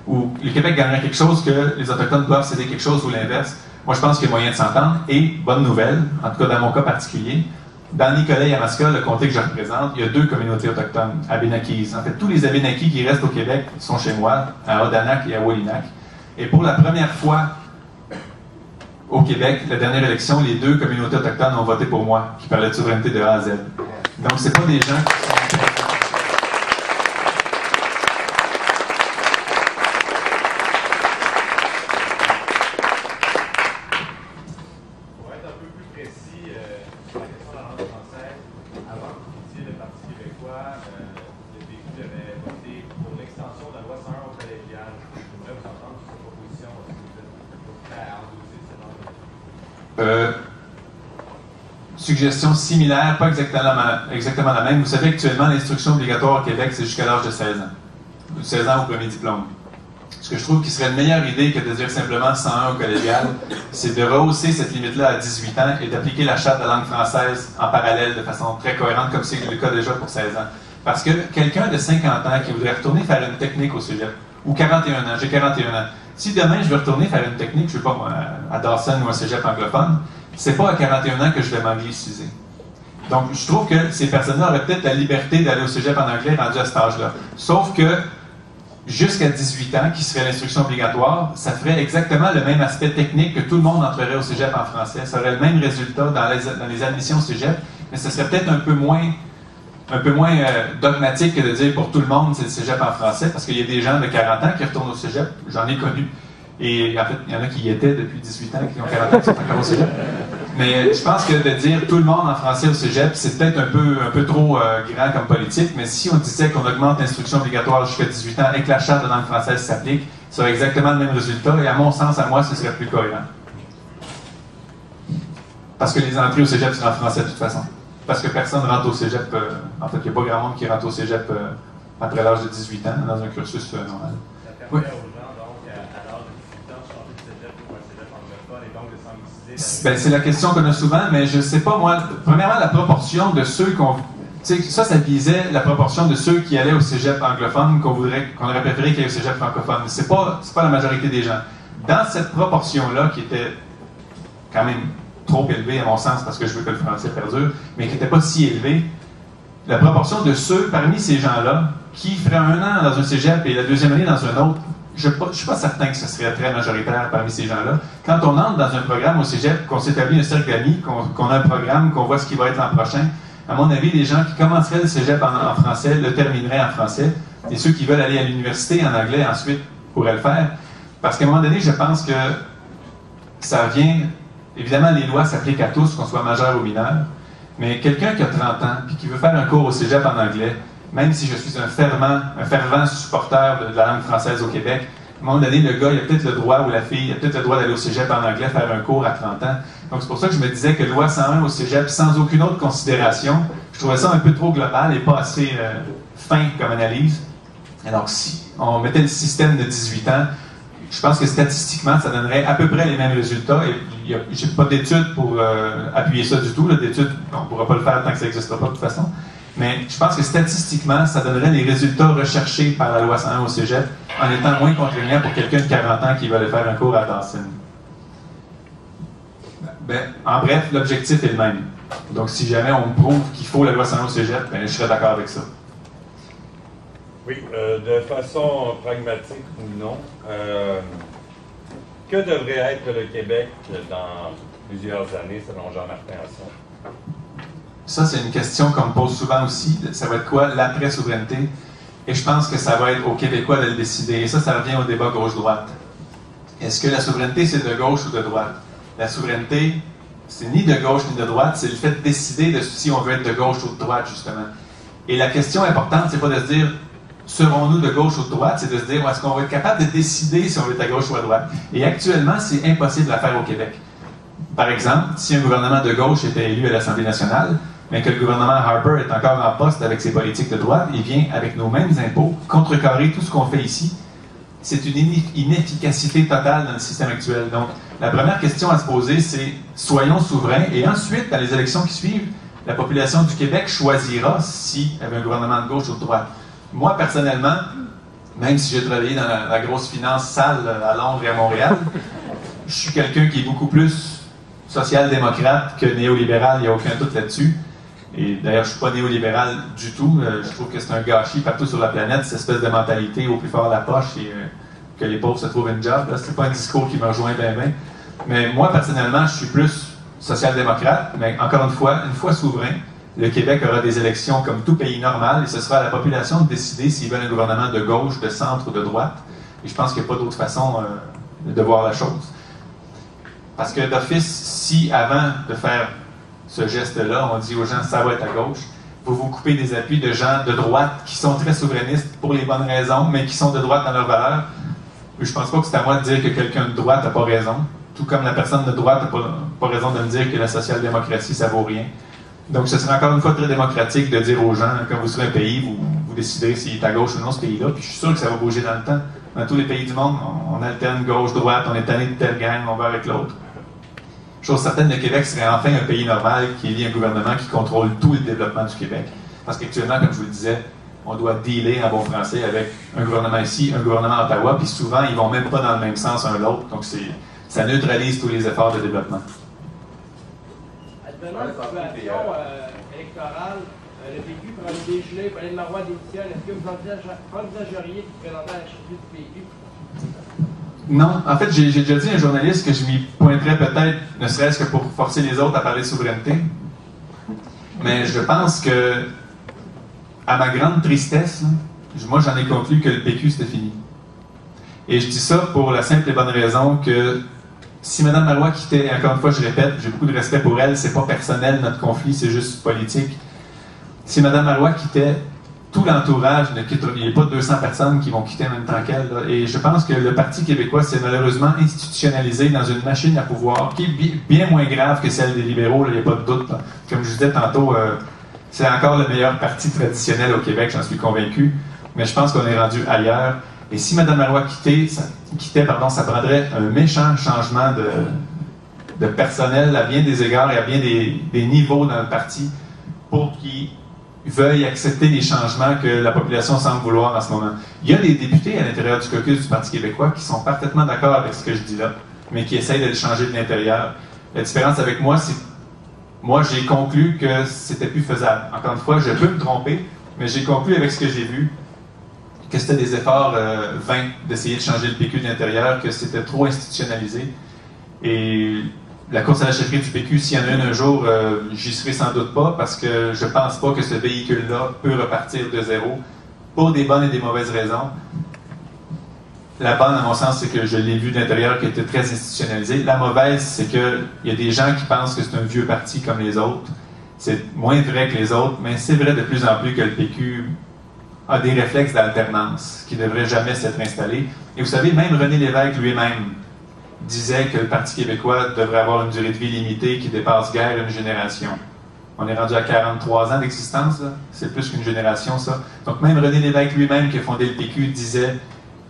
ou le Québec gagnerait quelque chose que les Autochtones doivent céder quelque chose ou l'inverse. Moi, je pense qu'il y a moyen de s'entendre. Et, bonne nouvelle, en tout cas dans mon cas particulier, dans Nicolet-Yamaska, le comté que je représente, il y a 2 communautés autochtones, Abénakis. En fait, tous les Abénakis qui restent au Québec sont chez moi, à Odanak et à Wolinak. Et pour la première fois au Québec, la dernière élection, les 2 communautés autochtones ont voté pour moi, qui parlaient de souveraineté de A à Z. Donc, c'est pas des gens qui sont... Pour être un peu plus précis, sur la question de la langue française, avant que vous disiez le Parti québécois, le PQ avait voté pour l'extension de la loi 101 au collégial. Je voudrais vous entendre sur cette proposition. Est-ce que vous êtes prêt à endosser ce genre de... Suggestion similaire, pas exactement la même. Vous savez actuellement, l'instruction obligatoire au Québec, c'est jusqu'à l'âge de 16 ans. 16 ans au premier diplôme. Ce que je trouve qui serait une meilleure idée que de dire simplement 101 au collégial, c'est de rehausser cette limite-là à 18 ans et d'appliquer la charte de la langue française en parallèle de façon très cohérente, comme c'est le cas déjà pour 16 ans. Parce que quelqu'un de 50 ans qui voudrait retourner faire une technique au cégep, ou 41 ans, j'ai 41 ans, si demain je veux retourner faire une technique, je ne sais pas moi, à Dawson ou à cégep anglophone, c'est pas à 41 ans que je vais m'angliciser. Donc, je trouve que ces personnes-là auraient peut-être la liberté d'aller au cégep en anglais rendu à cet âge-là. Sauf que, jusqu'à 18 ans, qui serait l'instruction obligatoire, ça ferait exactement le même aspect technique que tout le monde entrerait au cégep en français. Ça aurait le même résultat dans les admissions au cégep, mais ça serait peut-être un peu moins dogmatique que de dire pour tout le monde c'est le cégep en français, parce qu'il y a des gens de 40 ans qui retournent au cégep, j'en ai connu. Et en fait, il y en a qui y étaient depuis 18 ans, qui ont 40 ans, qui sont encore au cégep. Mais je pense que de dire tout le monde en français au cégep, c'est peut-être un peu trop grand comme politique, mais si on disait qu'on augmente l'instruction obligatoire jusqu'à 18 ans et que la charte de langue française s'applique, ça aurait exactement le même résultat, et à mon sens, à moi, ce serait plus cohérent. Parce que les entrées au cégep sont en français de toute façon. Parce que personne rentre au cégep, en fait, il n'y a pas grand monde qui rentre au cégep après l'âge de 18 ans, dans un cursus normal. Ça permet aux gens, donc, à l'âge de 18 ans, de changer de cégep pour un cégep anglophone et donc de s'angliciser. C'est la question qu'on a souvent, mais je ne sais pas, moi, premièrement, la proportion de ceux qu'on... Ça visait la proportion de ceux qui allaient au cégep anglophone qu'on aurait préféré qu'il y ait au cégep francophone. C'est pas la majorité des gens. Dans cette proportion-là, qui était quand même trop élevée à mon sens, parce que je veux que le français perdure, mais qui n'était pas si élevée, la proportion de ceux parmi ces gens-là qui feraient un an dans un cégep et la deuxième année dans un autre, je ne suis pas certain que ce serait très majoritaire parmi ces gens-là. Quand on entre dans un programme au cégep, qu'on s'établit un cercle d'amis, qu'on a un programme, qu'on voit ce qui va être l'an prochain, à mon avis, les gens qui commenceraient le cégep en français le termineraient en français, et ceux qui veulent aller à l'université en anglais ensuite pourraient le faire. Parce qu'à un moment donné, je pense que ça vient... Évidemment, les lois s'appliquent à tous, qu'on soit majeur ou mineur, mais quelqu'un qui a 30 ans et qui veut faire un cours au cégep en anglais, même si je suis un fervent supporter de la langue française au Québec, à un moment donné, le gars, il a peut-être le droit, ou la fille, il a peut-être le droit d'aller au cégep en anglais, faire un cours à 30 ans. Donc, c'est pour ça que je me disais que loi 101 au cégep, sans aucune autre considération, je trouvais ça un peu trop global et pas assez fin comme analyse. Alors, si on mettait le système de 18 ans, je pense que statistiquement, ça donnerait à peu près les mêmes résultats. Et je n'ai pas d'études pour appuyer ça du tout. D'études, on ne pourra pas le faire tant que ça n'existera pas de toute façon. Mais je pense que statistiquement, ça donnerait les résultats recherchés par la loi 101 au cégep en étant moins contraignant pour quelqu'un de 40 ans qui va aller faire un cours à Dawson. En bref, l'objectif est le même. Donc, si jamais on me prouve qu'il faut la loi 101 au cégep, je serais d'accord avec ça. Oui, de façon pragmatique ou non, que devrait être le Québec dans plusieurs années, selon Jean-Martin Hasson? Ça, c'est une question qu'on me pose souvent aussi. Ça va être quoi l'après-souveraineté? Et je pense que ça va être aux Québécois de le décider. Et ça revient au débat gauche-droite. Est-ce que la souveraineté, c'est de gauche ou de droite? La souveraineté, c'est ni de gauche ni de droite, c'est le fait de décider de si on veut être de gauche ou de droite, justement. Et la question importante, c'est pas de se dire serons-nous de gauche ou de droite, c'est de se dire est-ce qu'on va être capable de décider si on veut être à gauche ou à droite. Et actuellement, c'est impossible à faire au Québec. Par exemple, si un gouvernement de gauche était élu à l'Assemblée nationale, mais que le gouvernement Harper est encore en poste avec ses politiques de droite, il vient avec nos mêmes impôts contrecarrer tout ce qu'on fait ici. C'est une inefficacité totale dans le système actuel. Donc, la première question à se poser, c'est soyons souverains, et ensuite, dans les élections qui suivent, la population du Québec choisira s'il y avait un gouvernement de gauche ou de droite. Moi, personnellement, même si j'ai travaillé dans la grosse finance sale à Londres et à Montréal, je suis quelqu'un qui est beaucoup plus social-démocrate que néolibéral, il n'y a aucun doute là-dessus. Et d'ailleurs, je ne suis pas néolibéral du tout. Je trouve que c'est un gâchis partout sur la planète, cette espèce de mentalité au plus fort la poche et que les pauvres se trouvent une job. Ce n'est pas un discours qui me rejoint bien. Mais moi, personnellement, je suis plus social-démocrate, mais encore une fois souverain. Le Québec aura des élections comme tout pays normal et ce sera à la population de décider s'ils veulent un gouvernement de gauche, de centre ou de droite. Et je pense qu'il n'y a pas d'autre façon de voir la chose. Parce que d'office, si avant de faire ce geste-là, on dit aux gens ça va être à gauche, vous vous coupez des appuis de gens de droite qui sont très souverainistes pour les bonnes raisons, mais qui sont de droite dans leurs valeurs. Je pense pas que c'est à moi de dire que quelqu'un de droite n'a pas raison, tout comme la personne de droite n'a pas raison de me dire que la social-démocratie, ça vaut rien. Donc, ce serait encore une fois très démocratique de dire aux gens, quand vous serez un pays, vous déciderez s'il est à gauche ou non, ce pays-là. Puis je suis sûr que ça va bouger dans le temps. Dans tous les pays du monde, on alterne gauche-droite, on est tanné de telle gang, on va avec l'autre. Chose certaine, le Québec serait enfin un pays normal qui élit un gouvernement qui contrôle tout le développement du Québec. Parce qu'actuellement, comme je vous le disais, on doit dealer en bon français avec un gouvernement ici, un gouvernement à Ottawa, puis souvent, ils ne vont même pas dans le même sens un l'autre. Donc, ça neutralise tous les efforts de développement. Advenant une situation électorale, le PQ prend le dégelé, Pauline Marois démissionne, est-ce que vous envisageriez de vous présenter à la chefferie du PQ? Non. En fait, j'ai déjà dit à un journaliste que je m'y pointerais peut-être, ne serait-ce que pour forcer les autres à parler de souveraineté. Mais je pense que, à ma grande tristesse, moi, j'en ai conclu que le PQ, c'était fini. Et je dis ça pour la simple et bonne raison que si Mme Marois quittait, et encore une fois, je répète, j'ai beaucoup de respect pour elle, c'est pas personnel notre conflit, c'est juste politique. Si Mme Marois quittait, tout l'entourage ne quitterait. Il n'y a pas 200 personnes qui vont quitter en même temps qu'elle. Et je pense que le Parti québécois s'est malheureusement institutionnalisé dans une machine à pouvoir qui est bien moins grave que celle des libéraux, il n'y a pas de doute. Là. Comme je vous disais tantôt, c'est encore le meilleur parti traditionnel au Québec, j'en suis convaincu. Mais je pense qu'on est rendu ailleurs. Et si Mme Marois quittait, ça prendrait un méchant changement de personnel à bien des égards et à bien des niveaux dans le parti pour qu'ils veuillent accepter les changements que la population semble vouloir en ce moment. Il y a des députés à l'intérieur du caucus du Parti québécois qui sont parfaitement d'accord avec ce que je dis là, mais qui essayent de le changer de l'intérieur. La différence avec moi, c'est que moi, j'ai conclu que c'était plus faisable. Encore une fois, je peux me tromper, mais j'ai conclu avec ce que j'ai vu que c'était des efforts vains d'essayer de changer le PQ de l'intérieur, que c'était trop institutionnalisé. Et la course à la chefferie du PQ, s'il y en a une un jour, j'y serai sans doute pas, parce que je pense pas que ce véhicule-là peut repartir de zéro, pour des bonnes et des mauvaises raisons. La bonne, à mon sens, c'est que je l'ai vu de l'intérieur qui était très institutionnalisé. La mauvaise, c'est qu'il y a des gens qui pensent que c'est un vieux parti comme les autres. C'est moins vrai que les autres, mais c'est vrai de plus en plus que le PQ a des réflexes d'alternance qui ne devraient jamais s'être installés. Et vous savez, même René Lévesque lui-même disait que le Parti québécois devrait avoir une durée de vie limitée qui dépasse guère une génération. On est rendu à 43 ans d'existence, c'est plus qu'une génération, ça. Donc même René Lévesque lui-même, qui a fondé le PQ, disait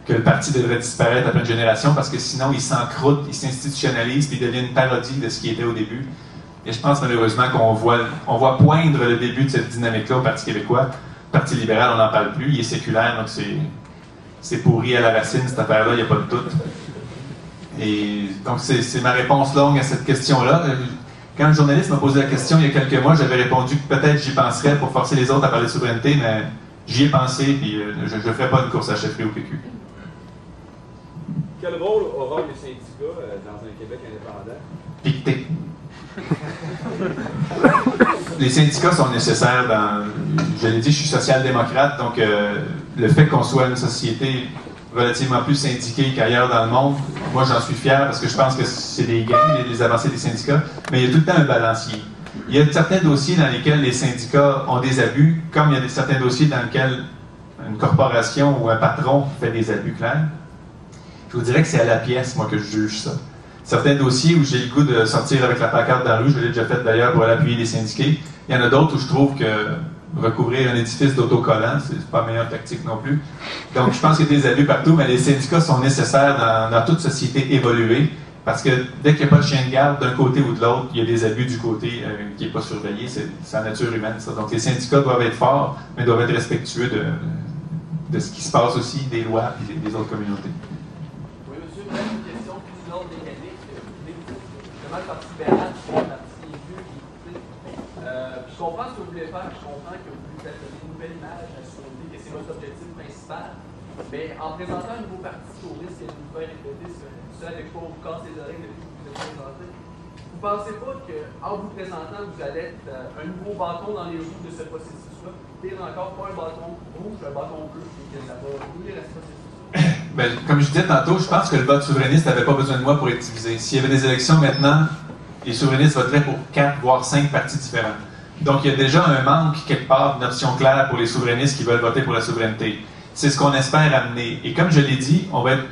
que le parti devrait disparaître après une génération parce que sinon il s'encroute, il s'institutionnalise puis il devient une parodie de ce qui était au début. Et je pense malheureusement qu'on voit poindre le début de cette dynamique-là au Parti québécois. Le Parti libéral, on n'en parle plus, il est séculaire, donc c'est pourri à la racine, cette affaire-là, il n'y a pas de doute. Et donc, c'est ma réponse longue à cette question-là. Quand le journaliste m'a posé la question il y a quelques mois, j'avais répondu que peut-être j'y penserais pour forcer les autres à parler de souveraineté, mais j'y ai pensé, puis je ne ferai pas une course à chefferie au PQ. Quel rôle auront les syndicats dans un Québec indépendant? Piqueté. Les syndicats sont nécessaires dans... Je l'ai dit, je suis social-démocrate, donc le fait qu'on soit une société relativement plus syndiquée qu'ailleurs dans le monde, moi j'en suis fier parce que je pense que c'est des gains, les avancées des syndicats, mais il y a tout le temps un balancier. Il y a certains dossiers dans lesquels les syndicats ont des abus, comme il y a certains dossiers dans lesquels une corporation ou un patron fait des abus clairs. Je vous dirais que c'est à la pièce, moi, que je juge ça. Certains dossiers où j'ai le goût de sortir avec la pancarte dans la rue, je l'ai déjà fait d'ailleurs pour aller appuyer les syndiqués. Il y en a d'autres où je trouve que recouvrir un édifice d'autocollants, c'est pas la meilleure tactique non plus. Donc je pense qu'il y a des abus partout, mais les syndicats sont nécessaires dans toute société évoluée, parce que dès qu'il n'y a pas de chien de garde d'un côté ou de l'autre, il y a des abus du côté qui n'est pas surveillé. C'est la nature humaine, ça. Donc les syndicats doivent être forts, mais doivent être respectueux de ce qui se passe aussi, des lois et des autres communautés. Oui, monsieur, une question plus de l'ordre mécanique. Justement, le Parti libéral, c'est un parti vieux qui je comprends ce que vous voulez faire, je comprends que vous voulez faire une nouvelle image à soulever, que c'est votre objectif principal. Mais en présentant un nouveau parti touriste, et vous pouvez répéter cela avec quoi on vous casse les oreilles depuis que vous êtes présenté, vous ne pensez pas qu'en vous présentant, vous allez être un nouveau bâton dans les roues de ce processus-là, pire encore, pas un bâton rouge, un bâton bleu, et que ça va rouler à ce processus-là? Ben, comme je disais tantôt, je pense que le vote souverainiste n'avait pas besoin de moi pour être divisé. S'il y avait des élections maintenant, les souverainistes voteraient pour 4 voire 5 partis différents. Donc il y a déjà un manque quelque part d'une option claire pour les souverainistes qui veulent voter pour la souveraineté. C'est ce qu'on espère amener. Et comme je l'ai dit, on va être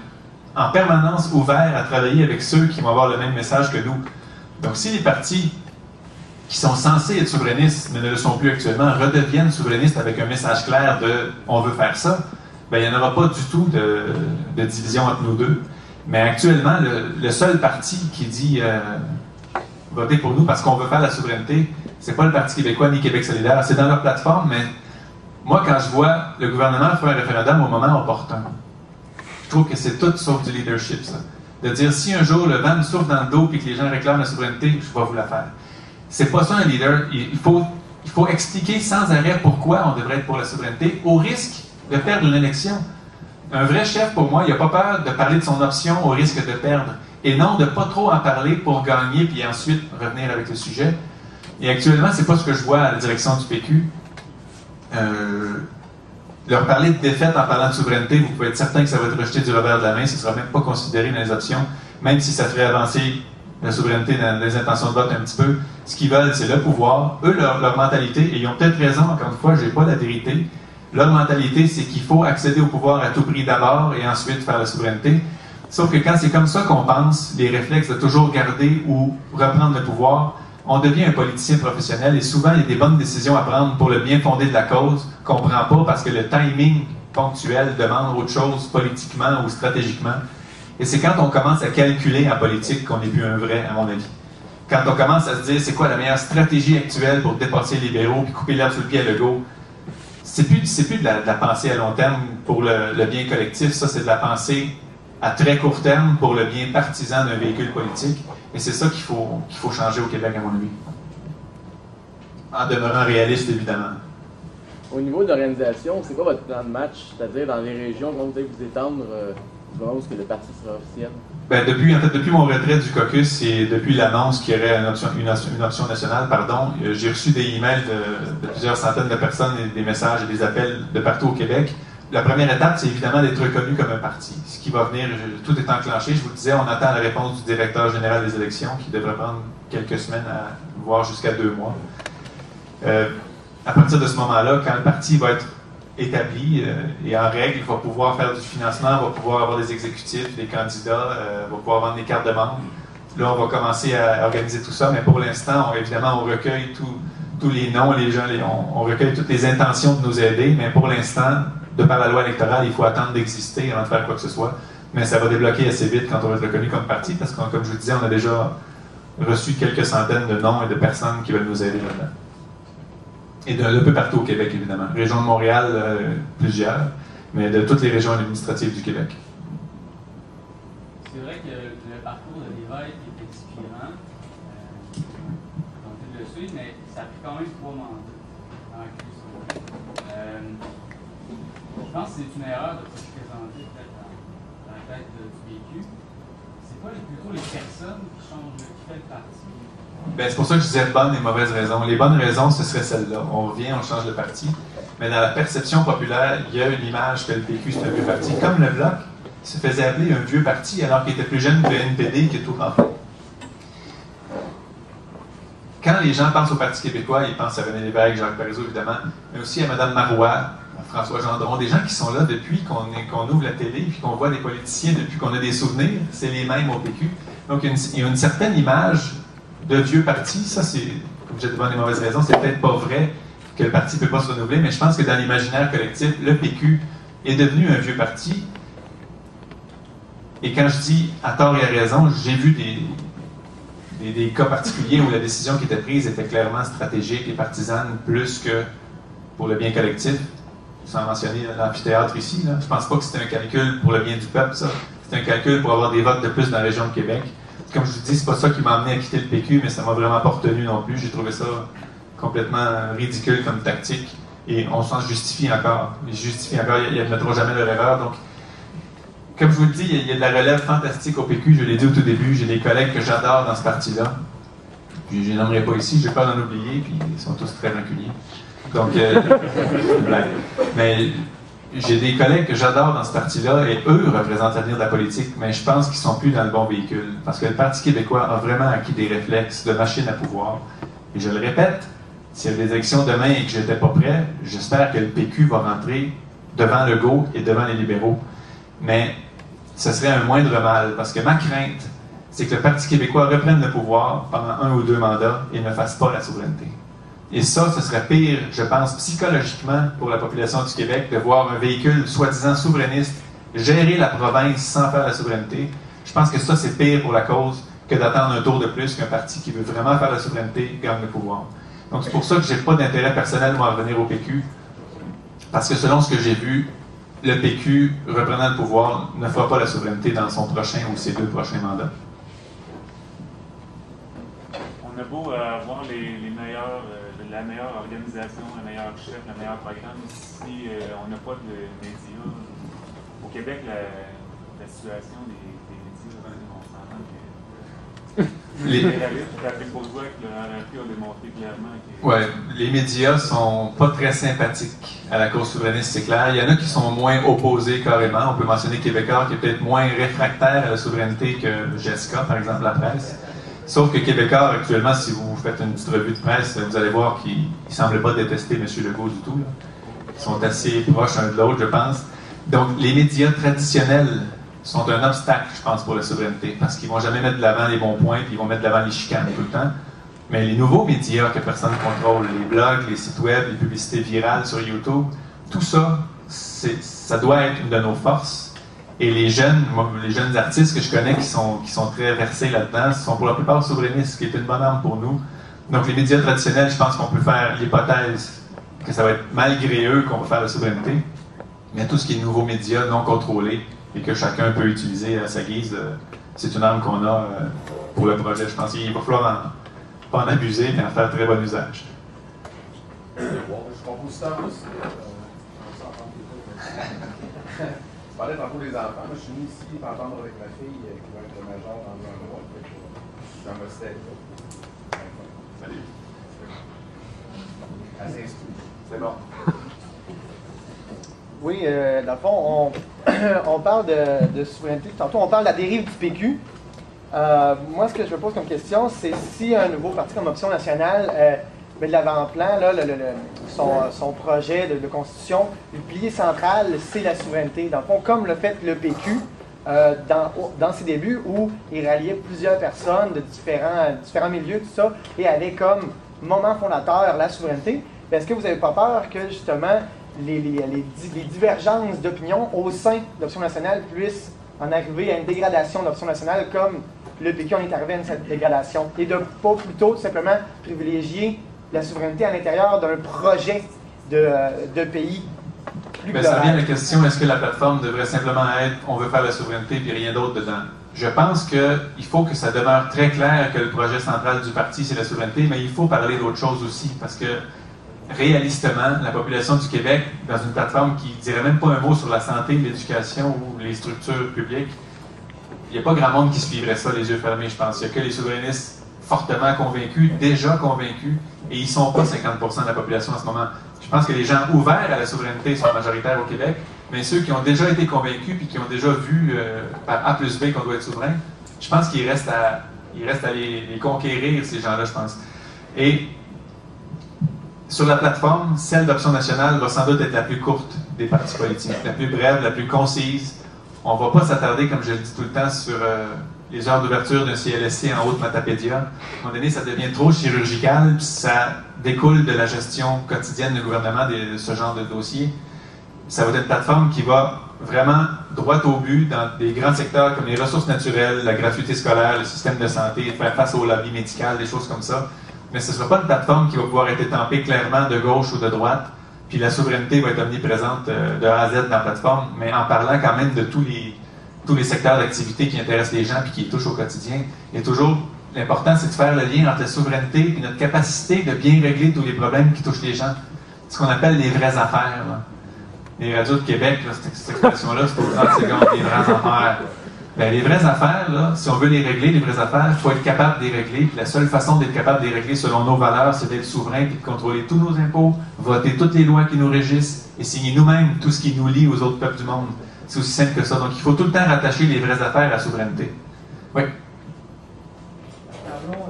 en permanence ouvert à travailler avec ceux qui vont avoir le même message que nous. Donc si les partis qui sont censés être souverainistes, mais ne le sont plus actuellement, redeviennent souverainistes avec un message clair de « on veut faire ça », ben, il n'y en aura pas du tout de division entre nous deux. Mais actuellement, le seul parti qui dit voter pour nous parce qu'on veut faire la souveraineté, C'est pas le Parti québécois ni Québec solidaire, c'est dans leur plateforme, mais moi, quand je vois le gouvernement faire un référendum au moment opportun, je trouve que c'est tout sauf du leadership, ça. De dire, si un jour le vent me souffle dans le dos et que les gens réclament la souveraineté, je vais vous la faire. C'est pas ça un leader. Il faut expliquer sans arrêt pourquoi on devrait être pour la souveraineté, au risque de perdre une élection. Un vrai chef, pour moi, il n'a pas peur de parler de son option au risque de perdre. Et non de pas trop en parler pour gagner, puis ensuite revenir avec le sujet. Et actuellement, c'est pas ce que je vois à la direction du PQ. Leur parler de défaite en parlant de souveraineté, vous pouvez être certain que ça va être rejeté du revers de la main, ce ne sera même pas considéré dans les options, même si ça ferait avancer la souveraineté dans les intentions de vote un petit peu. Ce qu'ils veulent, c'est le pouvoir. Eux, leur mentalité, et ils ont peut-être raison, encore une fois, je n'ai pas la vérité, leur mentalité, c'est qu'il faut accéder au pouvoir à tout prix d'abord et ensuite faire la souveraineté. Sauf que quand c'est comme ça qu'on pense, les réflexes de toujours garder ou reprendre le pouvoir, on devient un politicien professionnel et souvent il y a des bonnes décisions à prendre pour le bien fondé de la cause qu'on ne prend pas parce que le timing ponctuel demande autre chose politiquement ou stratégiquement. Et c'est quand on commence à calculer en politique qu'on n'est plus un vrai, à mon avis. Quand on commence à se dire c'est quoi la meilleure stratégie actuelle pour dépasser les libéraux et couper l'herbe sous le pied à Legault, c'est plus de la pensée à long terme pour le bien collectif, ça c'est de la pensée à très court terme pour le bien partisan d'un véhicule politique. Et c'est ça qu'il faut changer au Québec, à mon avis. En demeurant réaliste, évidemment. Au niveau de l'organisation, c'est quoi votre plan de match? C'est-à-dire dans les régions, comment vous allez vous étendre du moment où le parti sera officiel? Ben, depuis mon retrait du caucus et depuis l'annonce qu'il y aurait une option nationale, j'ai reçu des emails de plusieurs centaines de personnes et des messages et des appels de partout au Québec. La première étape, c'est évidemment d'être reconnu comme un parti. Ce qui va venir, tout est enclenché. Je vous le disais, on attend la réponse du directeur général des élections qui devrait prendre quelques semaines, voire jusqu'à 2 mois. À partir de ce moment-là, quand le parti va être établi et en règle, il va pouvoir faire du financement, va pouvoir avoir des exécutifs, des candidats, va pouvoir vendre des cartes de membres. Là, on va commencer à organiser tout ça, mais pour l'instant, évidemment, on recueille tous les noms, les gens, on recueille toutes les intentions de nous aider, mais pour l'instant, de par la loi électorale, il faut attendre d'exister avant de faire quoi que ce soit. Mais ça va débloquer assez vite quand on va être reconnu comme parti, parce que, comme je vous disais, on a déjà reçu quelques centaines de noms et de personnes qui veulent nous aider là-dedans. Et d'un peu partout au Québec, évidemment. Région de Montréal, plusieurs, mais de toutes les régions administratives du Québec. C'est vrai que le parcours de l'évêque est inspirant. On peut le suivre, mais ça a pris quand même 3 mandats en je pense que c'est une erreur de se présenter peut-être dans la tête du PQ. C'est pas plutôt les personnes qui changent, qui font le parti? Ben, c'est pour ça que je disais bonnes et mauvaises raisons. Les bonnes raisons, ce serait celle-là. On revient, on change de parti. Mais dans la perception populaire, il y a une image que le PQ, c'est un vieux parti. Comme le Bloc se faisait appeler un vieux parti alors qu'il était plus jeune que le NPD qui est tout rempli. Quand les gens pensent au Parti québécois, ils pensent à René Lévesque, Jacques Parizeau, évidemment, mais aussi à Mme Marois, François Gendron, des gens qui sont là depuis qu'on ouvre la télé et qu'on voit des politiciens depuis qu'on a des souvenirs, c'est les mêmes au PQ. Donc il y a une certaine image de vieux parti. Ça, c'est, comme j'ai dit, bonnes et mauvaises raisons, c'est peut-être pas vrai que le parti ne peut pas se renouveler, mais je pense que dans l'imaginaire collectif, le PQ est devenu un vieux parti. Et quand je dis à tort et à raison, j'ai vu des cas particuliers où la décision qui était prise était clairement stratégique et partisane plus que pour le bien collectif. Sans mentionner l'amphithéâtre ici, là. Je pense pas que c'était un calcul pour le bien du peuple, ça. C'est un calcul pour avoir des votes de plus dans la région de Québec. Comme je vous dis, c'est pas ça qui m'a amené à quitter le PQ, mais ça m'a vraiment pas retenu non plus. J'ai trouvé ça complètement ridicule comme tactique. Et on s'en justifie encore. Ils justifient encore, ils n'admettront jamais leur erreur. Donc, comme je vous le dis, il y a de la relève fantastique au PQ. Je l'ai dit au tout début, j'ai des collègues que j'adore dans ce parti-là. Je ne les nommerai pas ici, j'ai peur d'en oublier, puis ils sont tous très rancuniers. Donc, mais j'ai des collègues que j'adore dans ce parti-là et eux représentent l'avenir de la politique, mais je pense qu'ils ne sont plus dans le bon véhicule. Parce que le Parti québécois a vraiment acquis des réflexes de machine à pouvoir. Et je le répète, s'il y a des élections demain et que je n'étais pas prêt, j'espère que le PQ va rentrer devant Legault et devant les libéraux. Mais ce serait un moindre mal, parce que ma crainte, c'est que le Parti québécois reprenne le pouvoir pendant 1 ou 2 mandats et ne fasse pas la souveraineté. Et ça, ce serait pire, je pense, psychologiquement pour la population du Québec, de voir un véhicule soi-disant souverainiste gérer la province sans faire la souveraineté. Je pense que ça, c'est pire pour la cause que d'attendre un tour de plus qu'un parti qui veut vraiment faire la souveraineté gagne le pouvoir. Donc c'est pour ça que j'ai pas d'intérêt personnel, moi, à revenir au PQ. Parce que selon ce que j'ai vu, le PQ, reprenant le pouvoir, ne fera pas la souveraineté dans son prochain ou ses 2 prochains mandats. On a beau avoir la meilleure organisation, le meilleur chef, le meilleur programme, si on n'a pas de médias. Au Québec, la situation des médias, on s'en rend que les réalistes, Patrick Bourgeois, que le RRP a démontré clairement que... Oui, les médias sont pas très sympathiques à la cause souverainiste, c'est clair. Il y en a qui sont moins opposés carrément. On peut mentionner Québécois qui est peut-être moins réfractaire à la souveraineté que Jessica, par exemple, la presse. Sauf que Québécois, actuellement, si vous faites une petite revue de presse, vous allez voir qu'ils ne semblent pas détester M. Legault du tout. Là. Ils sont assez proches l'un de l'autre, je pense. Donc, les médias traditionnels sont un obstacle, je pense, pour la souveraineté, parce qu'ils ne vont jamais mettre de l'avant les bons points, puis ils vont mettre de l'avant les chicanes tout le temps. Mais les nouveaux médias que personne ne contrôle, les blogs, les sites web, les publicités virales sur YouTube, tout ça, ça doit être une de nos forces. Et les jeunes artistes que je connais qui sont très versés là-dedans sont pour la plupart souverainistes, ce qui est une bonne arme pour nous. Donc les médias traditionnels, je pense qu'on peut faire l'hypothèse que ça va être malgré eux qu'on va faire la souveraineté. Mais tout ce qui est nouveaux médias non contrôlés et que chacun peut utiliser à sa guise, c'est une arme qu'on a pour le projet. Je pense qu'il va falloir pas en abuser, mais en faire très bon usage. Je suis compositeur aussi. Je parlais tantôt des enfants. Moi, je suis venu ici m'entendre avec ma fille qui va être majeure dans un mois. Je suis en hostel. Salut. Elle s'instruit. C'est bon. Oui, dans le fond, on parle de souveraineté. Tantôt, on parle de la dérive du PQ. Moi, ce que je me pose comme question, c'est si un nouveau parti comme Option nationale met de l'avant-plan, là, son projet de constitution, le pilier central, c'est la souveraineté. Dans le fond, comme le fait le PQ dans ses débuts, où il ralliait plusieurs personnes de différents milieux, tout ça, et avait comme moment fondateur la souveraineté. Est-ce que vous n'avez pas peur que, justement, les divergences d'opinion au sein d'Option nationale puissent en arriver à une dégradation d'Option nationale, comme le PQ en est arrivé à cette dégradation, et de pas plutôt tout simplement privilégier la souveraineté à l'intérieur d'un projet de pays plus global? Ça vient la question, est-ce que la plateforme devrait simplement être « on veut faire la souveraineté puis rien d'autre dedans ». Je pense qu'il faut que ça demeure très clair que le projet central du parti, c'est la souveraineté, mais il faut parler d'autre chose aussi, parce que réalistement, la population du Québec, dans une plateforme qui ne dirait même pas un mot sur la santé, l'éducation ou les structures publiques, il n'y a pas grand monde qui suivrait ça les yeux fermés, je pense. Il n'y a que les souverainistes fortement convaincus, déjà convaincus, et ils ne sont pas 50% de la population en ce moment. Je pense que les gens ouverts à la souveraineté sont majoritaires au Québec, mais ceux qui ont déjà été convaincus puis qui ont déjà vu par A plus B qu'on doit être souverain, je pense qu'il reste à les conquérir, ces gens-là, je pense. Et sur la plateforme, celle d'Option nationale va sans doute être la plus courte des partis politiques, la plus brève, la plus concise. On ne va pas s'attarder, comme je le dis tout le temps, sur les heures d'ouverture d'un CLSC en haut de Matapédia. À un moment donné, ça devient trop chirurgical, puis ça découle de la gestion quotidienne du gouvernement de ce genre de dossier. Ça va être une plateforme qui va vraiment droit au but dans des grands secteurs comme les ressources naturelles, la gratuité scolaire, le système de santé, faire face au lobby médical, des choses comme ça. Mais ce ne sera pas une plateforme qui va pouvoir être étampée clairement de gauche ou de droite, puis la souveraineté va être omniprésente de A à Z dans la plateforme, mais en parlant quand même de tous les secteurs d'activité qui intéressent les gens puis qui les touchent au quotidien. Et toujours, l'important, c'est de faire le lien entre la souveraineté et notre capacité de bien régler tous les problèmes qui touchent les gens. Ce qu'on appelle les vraies affaires. Là. Les radios de Québec, là, cette expression-là, c'est au 30 secondes, les vraies affaires. Bien, les vraies affaires, là, si on veut les régler, les vraies affaires, il faut être capable de les régler. Puis la seule façon d'être capable de les régler selon nos valeurs, c'est d'être souverain et de contrôler tous nos impôts, voter toutes les lois qui nous régissent et signer nous-mêmes tout ce qui nous lie aux autres peuples du monde. C'est aussi simple que ça. Donc, il faut tout le temps rattacher les vraies affaires à la souveraineté. Oui? Parlons,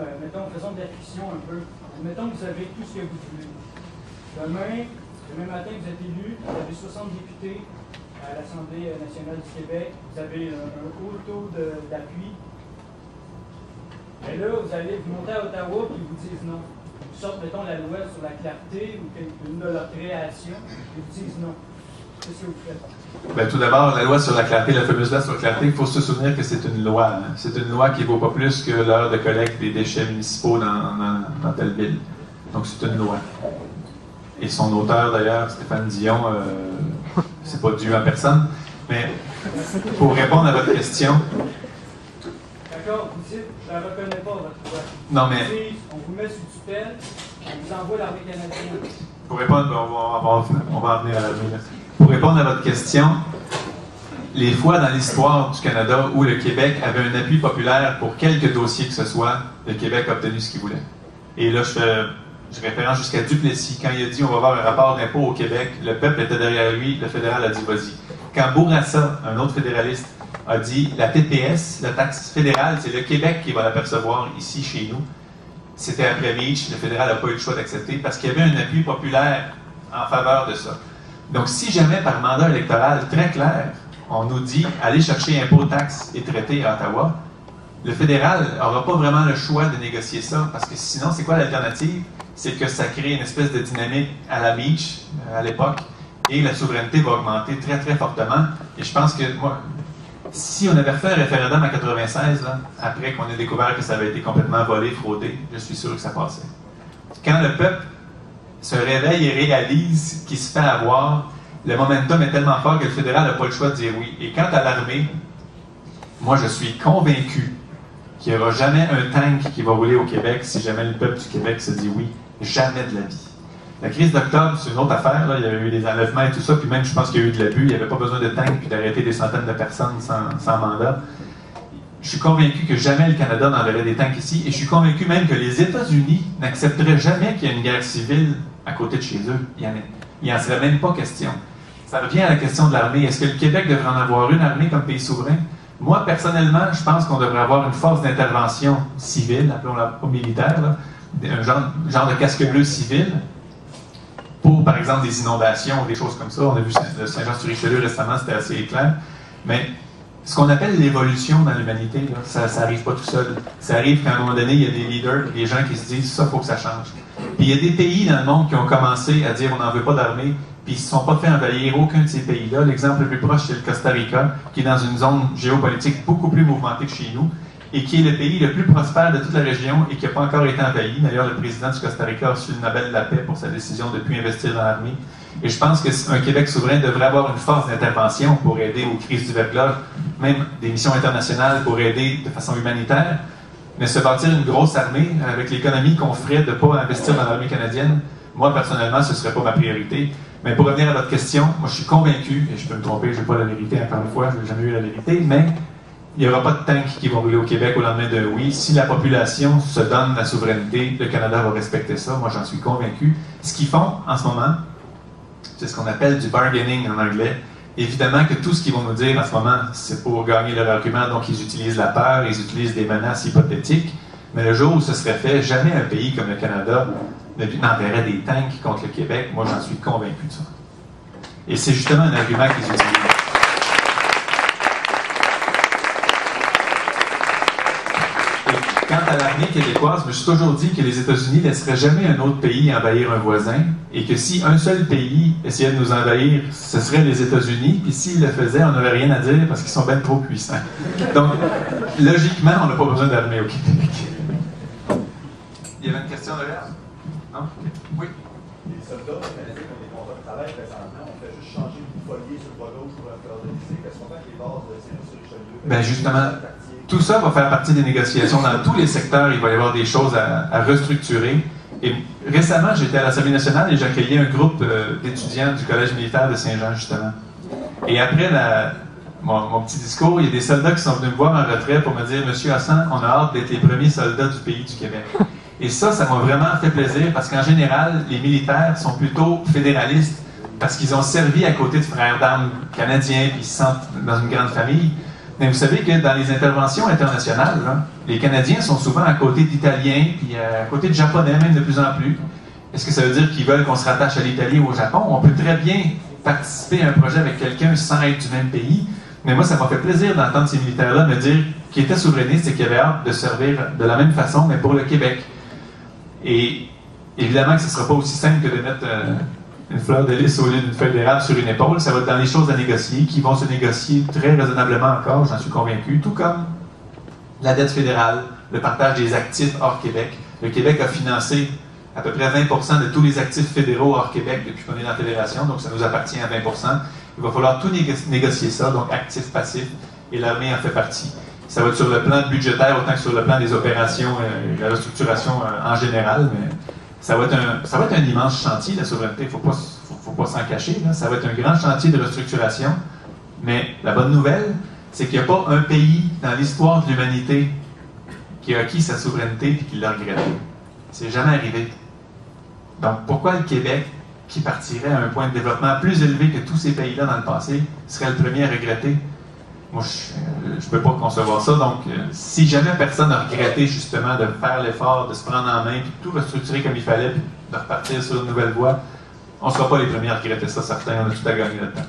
faisons de la fiction un peu. Mettons que vous avez tout ce que vous voulez. Demain matin, vous êtes élu, vous avez 60 députés à l'Assemblée nationale du Québec, vous avez un haut taux d'appui. Et là, vous allez vous monter à Ottawa et ils vous disent non. Vous sortez, mettons, la loi sur la clarté ou une de leurs créations, et vous disent non. Qu'est-ce que vous faites? Bien, tout d'abord, la loi sur la clarté, la fameuse loi sur la clarté, il faut se souvenir que c'est une loi. Hein. C'est une loi qui ne vaut pas plus que l'heure de collecte des déchets municipaux dans telle ville. Donc c'est une loi. Et son auteur, d'ailleurs, Stéphane Dion, c'est pas dû à personne. Mais pour répondre à votre question... D'accord, vous dites, je ne reconnais pas votre loi. Non, mais... On vous met sous tutelle, on vous envoie l'armée canadienne. Pour répondre, on va en venir à l'armée. Pour répondre à votre question, les fois dans l'histoire du Canada où le Québec avait un appui populaire pour quelque dossier que ce soit, le Québec a obtenu ce qu'il voulait. Et là, je référence jusqu'à Duplessis. Quand il a dit on va avoir un rapport d'impôt au Québec, le peuple était derrière lui, le fédéral a dit vas-y. Quand Bourassa, un autre fédéraliste, a dit la TPS, la taxe fédérale, c'est le Québec qui va la percevoir ici chez nous, c'était après Meach, le fédéral n'a pas eu le choix d'accepter parce qu'il y avait un appui populaire en faveur de ça. Donc si jamais par mandat électoral très clair, on nous dit allez chercher impôts, taxes et traités à Ottawa, le fédéral n'aura pas vraiment le choix de négocier ça parce que sinon, c'est quoi l'alternative? C'est que ça crée une espèce de dynamique à la Meach, à l'époque, et la souveraineté va augmenter très, très fortement. Et je pense que, moi, si on avait fait un référendum en 96, là, après qu'on ait découvert que ça avait été complètement volé, fraudé, je suis sûr que ça passait. Quand le peuple se réveille et réalise qu'il se fait avoir, le momentum est tellement fort que le fédéral n'a pas le choix de dire oui. Et quant à l'armée, moi, je suis convaincu qu'il n'y aura jamais un tank qui va rouler au Québec si jamais le peuple du Québec se dit oui. Jamais de la vie. La crise d'octobre, c'est une autre affaire. Là. Il y a eu des enlèvements et tout ça, puis même, je pense qu'il y a eu de l'abus. Il n'y avait pas besoin de tank puis d'arrêter des centaines de personnes sans mandat. Je suis convaincu que jamais le Canada n'enverrait des tanks ici, et je suis convaincu même que les États-Unis n'accepteraient jamais qu'il y ait une guerre civile à côté de chez eux. Il n'y en serait même pas question. Ça revient à la question de l'armée. Est-ce que le Québec devrait en avoir une armée comme pays souverain? Moi, personnellement, je pense qu'on devrait avoir une force d'intervention civile, appelons-la pas militaire, là, un genre de casque bleu civil, pour, par exemple, des inondations ou des choses comme ça. On a vu le Saint-Jean-sur-Richelieu récemment, c'était assez clair. Mais ce qu'on appelle l'évolution dans l'humanité, là, ça n'arrive pas tout seul. Ça arrive qu'à un moment donné, il y a des leaders, des gens qui se disent « ça, il faut que ça change ». Puis il y a des pays dans le monde qui ont commencé à dire « on n'en veut pas d'armée », puis ils ne se sont pas fait envahir aucun de ces pays-là. L'exemple le plus proche, c'est le Costa Rica, qui est dans une zone géopolitique beaucoup plus mouvementée que chez nous, et qui est le pays le plus prospère de toute la région et qui n'a pas encore été envahi. D'ailleurs, le président du Costa Rica a reçu le Nobel de la paix pour sa décision de ne plus investir dans l'armée. Et je pense qu'un Québec souverain devrait avoir une force d'intervention pour aider aux crises du verglas, même des missions internationales pour aider de façon humanitaire. Mais se bâtir une grosse armée avec l'économie qu'on ferait de ne pas investir dans l'armée canadienne, moi, personnellement, ce ne serait pas ma priorité. Mais pour revenir à votre question, moi, je suis convaincu, et je peux me tromper, je n'ai pas la vérité, encore une fois, je n'ai jamais eu la vérité, mais il n'y aura pas de tanks qui vont rouler au Québec au lendemain d'un oui. Si la population se donne la souveraineté, le Canada va respecter ça. Moi, j'en suis convaincu. Ce qu'ils font en ce moment, c'est ce qu'on appelle du bargaining en anglais. Évidemment que tout ce qu'ils vont nous dire en ce moment, c'est pour gagner leur argument. Donc, ils utilisent la peur, ils utilisent des menaces hypothétiques. Mais le jour où ce serait fait, jamais un pays comme le Canada n'enverrait des tanks contre le Québec. Moi, j'en suis convaincu de ça. Et c'est justement un argument qu'ils utilisent. Quant à l'armée québécoise, je me suis toujours dit que les États-Unis ne laisseraient jamais un autre pays envahir un voisin et que si un seul pays essayait de nous envahir, ce serait les États-Unis, puis s'ils le faisaient, on n'aurait rien à dire parce qu'ils sont bien trop puissants. Donc, logiquement, on n'a pas besoin d'armée au Québec. Il y avait une question derrière? Non? Oui? Les soldats canadiens qui ont des contrats de travail présentement, on fait juste changer le folier sur le bras gauche pour organiser. Est-ce qu'on fait que les bases de Saint-Jean-sur-Richelieu? Ben justement, tout ça va faire partie des négociations. Dans tous les secteurs, il va y avoir des choses à restructurer. Et récemment, j'étais à l'Assemblée nationale et j'ai accueilli un groupe d'étudiants du Collège militaire de Saint-Jean, justement. Et après mon petit discours, il y a des soldats qui sont venus me voir en retrait pour me dire « Monsieur Hassan, on a hâte d'être les premiers soldats du pays du Québec. » Et ça m'a vraiment fait plaisir parce qu'en général, les militaires sont plutôt fédéralistes parce qu'ils ont servi à côté de frères d'armes canadiens puis ils se sentent dans une grande famille. Mais vous savez que dans les interventions internationales, là, les Canadiens sont souvent à côté d'Italiens, puis à côté de Japonais, même de plus en plus. Est-ce que ça veut dire qu'ils veulent qu'on se rattache à l'Italie ou au Japon? On peut très bien participer à un projet avec quelqu'un sans être du même pays. Mais moi, ça m'a fait plaisir d'entendre ces militaires-là me dire qu'ils étaient souverainistes et qu'ils avaient hâte de servir de la même façon, mais pour le Québec. Et évidemment que ce ne sera pas aussi simple que de mettre une fleur de lys au lieu d'une feuille d'érable sur une épaule. Ça va être dans les choses à négocier, qui vont se négocier très raisonnablement encore, j'en suis convaincu, tout comme la dette fédérale, le partage des actifs hors Québec. Le Québec a financé à peu près 20% de tous les actifs fédéraux hors Québec depuis qu'on est dans la fédération, donc ça nous appartient à 20%. Il va falloir tout négocier ça, donc actifs, passifs, et l'armée en fait partie. Ça va être sur le plan budgétaire autant que sur le plan des opérations et la restructuration en général, mais ça va être un immense chantier, la souveraineté, il ne faut pas s'en cacher. Là. Ça va être un grand chantier de restructuration, mais la bonne nouvelle, c'est qu'il n'y a pas un pays dans l'histoire de l'humanité qui a acquis sa souveraineté et qui l'a regretté. C'est jamais arrivé. Donc, pourquoi le Québec, qui partirait à un point de développement plus élevé que tous ces pays-là dans le passé, serait le premier à regretter? Moi, je ne peux pas concevoir ça. Donc, si jamais personne n'a regretté justement de faire l'effort, de se prendre en main, puis de tout restructurer comme il fallait, puis de repartir sur une nouvelle voie, on ne sera pas les premiers à regretter ça, certains. On a tout à gagner là-dedans.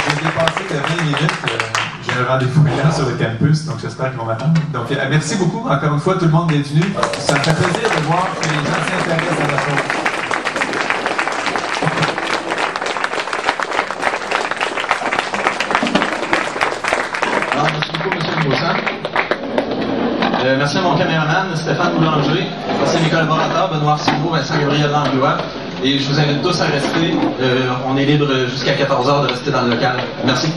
J'ai dépassé de 20 minutes. J'ai un rendez-vous hier sur le campus, donc j'espère qu'ils vont m'attendre. Donc, merci beaucoup, encore une fois, tout le monde d'être venu. Ça me fait plaisir de voir que les gens s'intéressent à la chose. Alors, merci beaucoup, M. Beauchamp. Merci à mon caméraman, Stéphane Boulanger. Merci à mes collaborateurs, Benoît Arsenault, Vincent Gabriel Langlois. Et je vous invite tous à rester. On est libre jusqu'à 14h de rester dans le local. Merci.